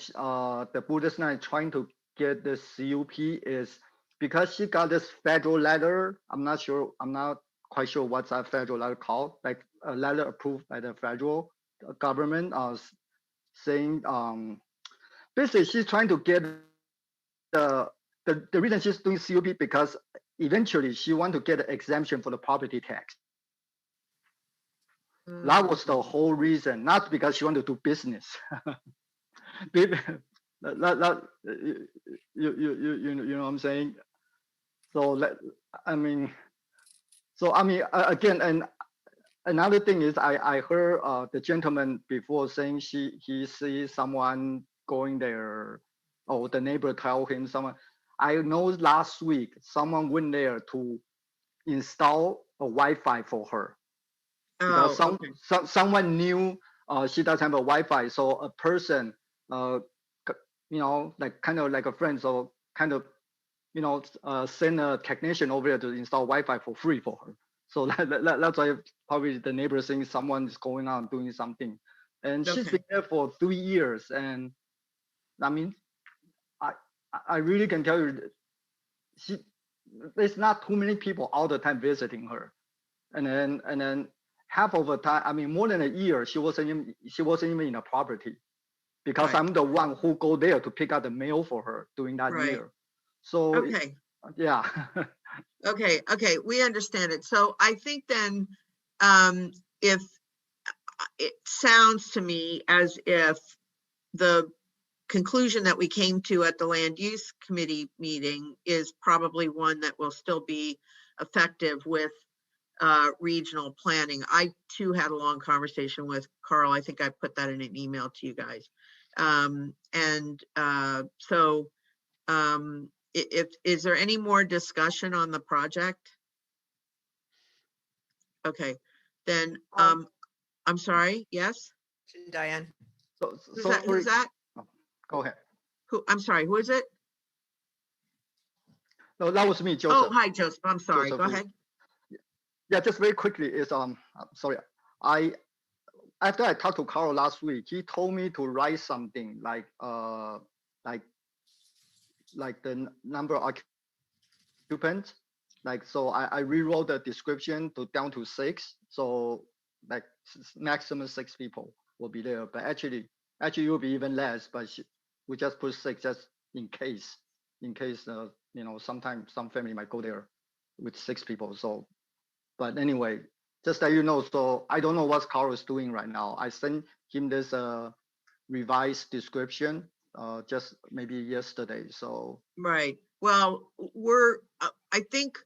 the Buddhist nun trying to get the CUP is because she got this federal letter. I'm not quite sure what's that federal letter called, like a letter approved by the federal government saying basically she's trying to get the reason she's doing CUP because eventually she want to get an exemption for the property tax. That was the whole reason, not because she want to do business. You know what I'm saying? Again, and another thing is I heard the gentleman before saying he sees someone going there. Oh, the neighbor tell him someone. I know last week someone went there to install a Wi-Fi for her. Because someone knew she doesn't have a Wi-Fi, so a person, like kind of like a friend, so kind of, send a technician over there to install Wi-Fi for free for her. So that's why probably the neighbor saying someone is going on doing something, and she's been there for 3 years, and I mean, I really can tell you, there's not too many people all the time visiting her, and then. Half of the time, I mean, more than a year, she wasn't even in a property because I'm the one who go there to pick up the mail for her during that year. So yeah. Okay, we understand it. So I think then, if it sounds to me as if the conclusion that we came to at the land use committee meeting is probably one that will still be effective with regional planning. I too had a long conversation with Carl. I think I put that in an email to you guys. Is there any more discussion on the project? Okay, then, I'm sorry, yes? Diane. Who's that? Go ahead. Who, I'm sorry, who is it? No, that was me, Joseph. Oh, hi, Joseph, I'm sorry, Joseph, go ahead. Yeah, just very quickly is sorry, after I talked to Carl last week, he told me to write something like the number of occupants. Like, so I rewrote the description down to 6. So like maximum 6 people will be there, but actually it will be even less, but we just put 6 just in case you know, sometimes some family might go there with 6 people. So, but anyway, just that you know, so I don't know what Carl is doing right now. I sent him this revised description just maybe yesterday. So Right. Well, I think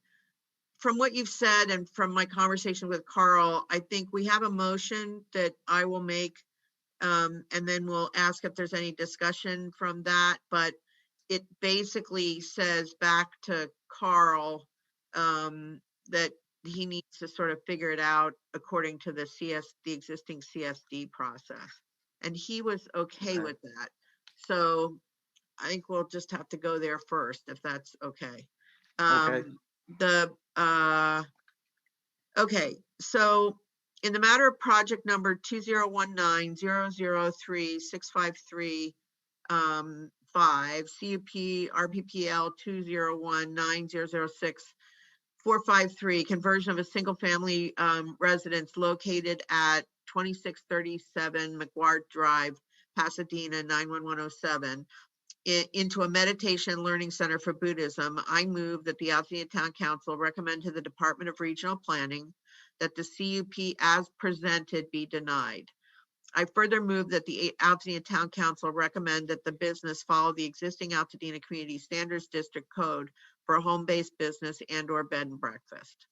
from what you've said and from my conversation with Carl, I think we have a motion that I will make, and then we'll ask if there's any discussion from that. But it basically says back to Carl that he needs to sort of figure it out according to the existing CSD process. And he was okay with that. So I think we'll just have to go there first, if that's okay. Okay, so in the matter of project number 2019-003653 5 CUP RPPL 2019006-453, conversion of a single family residence located at 2637 McGuard Drive, Pasadena 91107 into a meditation learning center for Buddhism. I move that the Altadena Town Council recommend to the Department of Regional Planning that the CUP as presented be denied. I further move that the Altadena Town Council recommend that the business follow the existing Altadena Community Standards District Code for a home-based business and/or bed and breakfast.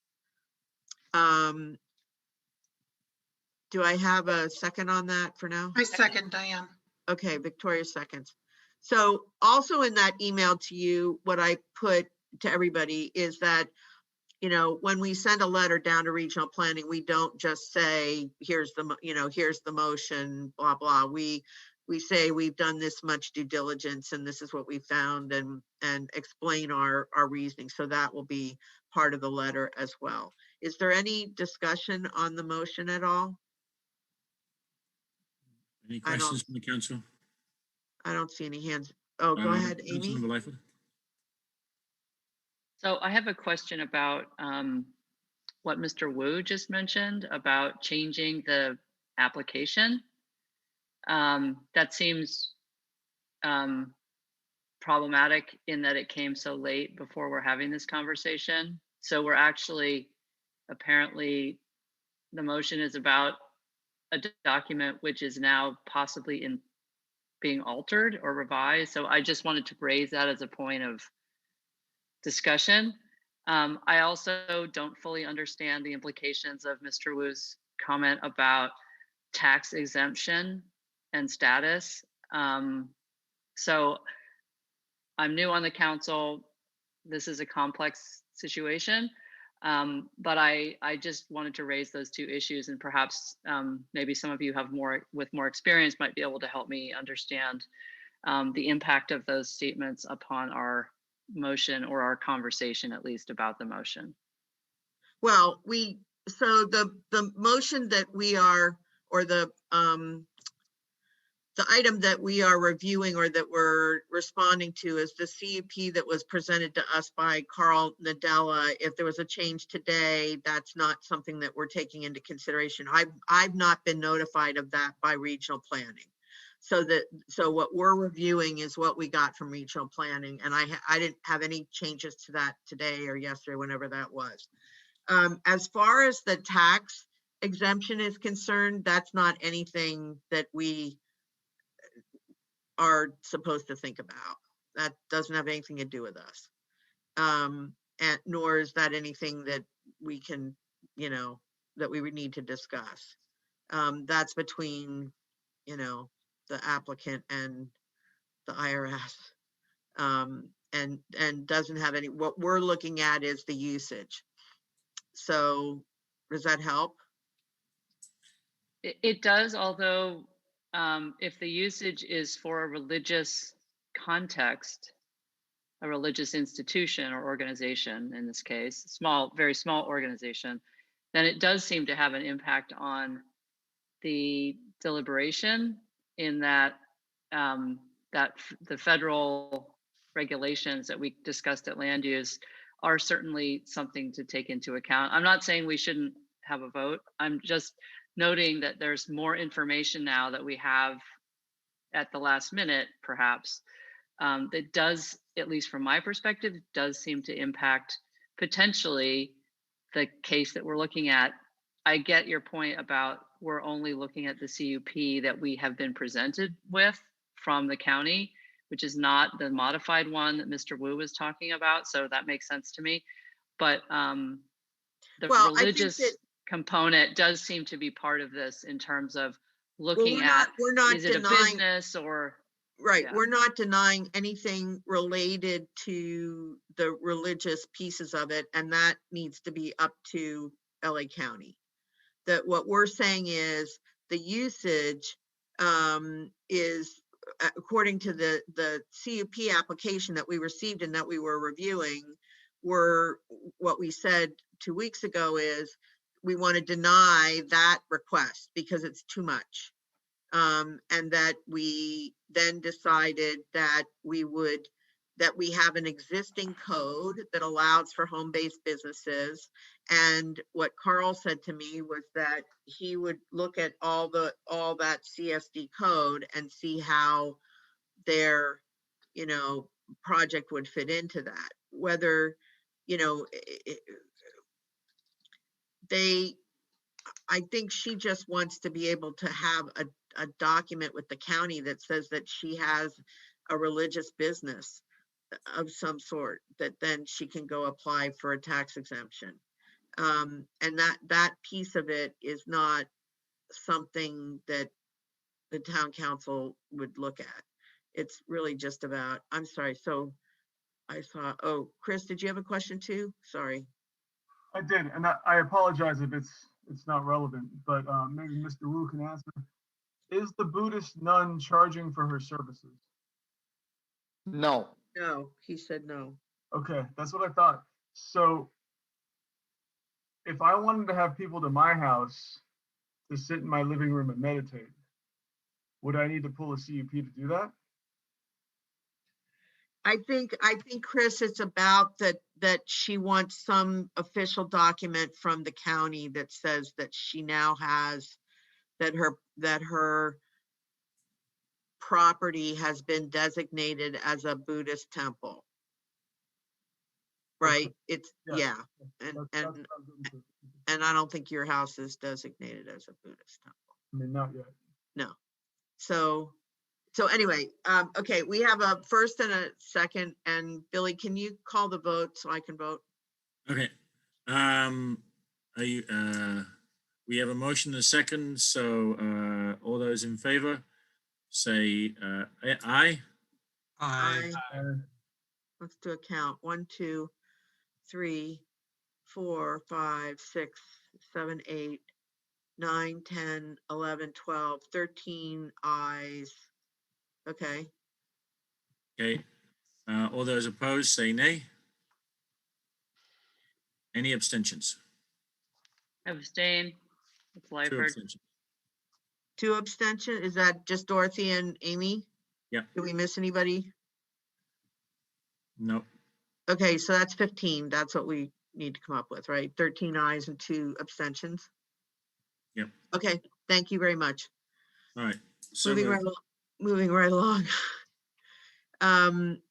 Do I have a second on that for now? I second, Diane. Okay, Victoria seconds. So also in that email to you, what I put to everybody is that, you know, when we send a letter down to regional planning, we don't just say, here's the, here's the motion, blah, blah. We say we've done this much due diligence and this is what we found, and explain our reasoning. So that will be part of the letter as well. Is there any discussion on the motion at all? Any questions from the council? I don't see any hands. Oh, go ahead, Amy. So I have a question about what Mr. Wu just mentioned about changing the application. That seems problematic in that it came so late before we're having this conversation. So we're actually, apparently, the motion is about a document which is now possibly being altered or revised. So I just wanted to raise that as a point of discussion. I also don't fully understand the implications of Mr. Wu's comment about tax exemption and status. So I'm new on the council. This is a complex situation, but I just wanted to raise those two issues, and perhaps maybe some of you have more experience might be able to help me understand the impact of those statements upon our motion, or our conversation at least about the motion. Well, so the motion that we are, or the item that we are reviewing or that we're responding to is the CUP that was presented to us by Carl Nadella. If there was a change today, that's not something that we're taking into consideration. I've not been notified of that by regional planning. So what we're reviewing is what we got from regional planning, and I didn't have any changes to that today or yesterday, whenever that was. As far as the tax exemption is concerned, that's not anything that we are supposed to think about. That doesn't have anything to do with us, and nor is that anything that we can, that we would need to discuss. That's between, the applicant and the IRS. And doesn't have any, what we're looking at is the usage. So does that help? It does, although if the usage is for a religious context, a religious institution or organization, in this case, small, very small organization, then it does seem to have an impact on the deliberation, in that the federal regulations that we discussed at land use are certainly something to take into account. I'm not saying we shouldn't have a vote. I'm just noting that there's more information now that we have at the last minute, perhaps, that does, at least from my perspective, does seem to impact potentially the case that we're looking at. I get your point about we're only looking at the CUP that we have been presented with from the county, which is not the modified one that Mr. Wu was talking about. So that makes sense to me. But the religious component does seem to be part of this in terms of looking at, we're not is it a business or? Right, Yeah. we're not denying anything related to the religious pieces of it, and that needs to be up to LA County. That what we're saying is the usage is, according to the CUP application that we received and that we were reviewing, what we said 2 weeks ago is we want to deny that request because it's too much. And that we then decided that we have an existing code that allows for home-based businesses. And what Carl said to me was that he would look at all that CSD code and see how their, project would fit into that. Whether, I think she just wants to be able to have a document with the county that says that she has a religious business of some sort, that then she can go apply for a tax exemption. And that piece of it is not something that the town council would look at. It's really just about, I'm sorry, so I saw, oh, Chris, did you have a question too? Sorry. I did, and I apologize if it's not relevant, but maybe Mr. Wu can answer. Is the Buddhist nun charging for her services? No. No, he said no. Okay, that's what I thought. So if I wanted to have people to my house to sit in my living room and meditate, would I need to pull a CUP to do that? I think Chris, it's about that she wants some official document from the county that says that she now has, that her property has been designated as a Buddhist temple. Right? It's, yeah. And I don't think your house is designated as a Buddhist temple. I mean, not yet. No. So anyway, okay, we have a first and a second, and Billy, can you call the vote so I can vote? Okay. We have a motion and a second, so all those in favor say aye. Aye. Let's do a count. 1, 2, 3, 4, 5, 6, 7, 8, 9, 10, 11, 12, 13 ayes. Okay. Okay. All those opposed say nay. Any abstentions? Abstain. It's Two Lyford. abstentions. 2 abstention. Is that just Dorothy and Amy? Yeah. Did we miss anybody? No. Okay, so that's 15. That's what we need to come up with, right? 13 ayes and 2 abstentions. Yep. Okay, thank you very much. All right. So Moving right along. I'm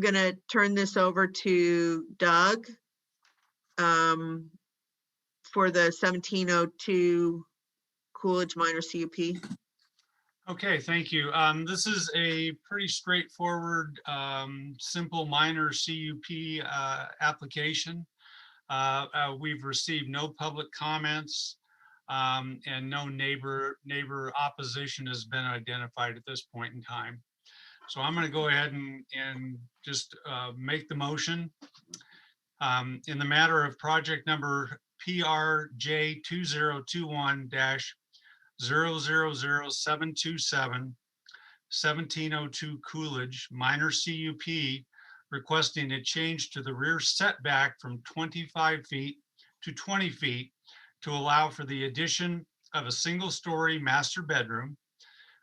gonna turn this over to Doug for the 1702 Coolidge Minor CUP. Okay, thank you. This is a pretty straightforward, simple minor CUP application. We've received no public comments. and no neighbor opposition has been identified at this point in time. So I'm going to go ahead and just make the motion. In the matter of project number PRJ 2021-000727, 1702 Coolidge, minor CUP, requesting a change to the rear setback from 25 feet to 20 feet to allow for the addition of a single-story master bedroom.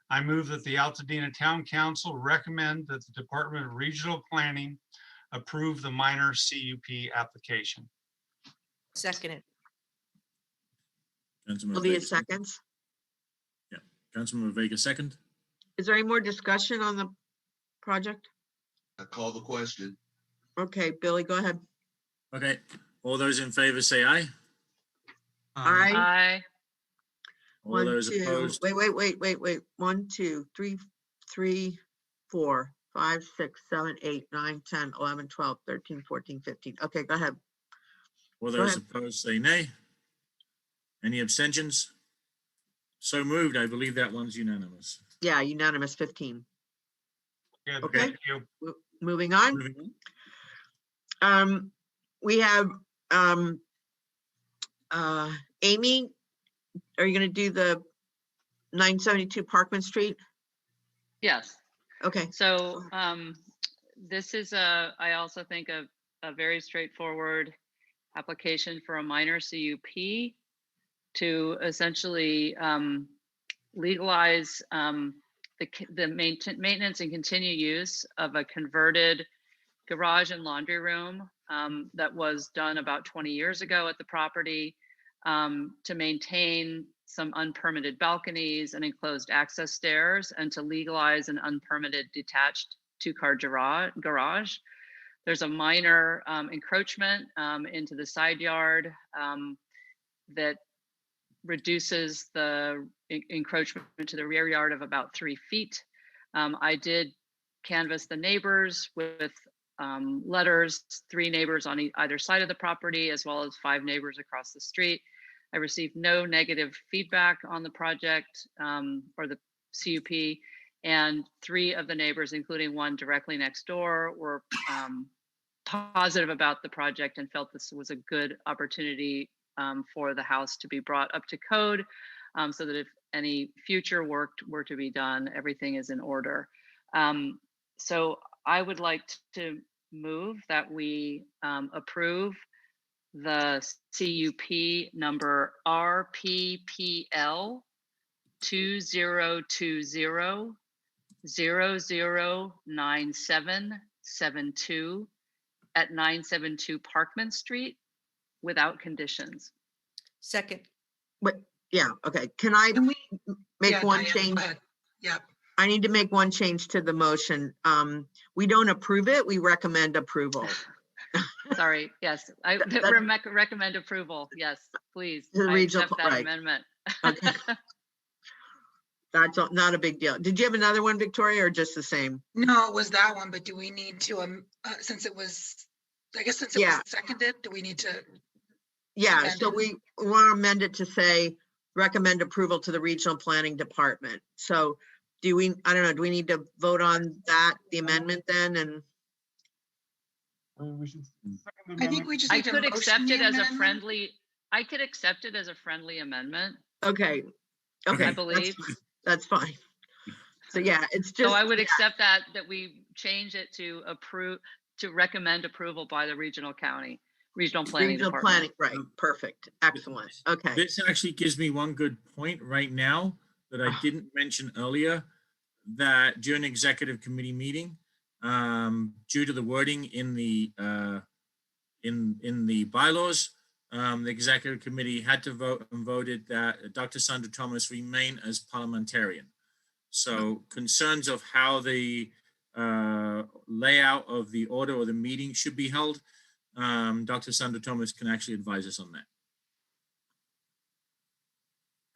I move that the Altadena Town Council recommend that the Department of Regional Planning approve the minor CUP application. Second it. Councilmember Leah Vega, seconds. yeah. Councilmember Vega, second. Is there any more discussion on the project? I call the question. Okay, Billy, go ahead. Okay, all those in favor say aye. Aye. Aye. All One, those two, opposed, wait. 1, 2, 3, 4, 5, 6, 7, 8, 9, 10, 11, 12, 13, 14, 15. Okay, go ahead. all Go those ahead. opposed say nay. Any abstentions? So moved. I believe that one's unanimous. Yeah, unanimous 15. Good, Okay. thank you. Moving on. We have Amy, are you going to do the 972 Parkman Street? Yes. Okay. So this is I also think a very straightforward application for a minor CUP to essentially legalize the maintenance and continued use of a converted garage and laundry room that was done about 20 years ago at the property to maintain some unpermitted balconies and enclosed access stairs, and to legalize an unpermitted detached two-car garage. There's a minor encroachment into the side yard that reduces the encroachment to the rear yard of about 3 feet. I did canvass the neighbors with letters, 3 neighbors on either side of the property, as well as 5 neighbors across the street. I received no negative feedback on the project or the CUP, and 3 of the neighbors, including one directly next door, were positive about the project and felt this was a good opportunity for the house to be brought up to code, so that if any future work were to be done, everything is in order. So I would like to move that we approve the CUP number RPPL 2020-009772 at 972 Parkman Street without conditions. Second. Wait, yeah, okay. Can I make Yeah, one Diane, change? go ahead. Yep. I need to make one change to the motion. We don't approve it, we recommend approval. Sorry, yes, I recommend approval. Yes, please. The I regional accept that right. amendment. Okay. That's not a big deal. Did you have another one, Victoria, or just the same? No, it was that one, but do we need to, since it was, I guess since it was seconded, do we need to? Yeah, amend so it? we want to amend it to say, recommend approval to the Regional Planning Department. So do we, I don't know, do we need to vote on that, the amendment then? And we should I think we just I need to could accept motion it the as a amendment. friendly, I could accept it as a friendly amendment. okay, okay, I believe. that's fine. So yeah, it's just. So I would accept that we change it to approve, to recommend approval by the regional planning Regional department. planning, right, perfect, excellent, okay. This actually gives me one good point right now that I didn't mention earlier, that during executive committee meeting, due to the wording in the bylaws, the executive committee had to vote and voted that Dr. Sandra Thomas remain as parliamentarian. So concerns of how the layout of the order or the meeting should be held, Dr. Sandra Thomas can actually advise us on that.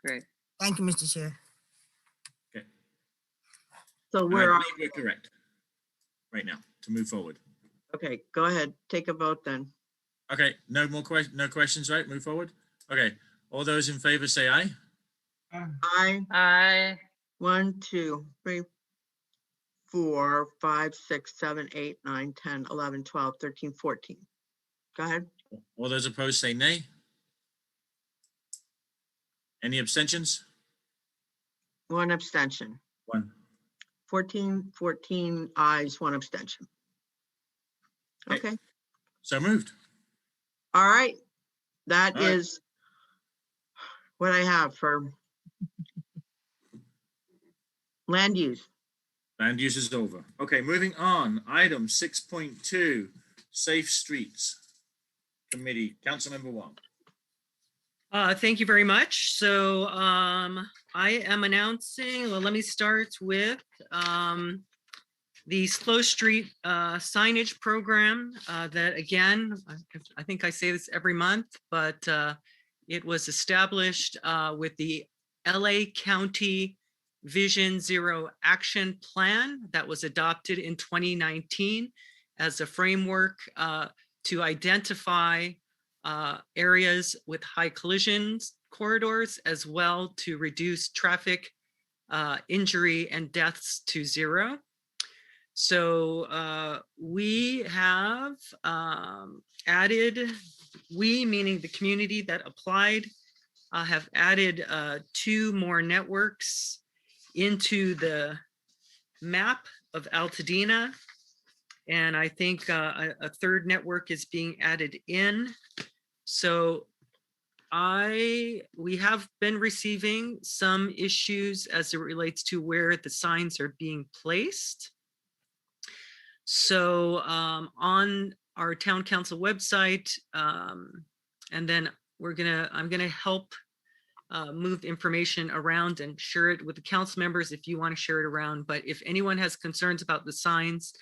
Great. Thank you, Mr. Chair. Okay. So I we're believe we're correct right now to move forward. okay, go ahead, take a vote then. Okay, no more questions, right? Move forward. Okay, All those in favor say aye. Aye. Aye. 1, 2, 3, 4, 5, 6, 7, 8, 9, 10, 11, 12, 13, 14. Go ahead. All those opposed say nay. Any abstentions? 1 abstention. 1. 14 ayes, 1 abstention. Okay. So moved. All right. That All right. is what I have for land use. Land use is over. Okay, moving on. Item 6.2, Safe Streets Committee. Councilmember Wong. Thank you very much. So I am announcing, well, let me start with the Slow Street signage program that, again, I think I say this every month, but it was established with the LA County Vision Zero Action Plan that was adopted in 2019 as a framework to identify areas with high collisions corridors, as well to reduce traffic injury and deaths to zero. So we have added, we meaning the community that applied, have added 2 more networks into the map of Altadena. And I think a 3rd network is being added in. So we have been receiving some issues as it relates to where the signs are being placed. So on our town council website, and then I'm gonna help move information around and share it with the council members if you want to share it around. But if anyone has concerns about the signs,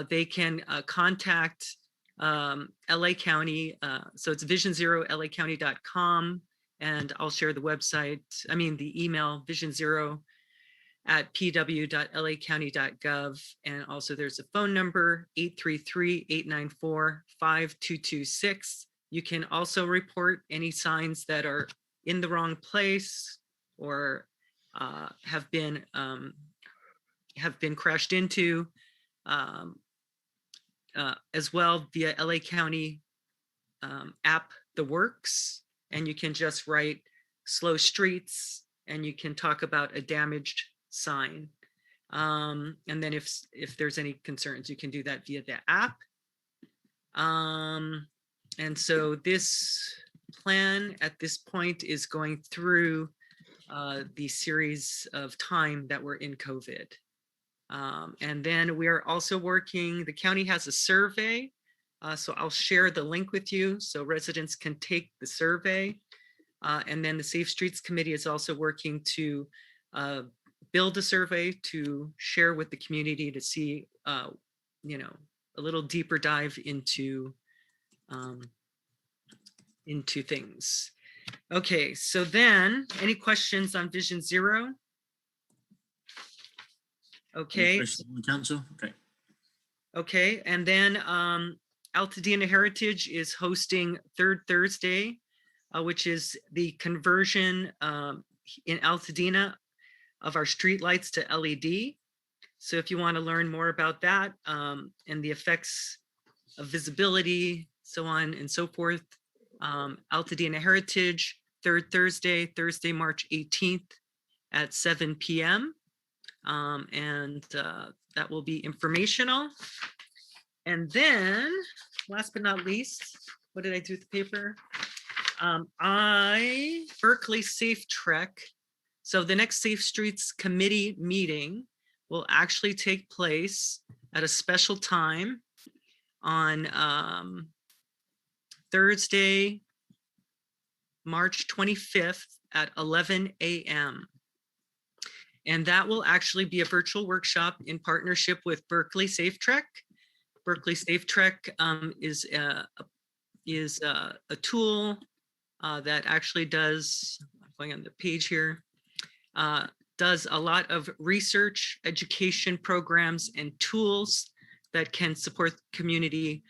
they can contact LA County. So it's visionzerolacounty.com, and I'll share the website, the email visionzero@pw.lacounty.gov. And also there's a phone number, 833-894-5226. You can also report any signs that are in the wrong place or have been crashed into, as well via LA County app, The Works, and you can just write slow streets and you can talk about a damaged sign. And then if there's any concerns, you can do that via the app. And so this plan at this point is going through the series of time that we're in COVID. And then we are also working, the county has a survey, so I'll share the link with you so residents can take the survey. And then the Safe Streets Committee is also working to build a survey to share with the community to see, a little deeper dive into things. Okay, so then any questions on Vision Zero? Okay. Council? Okay. Okay, and then Altadena Heritage is hosting Third Thursday, which is the conversion in Altadena of our street lights to LED. So if you want to learn more about that and the effects of visibility, so on and so forth, Altadena Heritage, Third Thursday, March 18th at 7 p.m. And that will be informational. And then, last but not least, what did I do with the paper? Berkeley Safe Trek. So the next Safe Streets Committee meeting will actually take place at a special time on Thursday, March 25th at 11 a.m. And that will actually be a virtual workshop in partnership with Berkeley Safe Trek. Berkeley Safe Trek is a tool that actually does, I'm going on the page here, does a lot of research, education programs, and tools that can support community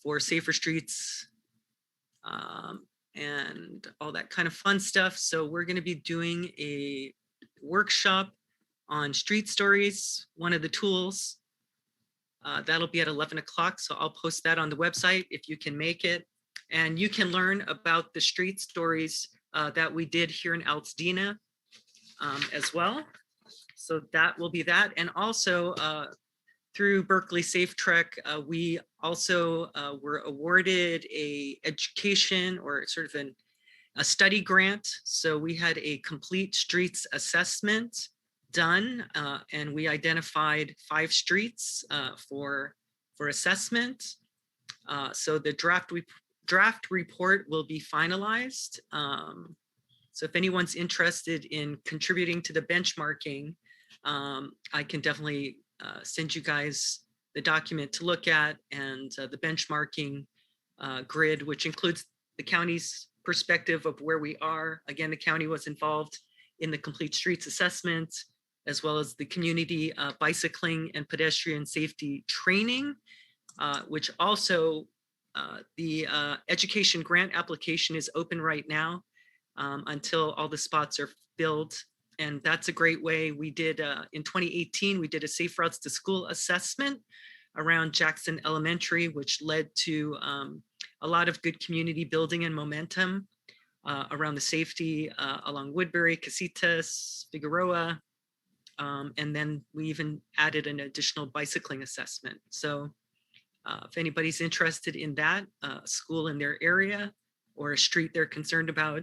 for safer streets and all that kind of fun stuff. So we're going to be doing a workshop on street stories, one of the tools. That'll be at 11 o'clock. So I'll post that on the website if you can make it. And you can learn about the street stories that we did here in Altadena as well. So that will be that. And also through Berkeley Safe Trek, we also were awarded a education or sort of a study grant. So we had a complete streets assessment done, and we identified 5 streets for assessment. So the draft report will be finalized. So if anyone's interested in contributing to the benchmarking, I can definitely send you guys the document to look at, and the benchmarking grid, which includes the county's perspective of where we are. Again, the county was involved in the complete streets assessment, as well as the community bicycling and pedestrian safety training, which also the education grant application is open right now until all the spots are filled. And that's a great way. We did, in 2018, we did a Safe Routes to School assessment around Jackson Elementary, which led to a lot of good community building and momentum around the safety along Woodbury, Casitas, Figueroa. And then we even added an additional bicycling assessment. So if anybody's interested in that, school in their area or a street they're concerned about,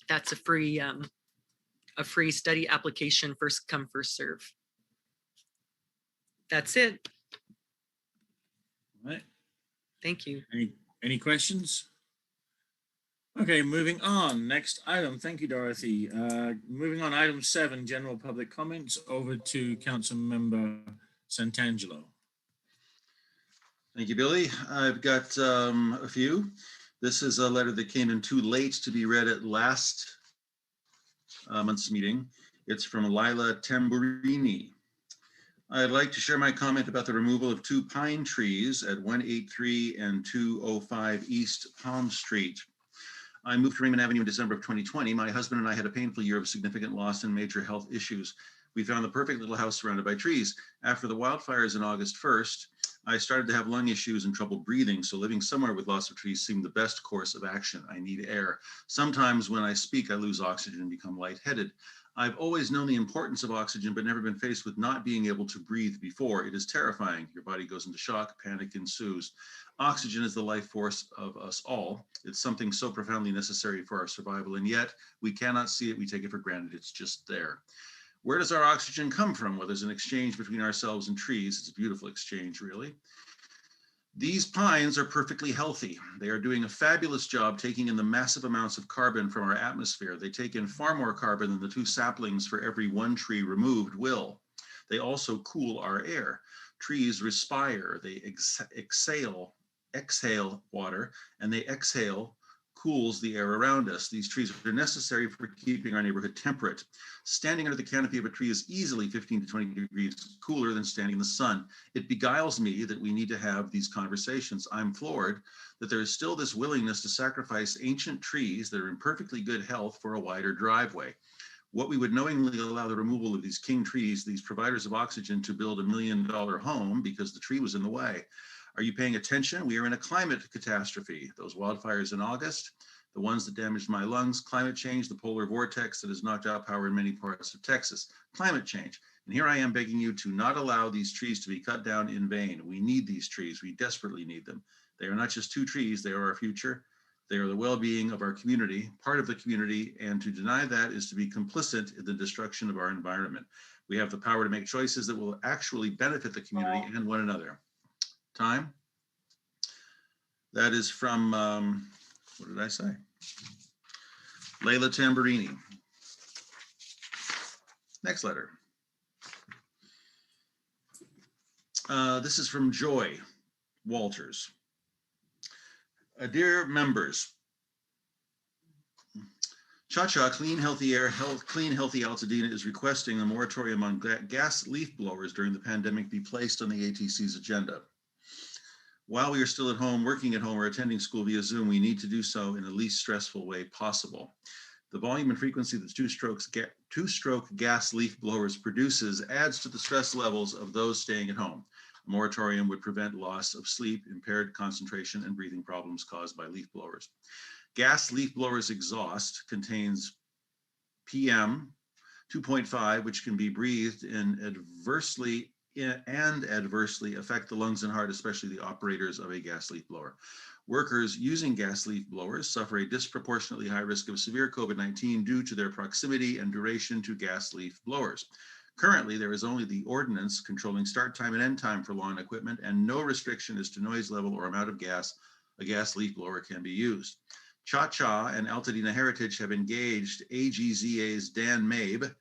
that's a free study application, first come, first serve. That's it. All right. Thank you. Any questions? Okay, moving on. Next item. Thank you, Dorothy. Moving on, item 7, general public comments. Over to Council Member Santangelo. Thank you, Billy. I've got a few. This is a letter that came in too late to be read at last month's meeting. It's from Lila Tamburini. I'd like to share my comment about the removal of 2 pine trees at 183 and 205 East Palm Street. I moved to Raymond Avenue in December of 2020. My husband and I had a painful year of significant loss and major health issues. We found the perfect little house surrounded by trees. After the wildfires on August 1st, I started to have lung issues and trouble breathing, so living somewhere with lots of trees seemed the best course of action. I need air. Sometimes when I speak, I lose oxygen and become lightheaded. I've always known the importance of oxygen, but never been faced with not being able to breathe before. It is terrifying. Your body goes into shock, panic ensues. Oxygen is the life force of us all. It's something so profoundly necessary for our survival, and yet we cannot see it. We take it for granted. It's just there. Where does our oxygen come from? Well, there's an exchange between ourselves and trees. It's a beautiful exchange, really. These pines are perfectly healthy. They are doing a fabulous job taking in the massive amounts of carbon from our atmosphere. They take in far more carbon than the 2 saplings for every 1 tree removed will. They also cool our air. Trees respire, they exhale water, and they exhale cools the air around us. These trees are necessary for keeping our neighborhood temperate. Standing under the canopy of a tree is easily 15 to 20 degrees cooler than standing in the sun. It beguiles me that we need to have these conversations. I'm floored that there is still this willingness to sacrifice ancient trees that are in perfectly good health for a wider driveway. What we would knowingly allow the removal of these king trees, these providers of oxygen, to build $1 million home because the tree was in the way. Are you paying attention? We are in a climate catastrophe. Those wildfires in August, the ones that damaged my lungs, climate change, the polar vortex that has knocked out power in many parts of Texas, climate change. And here I am begging you to not allow these trees to be cut down in vain. We need these trees. We desperately need them. They are not just 2 trees. They are our future. They are the well-being of our community, part of the community, and to deny that is to be complicit in the destruction of our environment. We have the power to make choices that will actually benefit the community and one another. Time. That is from, what did I say? Layla Tamburini. Next letter. This is from Joy Walters. Dear members, Cha-Cha Clean Healthy Air, Clean Healthy Altadena is requesting a moratorium on gas leaf blowers during the pandemic be placed on the ATC's agenda. While we are still at home, working at home, or attending school via Zoom, we need to do so in the least stressful way possible. The volume and frequency that two-stroke gas leaf blowers produces adds to the stress levels of those staying at home. A moratorium would prevent loss of sleep, impaired concentration, and breathing problems caused by leaf blowers. Gas leaf blowers exhaust contains PM 2.5, which can be breathed in adversely affect the lungs and heart, especially the operators of a gas leaf blower. Workers using gas leaf blowers suffer a disproportionately high risk of severe COVID-19 due to their proximity and duration to gas leaf blowers. Currently, there is only the ordinance controlling start time and end time for lawn equipment, and no restriction as to noise level or amount of gas a gas leaf blower can be used. Cha-Cha and Altadena Heritage have engaged AGZA's Dan Mabe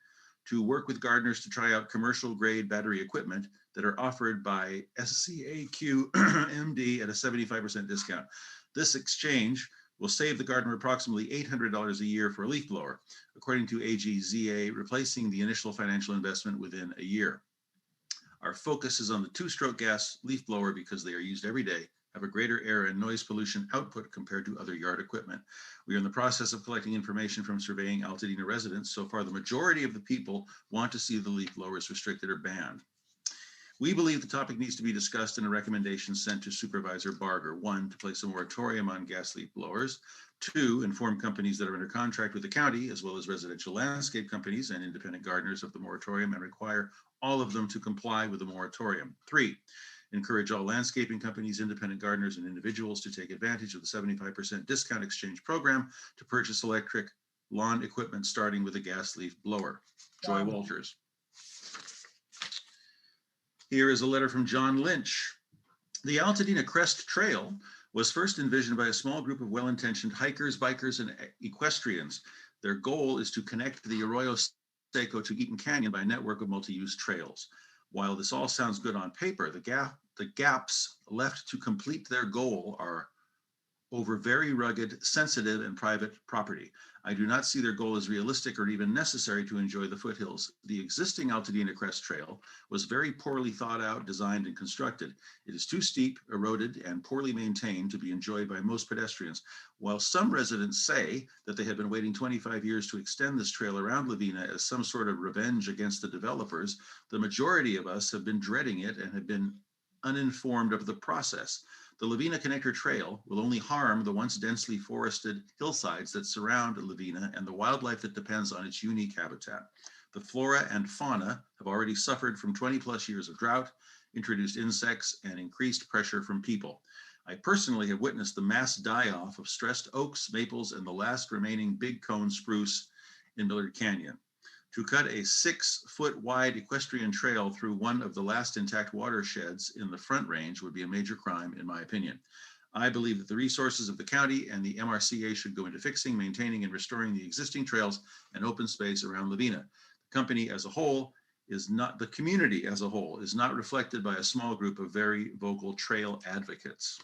to work with gardeners to try out commercial grade battery equipment that are offered by SCAQ MD at a 75% discount. This exchange will save the gardener approximately $800 a year for a leaf blower, according to AGZA, replacing the initial financial investment within a year. Our focus is on the two-stroke gas leaf blower because they are used every day, have a greater air and noise pollution output compared to other yard equipment. We are in the process of collecting information from surveying Altadena residents. So far, the majority of the people want to see the leaf blowers restricted or banned. We believe the topic needs to be discussed in a recommendation sent to Supervisor Barger. 1, to place a moratorium on gas leaf blowers. 2, inform companies that are under contract with the county, as well as residential landscape companies and independent gardeners of the moratorium, and require all of them to comply with the moratorium. 3, encourage all landscaping companies, independent gardeners, and individuals to take advantage of the 75% discount exchange program to purchase electric lawn equipment, starting with a gas leaf blower. Joy Walters. Here is a letter from John Lynch. The Altadena Crest Trail was first envisioned by a small group of well-intentioned hikers, bikers, and equestrians. Their goal is to connect the Arroyo Seco to Eaton Canyon by a network of multi-use trails. While this all sounds good on paper, the gaps left to complete their goal are over very rugged, sensitive, and private property. I do not see their goal as realistic or even necessary to enjoy the foothills. The existing Altadena Crest Trail was very poorly thought out, designed, and constructed. It is too steep, eroded, and poorly maintained to be enjoyed by most pedestrians. While some residents say that they have been waiting 25 years to extend this trail around Lavina as some sort of revenge against the developers, the majority of us have been dreading it and have been uninformed of the process. The Lavina Connector Trail will only harm the once densely forested hillsides that surround Lavina and the wildlife that depends on its unique habitat. The flora and fauna have already suffered from 20+ years of drought, introduced insects, and increased pressure from people. I personally have witnessed the mass die-off of stressed oaks, maples, and the last remaining big cone spruce in Millard Canyon. To cut a 6-foot wide equestrian trail through one of the last intact watersheds in the Front Range would be a major crime, in my opinion. I believe that the resources of the county and the MRCA should go into fixing, maintaining, and restoring the existing trails and open space around Lavina. The community as a whole is not reflected by a small group of very vocal trail advocates.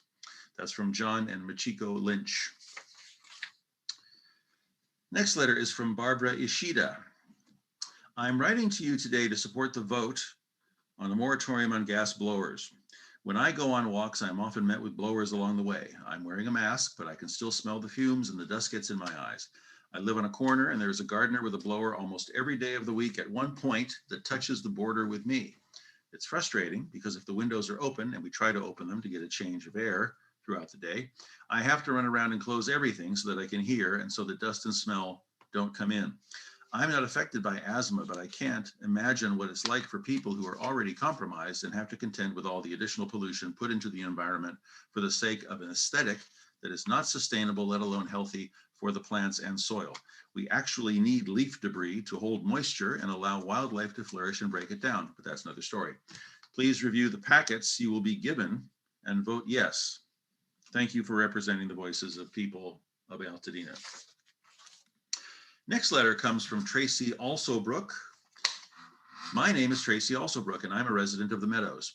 That's from John and Machiko Lynch. Next letter is from Barbara Ishida. I'm writing to you today to support the vote on a moratorium on gas blowers. When I go on walks, I'm often met with blowers along the way. I'm wearing a mask, but I can still smell the fumes and the dust gets in my eyes. I live on a corner and there's a gardener with a blower almost every day of the week at one point that touches the border with me. It's frustrating because if the windows are open and we try to open them to get a change of air throughout the day, I have to run around and close everything so that I can hear and so the dust and smell don't come in. I'm not affected by asthma, but I can't imagine what it's like for people who are already compromised and have to contend with all the additional pollution put into the environment for the sake of an aesthetic that is not sustainable, let alone healthy for the plants and soil. We actually need leaf debris to hold moisture and allow wildlife to flourish and break it down, but that's another story. Please review the packets you will be given and vote yes. Thank you for representing the voices of people of Altadena. Next letter comes from Tracy Alsobrook. My name is Tracy Alsobrook, and I'm a resident of the Meadows.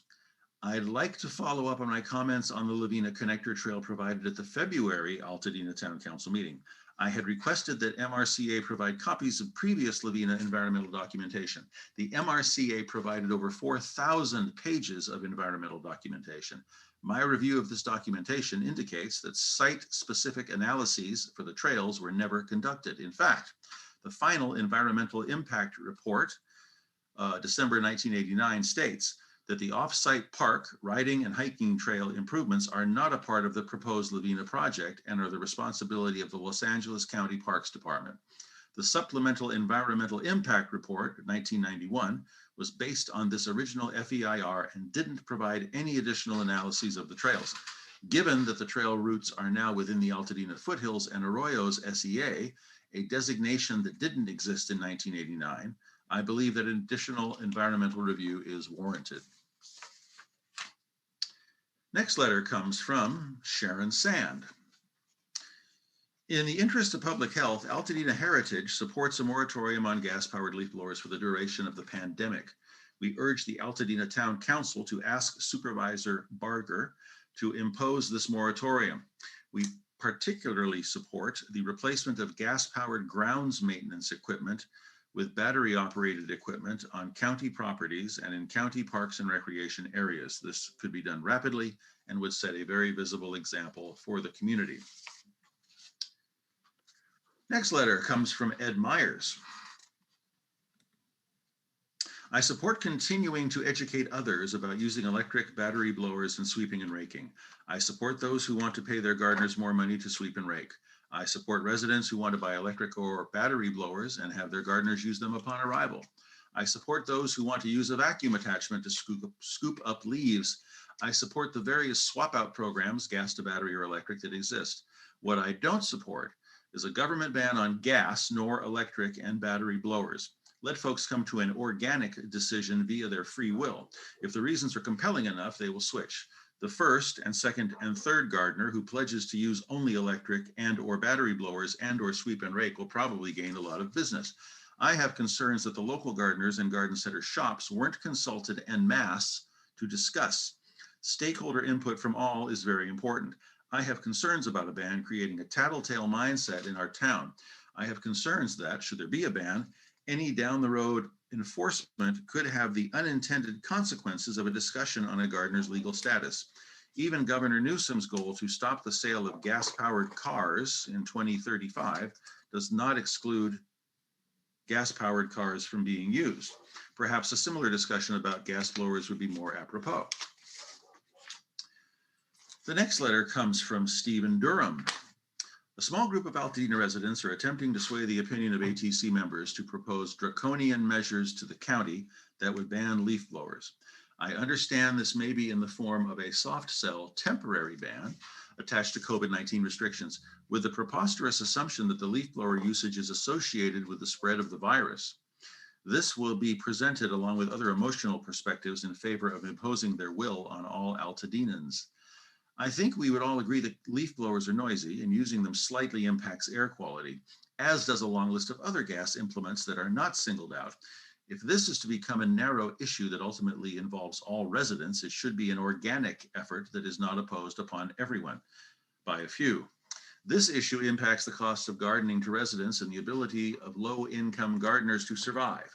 I'd like to follow up on my comments on the Lavina Connector Trail provided at the February Altadena Town Council meeting. I had requested that MRCA provide copies of previous Lavina environmental documentation. The MRCA provided over 4,000 pages of environmental documentation. My review of this documentation indicates that site-specific analyses for the trails were never conducted. In fact, the final environmental impact report, December 1989, states that the off-site park, riding and hiking trail improvements are not a part of the proposed Lavina project and are the responsibility of the Los Angeles County Parks Department. The supplemental environmental impact report, 1991, was based on this original FEIR and didn't provide any additional analyses of the trails. Given that the trail routes are now within the Altadena foothills and Arroyos SEA, a designation that didn't exist in 1989, I believe that an additional environmental review is warranted. Next letter comes from Sharon Sand. In the interest of public health, Altadena Heritage supports a moratorium on gas-powered leaf blowers for the duration of the pandemic. We urge the Altadena Town Council to ask Supervisor Barger to impose this moratorium. We particularly support the replacement of gas-powered grounds maintenance equipment with battery-operated equipment on county properties and in county parks and recreation areas. This could be done rapidly and would set a very visible example for the community. Next letter comes from Ed Myers. I support continuing to educate others about using electric battery blowers in sweeping and raking. I support those who want to pay their gardeners more money to sweep and rake. I support residents who want to buy electric or battery blowers and have their gardeners use them upon arrival. I support those who want to use a vacuum attachment to scoop up leaves. I support the various swap out programs, gas to battery or electric, that exist. What I don't support is a government ban on gas nor electric and battery blowers. Let folks come to an organic decision via their free will. If the reasons are compelling enough, they will switch. The first and second and third gardener who pledges to use only electric and or battery blowers and or sweep and rake will probably gain a lot of business. I have concerns that the local gardeners and garden center shops weren't consulted en masse to discuss. Stakeholder input from all is very important. I have concerns about a ban creating a tattletale mindset in our town. I have concerns that, should there be a ban, any down the road enforcement could have the unintended consequences of a discussion on a gardener's legal status. Even Governor Newsom's goal to stop the sale of gas-powered cars in 2035 does not exclude gas-powered cars from being used. Perhaps a similar discussion about gas blowers would be more apropos. The next letter comes from Stephen Durham. A small group of Altadena residents are attempting to sway the opinion of ATC members to propose draconian measures to the county that would ban leaf blowers. I understand this may be in the form of a soft sell temporary ban attached to COVID-19 restrictions, with the preposterous assumption that the leaf blower usage is associated with the spread of the virus. This will be presented along with other emotional perspectives in favor of imposing their will on all Altadenans. I think we would all agree that leaf blowers are noisy and using them slightly impacts air quality, as does a long list of other gas implements that are not singled out. If this is to become a narrow issue that ultimately involves all residents, it should be an organic effort that is not opposed upon everyone by a few. This issue impacts the cost of gardening to residents and the ability of low-income gardeners to survive,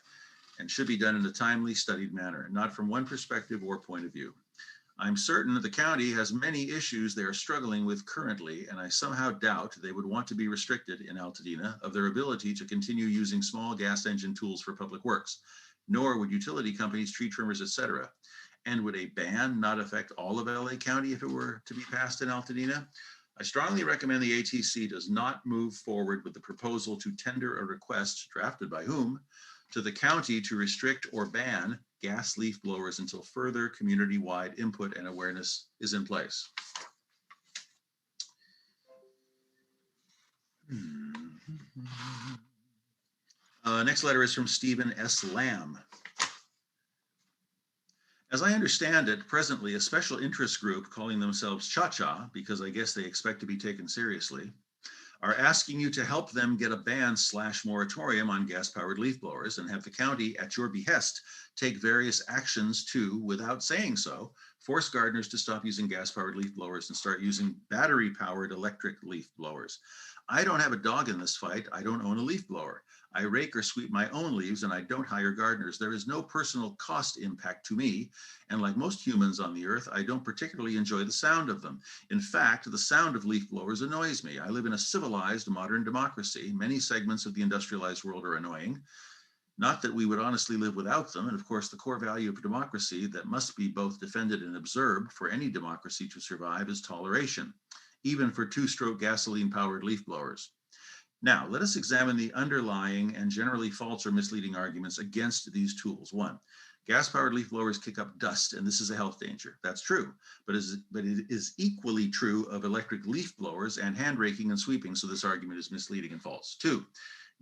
and should be done in a timely, studied manner, not from one perspective or point of view. I'm certain that the county has many issues they are struggling with currently, and I somehow doubt they would want to be restricted in Altadena of their ability to continue using small gas engine tools for public works, nor would utility companies, tree trimmers, etc. And would a ban not affect all of LA County if it were to be passed in Altadena? I strongly recommend the ATC does not move forward with the proposal to tender a request, drafted by whom, to the county to restrict or ban gas leaf blowers until further community-wide input and awareness is in place. Next letter is from Stephen S. Lamb. As I understand it, presently a special interest group calling themselves Cha-Cha, because I guess they expect to be taken seriously, are asking you to help them get a ban/moratorium on gas-powered leaf blowers and have the county, at your behest, take various actions to, without saying so, Force gardeners to stop using gas-powered leaf blowers and start using battery-powered electric leaf blowers. I don't have a dog in this fight. I don't own a leaf blower. I rake or sweep my own leaves, and I don't hire gardeners. There is no personal cost impact to me. And like most humans on the earth, I don't particularly enjoy the sound of them. In fact, the sound of leaf blowers annoys me. I live in a civilized modern democracy. Many segments of the industrialized world are annoying. Not that we would honestly live without them. And of course, the core value of democracy that must be both defended and observed for any democracy to survive is toleration, even for two-stroke gasoline-powered leaf blowers. Now, let us examine the underlying and generally false or misleading arguments against these tools. One, gas-powered leaf blowers kick up dust, and this is a health danger. That's true, but it is equally true of electric leaf blowers and hand raking and sweeping, so this argument is misleading and false. Two,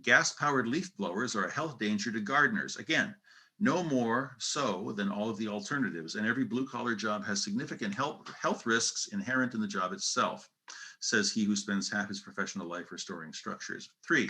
gas-powered leaf blowers are a health danger to gardeners. Again, no more so than all of the alternatives, and every blue-collar job has significant health risks inherent in the job itself, says he who spends half his professional life restoring structures. Three,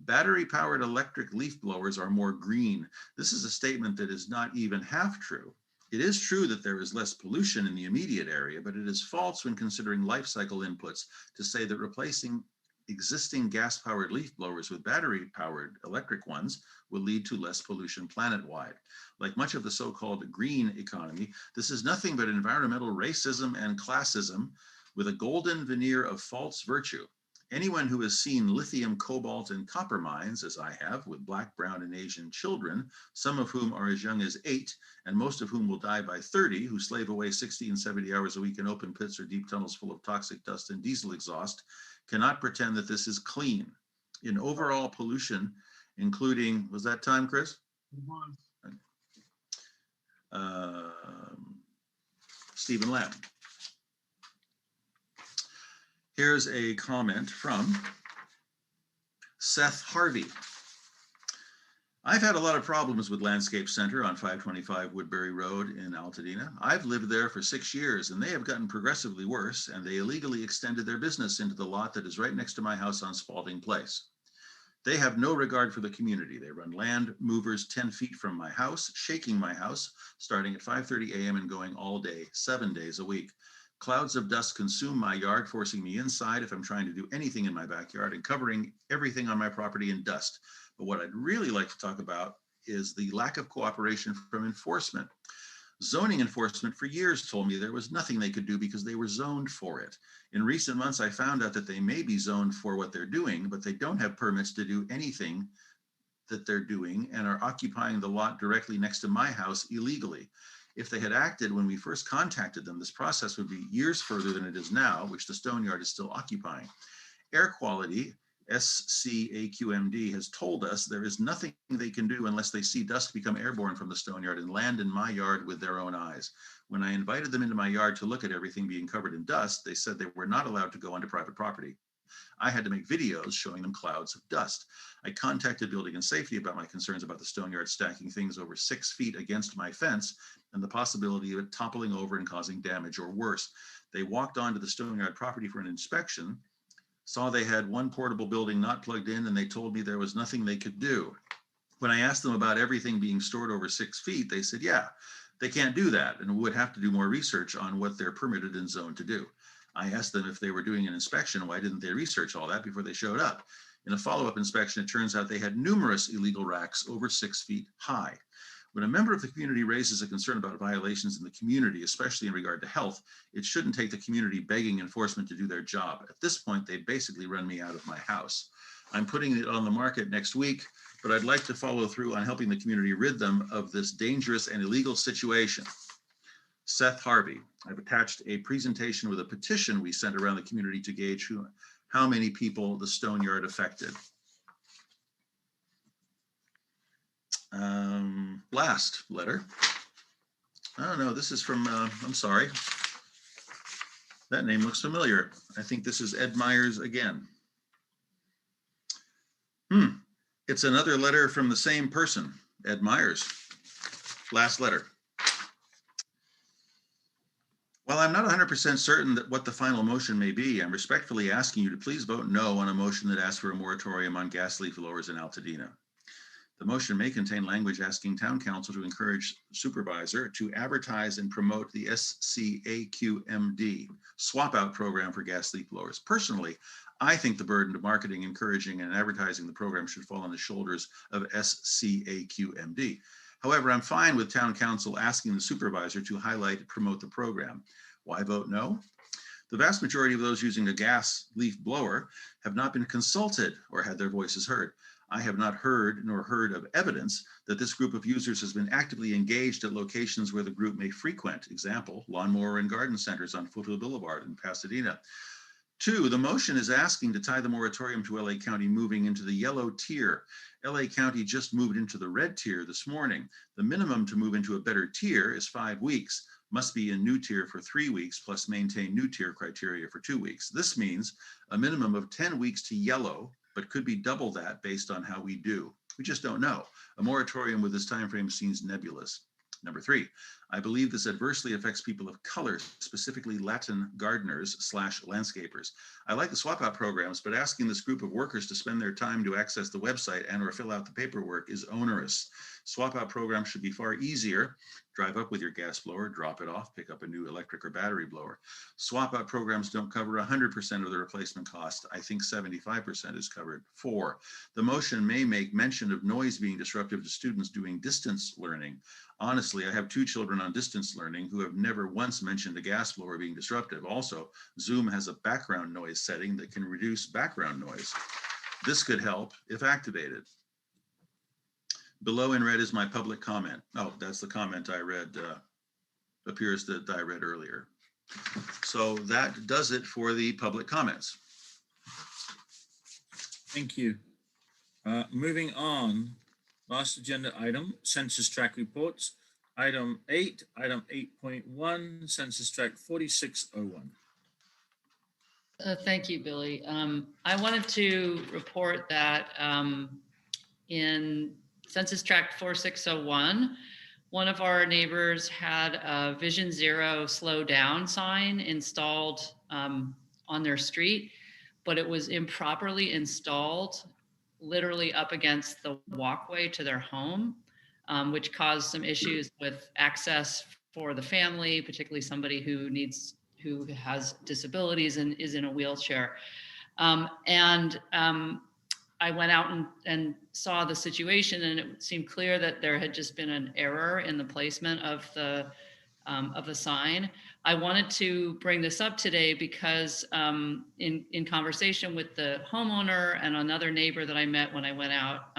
battery-powered electric leaf blowers are more green. This is a statement that is not even half true. It is true that there is less pollution in the immediate area, but it is false when considering life cycle inputs to say that replacing existing gas-powered leaf blowers with battery-powered electric ones will lead to less pollution planet-wide. Like much of the so-called green economy, this is nothing but environmental racism and classism with a golden veneer of false virtue. Anyone who has seen lithium, cobalt, and copper mines, as I have, with Black, brown, and Asian children, some of whom are as young as 8, and most of whom will die by 30, who slave away 60 and 70 hours a week in open pits or deep tunnels full of toxic dust and diesel exhaust, cannot pretend that this is clean. In overall pollution, including, was that time, Chris? Stephen Lamb. Here's a comment from Seth Harvey. I've had a lot of problems with Landscape Center on 525 Woodbury Road in Altadena. I've lived there for 6 years and they have gotten progressively worse, and they illegally extended their business into the lot that is right next to my house on Spalding Place. They have no regard for the community. They run land movers 10 feet from my house, shaking my house, starting at 5:30 a.m. and going all day, 7 days a week. Clouds of dust consume my yard, forcing me inside if I'm trying to do anything in my backyard, and covering everything on my property in dust. But what I'd really like to talk about is the lack of cooperation from enforcement. Zoning enforcement for years told me there was nothing they could do because they were zoned for it. In recent months, I found out that they may be zoned for what they're doing, but they don't have permits to do anything that they're doing and are occupying the lot directly next to my house illegally. If they had acted when we first contacted them, this process would be years further than it is now, which the stone yard is still occupying. Air quality, SCAQMD, has told us there is nothing they can do unless they see dust become airborne from the stone yard and land in my yard with their own eyes. When I invited them into my yard to look at everything being covered in dust, they said they were not allowed to go onto private property. I had to make videos showing them clouds of dust. I contacted Building and Safety about my concerns about the stone yard stacking things over 6 feet against my fence and the possibility of it toppling over and causing damage or worse. They walked onto the stone yard property for an inspection, saw they had one portable building not plugged in, and they told me there was nothing they could do. When I asked them about everything being stored over 6 feet, they said, yeah, they can't do that and would have to do more research on what they're permitted and zoned to do. I asked them if they were doing an inspection, why didn't they research all that before they showed up? In a follow-up inspection, it turns out they had numerous illegal racks over 6 feet high. When a member of the community raises a concern about violations in the community, especially in regard to health, it shouldn't take the community begging enforcement to do their job. At this point, they basically run me out of my house. I'm putting it on the market next week, but I'd like to follow through on helping the community rid them of this dangerous and illegal situation. Seth Harvey. I've attached a presentation with a petition we sent around the community to gauge how many people the stone yard affected. Last letter. Oh no, this is from, I'm sorry. That name looks familiar. I think this is Ed Myers again. It's another letter from the same person, Ed Myers. Last letter. While I'm not 100% certain that what the final motion may be, I'm respectfully asking you to please vote no on a motion that asks for a moratorium on gas leaf blowers in Altadena. The motion may contain language asking town council to encourage supervisor to advertise and promote the SCAQMD swap out program for gas leak blowers. Personally, I think the burden of marketing, encouraging, and advertising the program should fall on the shoulders of SCAQMD. However, I'm fine with town council asking the supervisor to highlight and promote the program. Why vote no? The vast majority of those using a gas leaf blower have not been consulted or had their voices heard. I have not heard nor heard of evidence that this group of users has been actively engaged at locations where the group may frequent. Example, lawnmower and garden centers on Foothill Boulevard in Pasadena. 2, the motion is asking to tie the moratorium to LA County moving into the yellow tier. LA County just moved into the red tier this morning. The minimum to move into a better tier is 5 weeks. Must be in new tier for 3 weeks plus maintain new tier criteria for 2 weeks. This means a minimum of 10 weeks to yellow, but could be double that based on how we do. We just don't know. A moratorium with this time frame seems nebulous. Number 3, I believe this adversely affects people of color, specifically Latin gardeners / landscapers. I like the swap out programs, but asking this group of workers to spend their time to access the website and or fill out the paperwork is onerous. Swap out programs should be far easier. Drive up with your gas blower, drop it off, pick up a new electric or battery blower. Swap out programs don't cover 100% of the replacement cost. I think 75% is covered. 4, the motion may make mention of noise being disruptive to students doing distance learning. Honestly, I have 2 children on distance learning who have never once mentioned a gas blower being disruptive. Also, Zoom has a background noise setting that can reduce background noise. This could help if activated. Below in red is my public comment. Oh, that's the comment I read, appears that I read earlier. So that does it for the public comments. Thank you. Moving on, last agenda item, census tract reports. Item 8, item 8.1, census tract 4601. Thank you, Billy. I wanted to report that in Census Tract 4601, one of our neighbors had a Vision Zero slow down sign installed on their street, but it was improperly installed literally up against the walkway to their home, which caused some issues with access for the family, particularly somebody who has disabilities and is in a wheelchair. I went out and saw the situation, and it seemed clear that there had just been an error in the placement of the sign. I wanted to bring this up today because in conversation with the homeowner and another neighbor that I met when I went out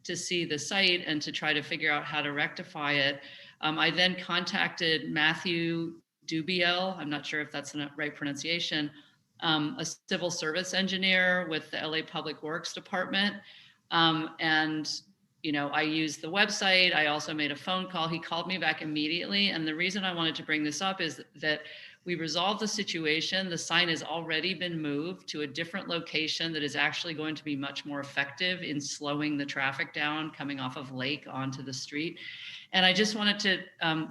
to see the site and to try to figure out how to rectify it, I then contacted Matthew Dubiel, I'm not sure if that's the right pronunciation, a civil service engineer with the LA Public Works Department. I used the website. I also made a phone call. He called me back immediately. And the reason I wanted to bring this up is that we resolved the situation. The sign has already been moved to a different location that is actually going to be much more effective in slowing the traffic down coming off of Lake onto the street. And I just wanted to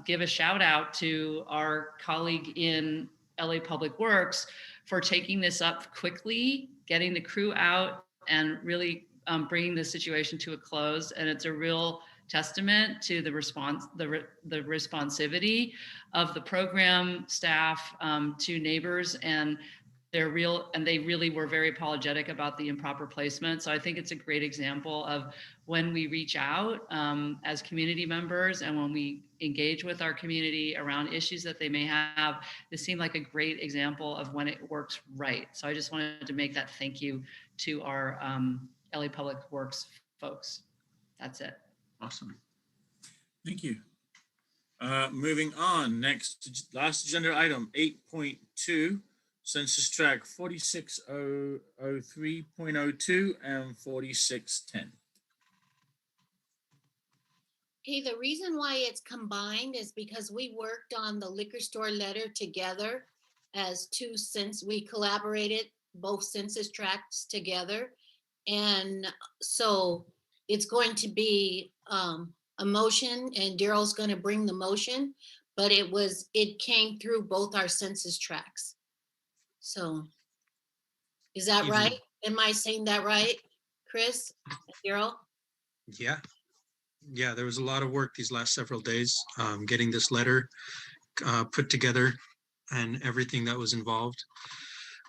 give a shout out to our colleague in LA Public Works for taking this up quickly, getting the crew out and really bringing the situation to a close. And it's a real testament to the response, the responsivity of the program staff to neighbors, and they really were very apologetic about the improper placement. So I think it's a great example of when we reach out as community members and when we engage with our community around issues that they may have. This seemed like a great example of when it works right. So I just wanted to make that thank you to our LA Public Works folks. That's it. Awesome. Thank you. Moving on, last agenda item, 8.2, Census Tract 46003.02 and 4610. Okay, the reason why it's combined is because we worked on the liquor store letter together as two, since we collaborated both census tracts together. And so it's going to be a motion, and Daryl's going to bring the motion, but it came through both our census tracts. So is that right? Am I saying that right, Chris and Daryl? Yeah. Yeah, there was a lot of work these last several days, getting this letter put together and everything that was involved.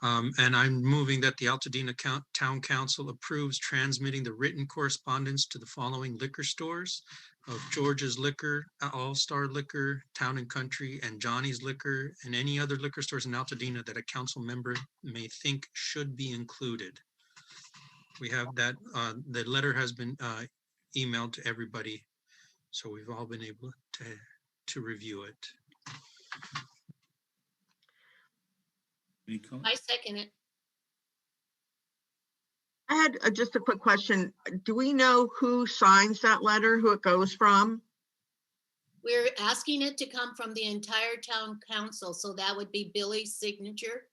And I'm moving that the Altadena Town Council approves transmitting the written correspondence to the following liquor stores of George's Liquor, All-Star Liquor, Town and Country, and Johnny's Liquor, and any other liquor stores in Altadena that a council member may think should be included. We have that, the letter has been emailed to everybody, so we've all been able to review it. I second it. I had just a quick question. Do we know who signs that letter, who it goes from? We're asking it to come from the entire town council, so that would be Billy's signature.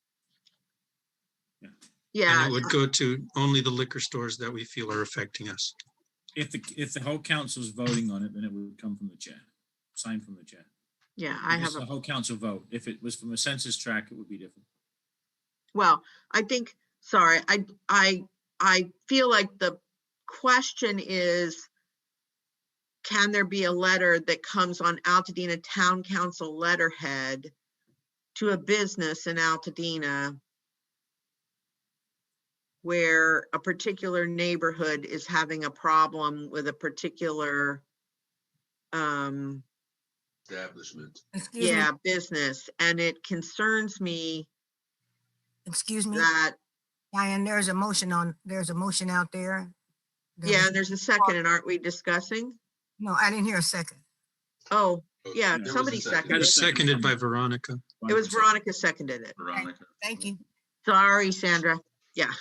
Yeah. And it would go to only the liquor stores that we feel are affecting us. If the whole council's voting on it, then it would come from the chair, signed from the chair. Yeah, I have the whole council vote. If it was from a census tract, it would be different. Well, I think, sorry, I feel like the question is, can there be a letter that comes on Altadena Town Council letterhead to a business in Altadena where a particular neighborhood is having a problem with a particular establishment? Business, and it concerns me. Excuse me, that Diane, there's a motion out there. Yeah, and there's a second, and aren't we discussing? No, I didn't hear a second. Oh, yeah, There somebody was a second. seconded. It was seconded by Veronica. It was Veronica seconded it. Veronica. Thank you. Sorry, Sandra. Yeah.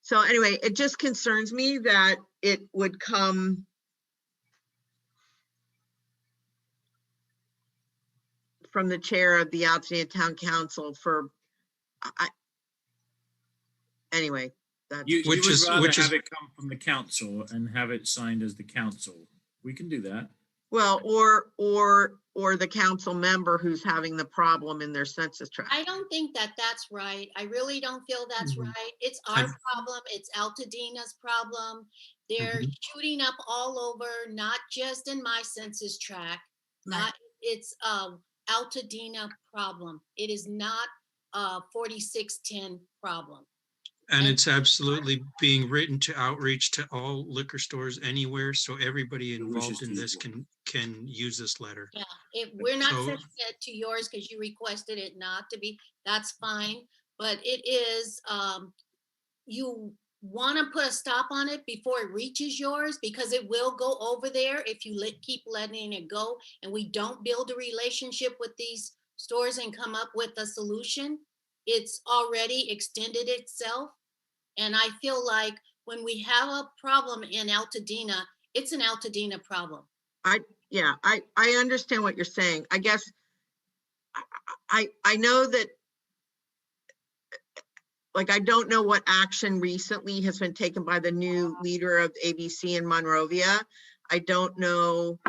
So anyway, it just concerns me that it would come from the chair of the Altadena Town Council for, anyway. That's, You would rather have it come from the council and have it signed as the council. We can do that. well, or the council member who's having the problem in their census tract. I don't think that that's right. I really don't feel that's Mhm. right. It's our problem. It's Altadena's problem. They're shooting up all over, not just in my census tract. It's Altadena problem. It is not a 4610 problem. And it's absolutely being written to outreach to all liquor stores anywhere, so everybody involved in this can use this letter. Yeah, if we're not So- sending it to yours because you requested it not to be, that's fine. But it is, you want to put a stop on it before it reaches yours, because it will go over there if you keep letting it go and we don't build a relationship with these stores and come up with a solution. It's already extended itself. And I feel like when we have a problem in Altadena, it's an Altadena problem. I understand what you're saying. I guess I know that, like, I don't know what action recently has been taken by the new leader of ABC in Monrovia. I don't know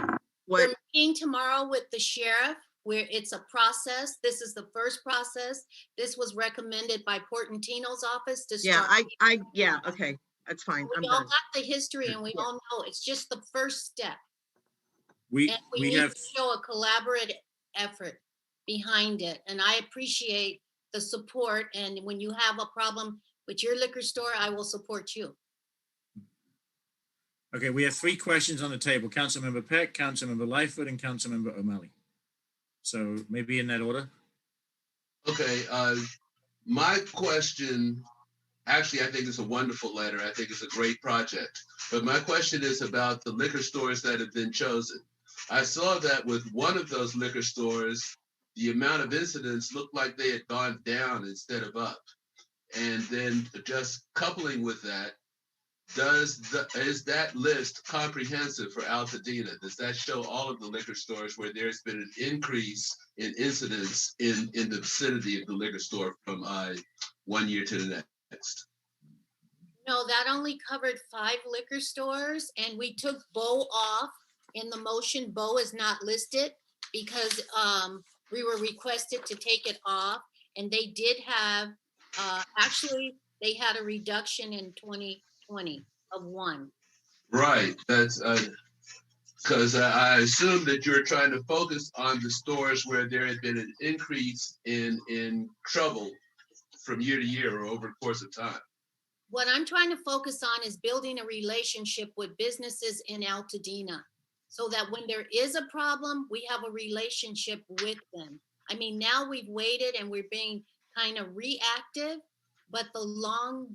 what. We're meeting tomorrow with the sheriff, where it's a process. This is the first process. This was recommended by Portantino's office to Yeah, start. yeah, okay, that's fine. I'm We all done. got the history and we all know it's just the first step. We And we need to show a collaborative effort behind it. And I appreciate the support. And when you have a problem with your liquor store, I will support you. Okay, we have 3 questions on the table. Councilmember Peck, Councilmember Lightfoot, and Councilmember O'Malley. So maybe in that order. Okay, my question, actually, I think it's a wonderful letter. I think it's a great project. But my question is about the liquor stores that have been chosen. I saw that with one of those liquor stores, the amount of incidents looked like they had gone down instead of up. And then just coupling with that, is that list comprehensive for Altadena? Does that show all of the liquor stores where there's been an increase in incidents in the vicinity of the liquor store from 1 year to the next? No, that only covered 5 liquor stores, and we took Bo off. In the motion, Bo is not listed because we were requested to take it off, and they did have, actually, they had a reduction in 2020 of 1. Right, that's Because I assume that you're trying to focus on the stores where there had been an increase in trouble from year to year or over the course of time. What I'm trying to focus on is building a relationship with businesses in Altadena so that when there is a problem, we have a relationship with them. I mean, now we've waited and we're being kind of reactive, but the long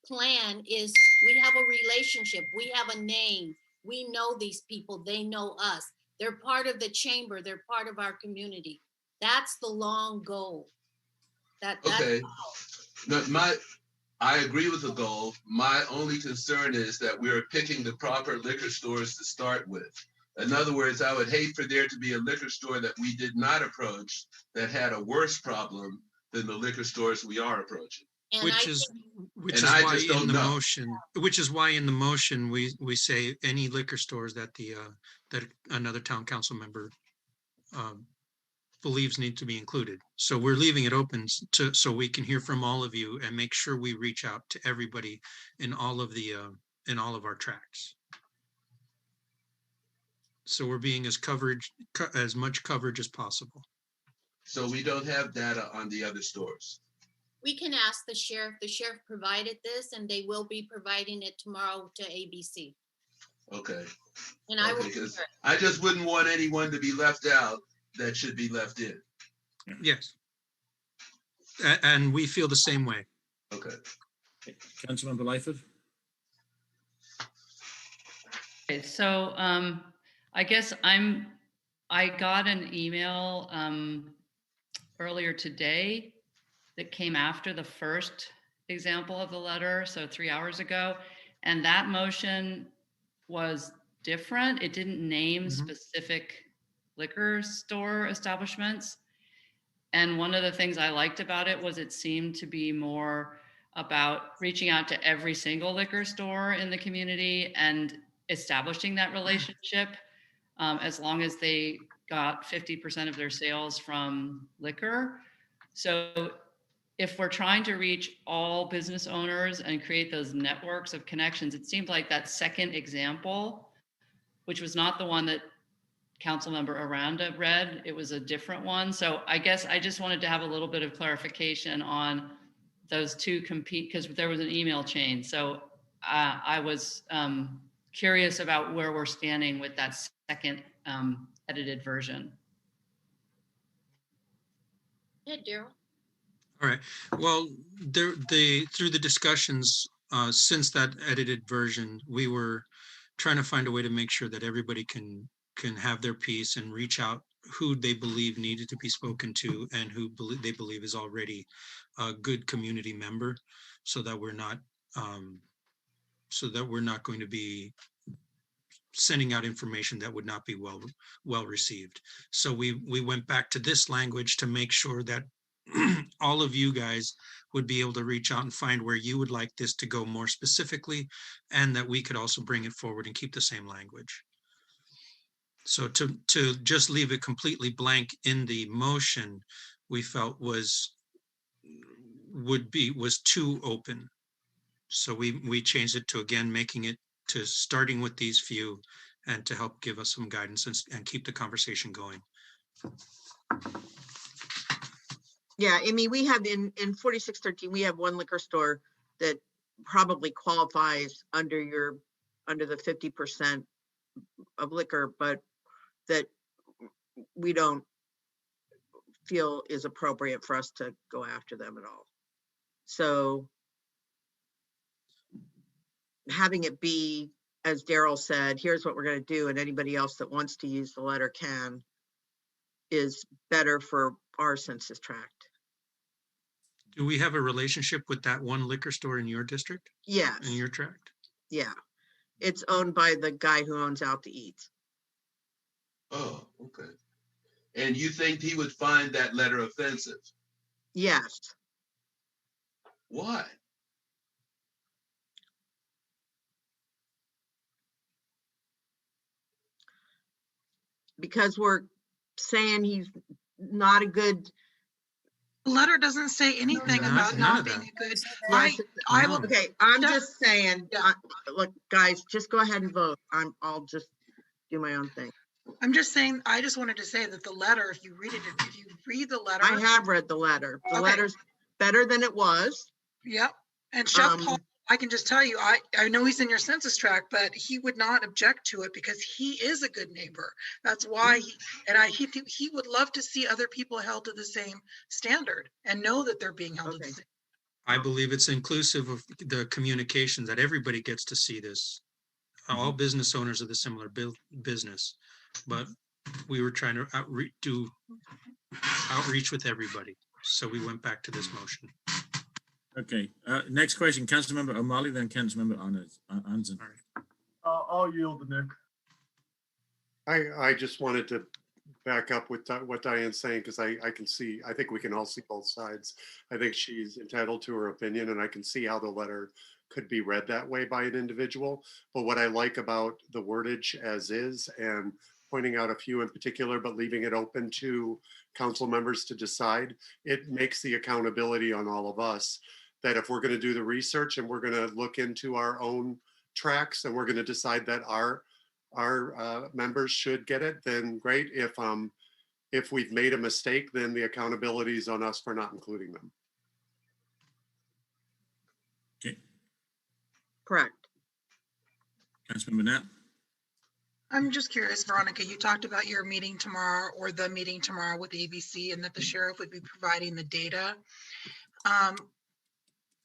plan is we have a relationship, we have a name, we know these people, they know us. They're part of the chamber, they're part of our community. That's the long goal. Okay. No, I agree with the goal. My only concern is that we're picking the proper liquor stores to start with. In other words, I would hate for there to be a liquor store that we did not approach that had a worse problem than the liquor stores we are approaching. Which is why in the motion we say any liquor stores that that another town council member believes need to be included. So we're leaving it open so we can hear from all of you and make sure we reach out to everybody in all of our tracts. So we're being as much coverage as possible. So we don't have data on the other stores. We can ask the sheriff. The sheriff provided this and they will be providing it tomorrow to ABC. Okay. And I will. I just wouldn't want anyone to be left out that should be left in. Yes. And we feel the same way. Okay. Councilmember Lyford. Okay, so I guess I got an email earlier today that came after the first example of the letter, so 3 hours ago, and that motion was different. It didn't name specific liquor store establishments. And one of the things I liked about it was it seemed to be more about reaching out to every single liquor store in the community and establishing that relationship, as long as they got 50% of their sales from liquor. So if we're trying to reach all business owners and create those networks of connections, it seemed like that second example, which was not the one that Councilmember Aranda read, it was a different one. So I guess I just wanted to have a little bit of clarification on those two compete, because there was an email chain. So I was curious about where we're standing with that second edited version. Yeah, Daryl. All right. Well, through the discussions since that edited version, we were trying to find a way to make sure that everybody can have their piece and reach out who they believe needed to be spoken to and who they believe is already a good community member, so that we're not going to be sending out information that would not be well received. So we went back to this language to make sure that all of you guys would be able to reach out and find where you would like this to go more specifically, and that we could also bring it forward and keep the same language. So to just leave it completely blank in the motion, we felt was too open. So we changed it to, again, making it to starting with these few, and to help give us some guidance and keep the conversation going. Yeah, I mean, we have in 4613, we have one liquor store that probably qualifies under the 50% of liquor, but that we don't feel is appropriate for us to go after them at all. So having it be, as Daryl said, here's what we're going to do, and anybody else that wants to use the letter can, is better for our census tract. Do we have a relationship with that one liquor store in your district? Yes. In your tract? Yeah. It's owned by the guy who owns Out to Eat. Oh, okay. And you think he would find that letter offensive? Yes. Why? Because we're saying he's not a good. Letter doesn't say anything about not being a good. I will. Okay, I'm just saying. Look, guys, just go ahead and vote. I'll just do my own thing. I'm just saying, I just wanted to say that the letter, if you read the letter. I have read the letter. The Okay. letter's better than it was. Yep. And Chef Paul, I can just tell you, I know he's in your census tract, but he would not object to it because he is a good neighbor. That's why he would love to see other people held to the same standard and know that they're being held to the same. I believe it's inclusive of the communication that everybody gets to see this. All business owners of the similar business, but we were trying to do outreach with everybody. So we went back to this motion. Okay, next question, Councilmember O'Malley, then Councilmember Anzen. I'll yield to Nick. I just wanted to back up with what Diane's saying, because I think we can all see both sides. I think she's entitled to her opinion, and I can see how the letter could be read that way by an individual. But what I like about the wordage as is, and pointing out a few in particular, but leaving it open to council members to decide, it makes the accountability on all of us, that if we're going to do the research and we're going to look into our own tracks and we're going to decide that our members should get it, then great. If we've made a mistake, then the accountability is on us for not including them. Okay. Correct. Councilmember Knapp. I'm just curious, Veronica, you talked about your meeting tomorrow, or the meeting tomorrow with ABC, and that the sheriff would be providing the data.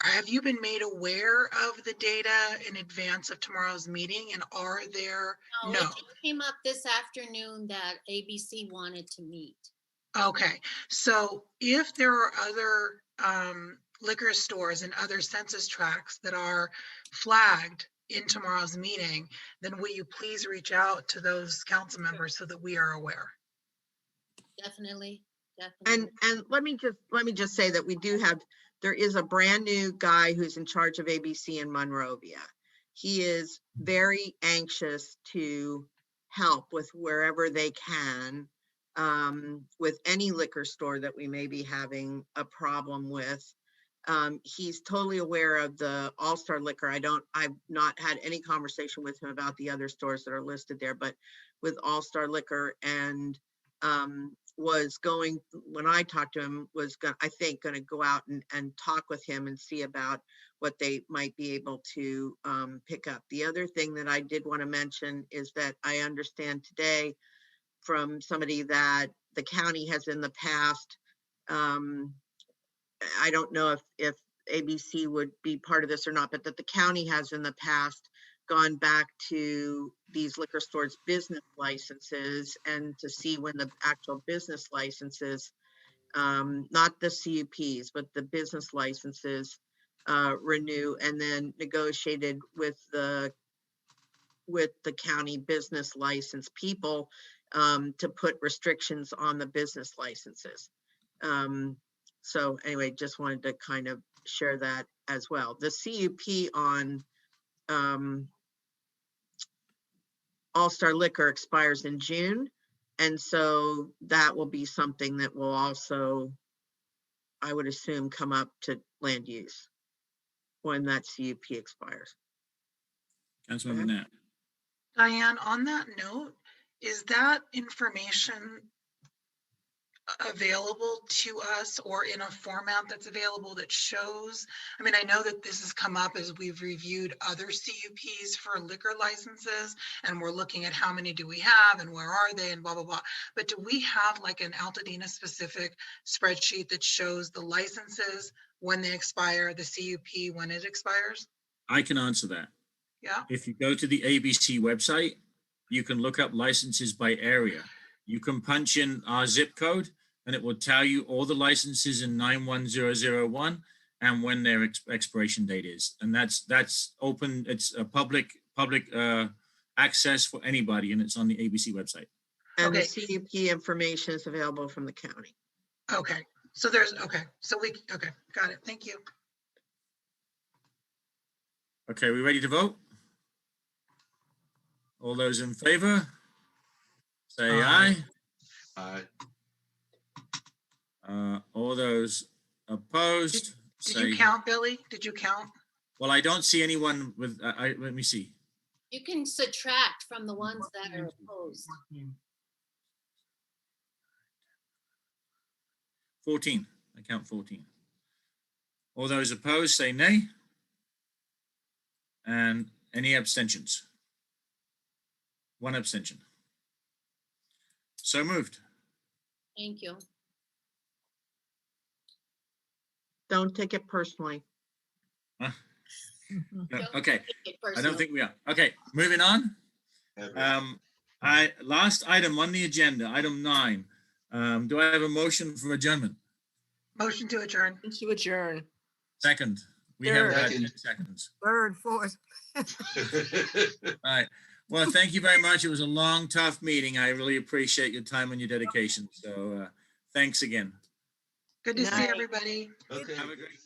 Have you been made aware of the data in advance of tomorrow's meeting? And are there? No, it just came up this afternoon that ABC wanted to meet. Okay, so if there are other liquor stores and other census tracts that are flagged in tomorrow's meeting, then will you please reach out to those council members so that we are aware? Definitely. And let me just say that there is a brand new guy who's in charge of ABC in Monrovia. He is very anxious to help with wherever they can, with any liquor store that we may be having a problem with. He's totally aware of the All-Star Liquor. I've not had any conversation with him about the other stores that are listed there, but with All-Star Liquor, and was going, when I talked to him, was I think going to go out and talk with him and see about what they might be able to pick up. The other thing that I did want to mention is that I understand today from somebody that the county has in the past, I don't know if ABC would be part of this or not, but that the county has in the past gone back to these liquor stores' business licenses and to see when the actual business licenses, not the CUPs, but the business licenses renew, and then negotiated with the county business license people to put restrictions on the business licenses. So anyway, just wanted to kind of share that as well. The CUP on All-Star Liquor expires in June. And so that will be something that will also, I would assume, come up to land use when that CUP expires. Councilmember Knapp. Diane, on that note, is that information available to us, or in a format that's available that shows? I mean, I know that this has come up as we've reviewed other CUPs for liquor licenses, and we're looking at how many do we have and where are they and blah, blah, blah. But do we have like an Altadena specific spreadsheet that shows the licenses when they expire, the CUP when it expires? I can answer that. Yeah. If you go to the ABC website, you can look up licenses by area. You can punch in our zip code and it will tell you all the licenses in 91001 and when their expiration date is. And that's open. It's a public access for anybody, and it's on the ABC website. And the CUP information is available from the county. Okay. So okay, got it. Thank you. Okay, we ready to vote? All those in favor? Say aye. Aye. All those opposed? Did you count, Billy? Did you count? Well, I don't see anyone with, let me see. You can subtract from the ones that are opposed. 14. I count 14. All those opposed say nay. And any abstentions? One abstention. So moved. Thank you. Don't take it personally. Huh? No, okay, I don't think we are. Okay, moving on. Last item on the agenda, item 9. Do I have a motion for adjournment? Motion to adjourn. To adjourn. Second. We have 10 seconds. Third, fourth. All right. Well, thank you very much. It was a long, tough meeting. I really appreciate your time and your dedication. So thanks again. Good to see everybody. Okay. Have a great